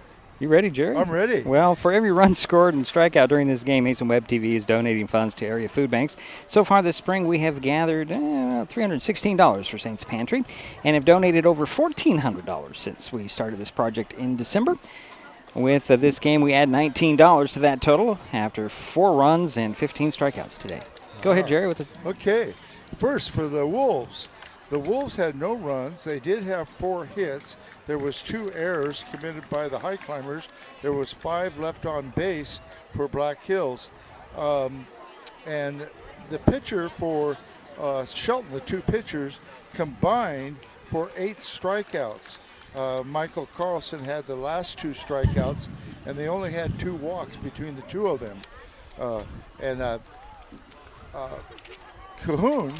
ready, Jerry? I'm ready. Well, for every run scored and strikeout during this game, Mason Web TV is donating funds to area food banks. So far this spring, we have gathered $316 for Saints Pantry and have donated over $1,400 since we started this project in December. With this game, we add $19 to that total after 4 runs and 15 strikeouts today. Go ahead, Jerry. Okay. First, for the Wolves. The Wolves had no runs. They did have 4 hits. There was 2 errors committed by the Highclimbers. There was 5 left on base for Black Hills. And the pitcher for Shelton, the 2 pitchers, combined for 8 strikeouts. Michael Carlson had the last 2 strikeouts, and they only had 2 walks between the 2 of them. Cahoon,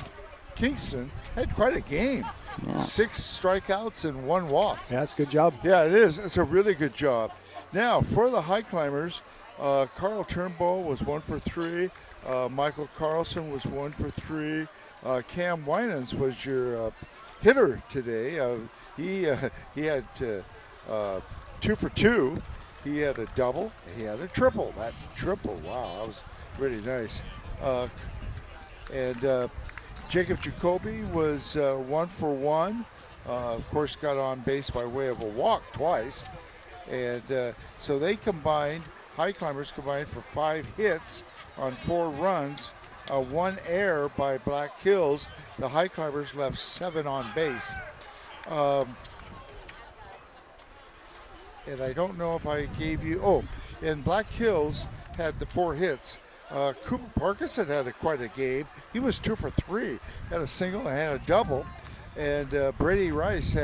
Kingston, had quite a game. Yeah. 6 strikeouts and 1 walk. Yeah, that's a good job. Yeah, it is. It's a really good job. Now, for the Highclimbers, Carl Turnbull was 1 for 3. Michael Carlson was 1 for 3. Cam Winans was your hitter today. He had 2 for 2. He had a double. He had a triple. That triple, wow, that was really nice. Jacob Jacoby was 1 for 1. Of course, got on base by way of a walk twice. And so they combined, Highclimbers combined for 5 hits on 4 runs, 1 error by Black Hills. The Highclimbers left 7 on base. And I don't know if I gave you, and Black Hills had the 4 hits. Cooper Parkinson had quite a game. He was 2 for 3, had a single and had a double. And Brady Rice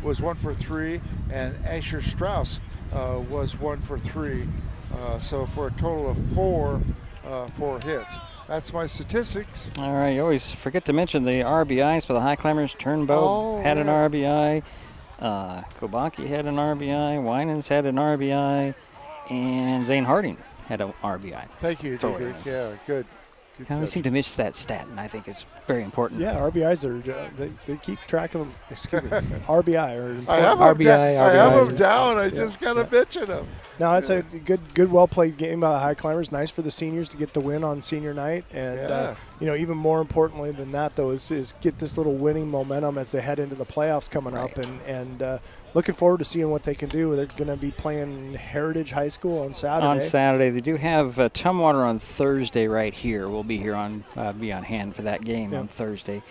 was 1 for 3, and Asher Strauss was 1 for 3. So for a total of 4 hits. That's my statistics. All right, you always forget to mention the RBIs for the Highclimbers. Turnbow had an RBI. Kobaki had an RBI. Winans had an RBI. And Zane Harding had an RBI. Thank you, Diedrich. Yeah, good. We seem to miss that stat, and I think it's very important. Yeah, RBIs are they keep track of them. Excuse me, RBI or I have them down. I just got to mention them. No, it's a good, well played game by the Highclimbers. Nice for the seniors to get the win on senior night, and even more importantly than that, though, is get this little winning momentum as they head into the playoffs coming up, and looking forward to seeing what they can do. They're going to be playing Heritage High School on Saturday. On Saturday, they do have Tumwater on Thursday right here. We'll be here be on hand for that game on Thursday.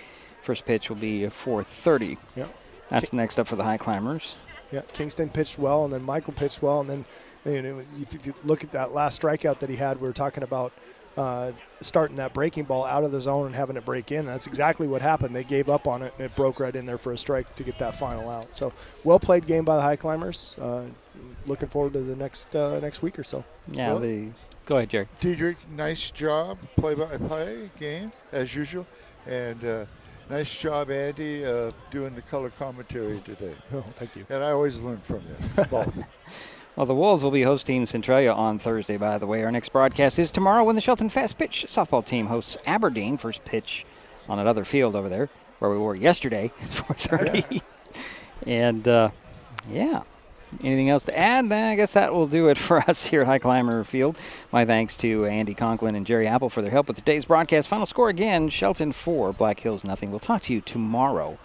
First pitch will be 4:30. Yeah, that's next up for the Highclimbers. Yeah, Kingston pitched well, and then Michael pitched well, and then if you look at that last strikeout that he had, we were talking about starting that breaking ball out of the zone and having it break in. That's exactly what happened. They gave up on it, and it broke right in there for a strike to get that final out. So, well-played game by the Highclimbers. Looking forward to the next week or so. Yeah, go ahead, Jerry. Diedrich, nice job, play-by-play game, as usual. And nice job, Andy, doing the color commentary today. Oh, thank you. And I always learn from you, both. Well, the Wolves will be hosting Centralia on Thursday, by the way. Our next broadcast is tomorrow when the Shelton Fast Pitch softball team hosts Aberdeen. First pitch on another field over there where we were yesterday, 4:30. And, anything else to add? I guess that will do it for us here at Highclimber Field. My thanks to Andy Conklin and Jerry Apple for their help with today's broadcast. Final score again, Shelton 4, Black Hills nothing. We'll talk to you tomorrow.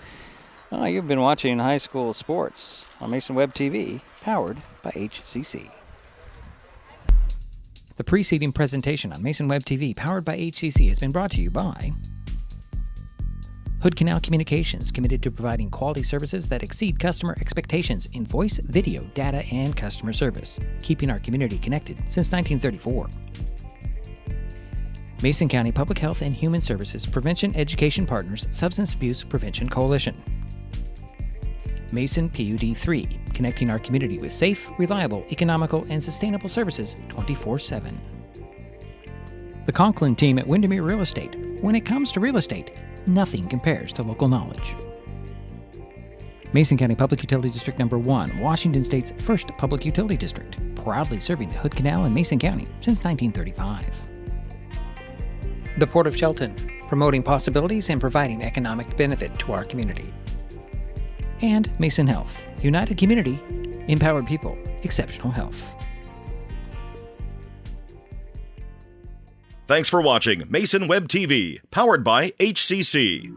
You've been watching High School Sports on Mason Web TV, powered by HCC. The preceding presentation on Mason Web TV, powered by HCC, has been brought to you by Hood Canal Communications, committed to providing quality services that exceed customer expectations in voice, video, data, and customer service, keeping our community connected since 1934. Mason County Public Health and Human Services Prevention Education Partners Substance Abuse Prevention Coalition. Mason PUD 3, connecting our community with safe, reliable, economical, and sustainable services 24/7. The Conklin team at Windermere Real Estate. When it comes to real estate, nothing compares to local knowledge. Mason County Public Utility District Number 1, Washington State's first public utility district, proudly serving the Hood Canal in Mason County since 1935. The Port of Shelton, promoting possibilities and providing economic benefit to our community. And Mason Health, united community, empowered people, exceptional health. Thanks for watching Mason Web TV, powered by HCC.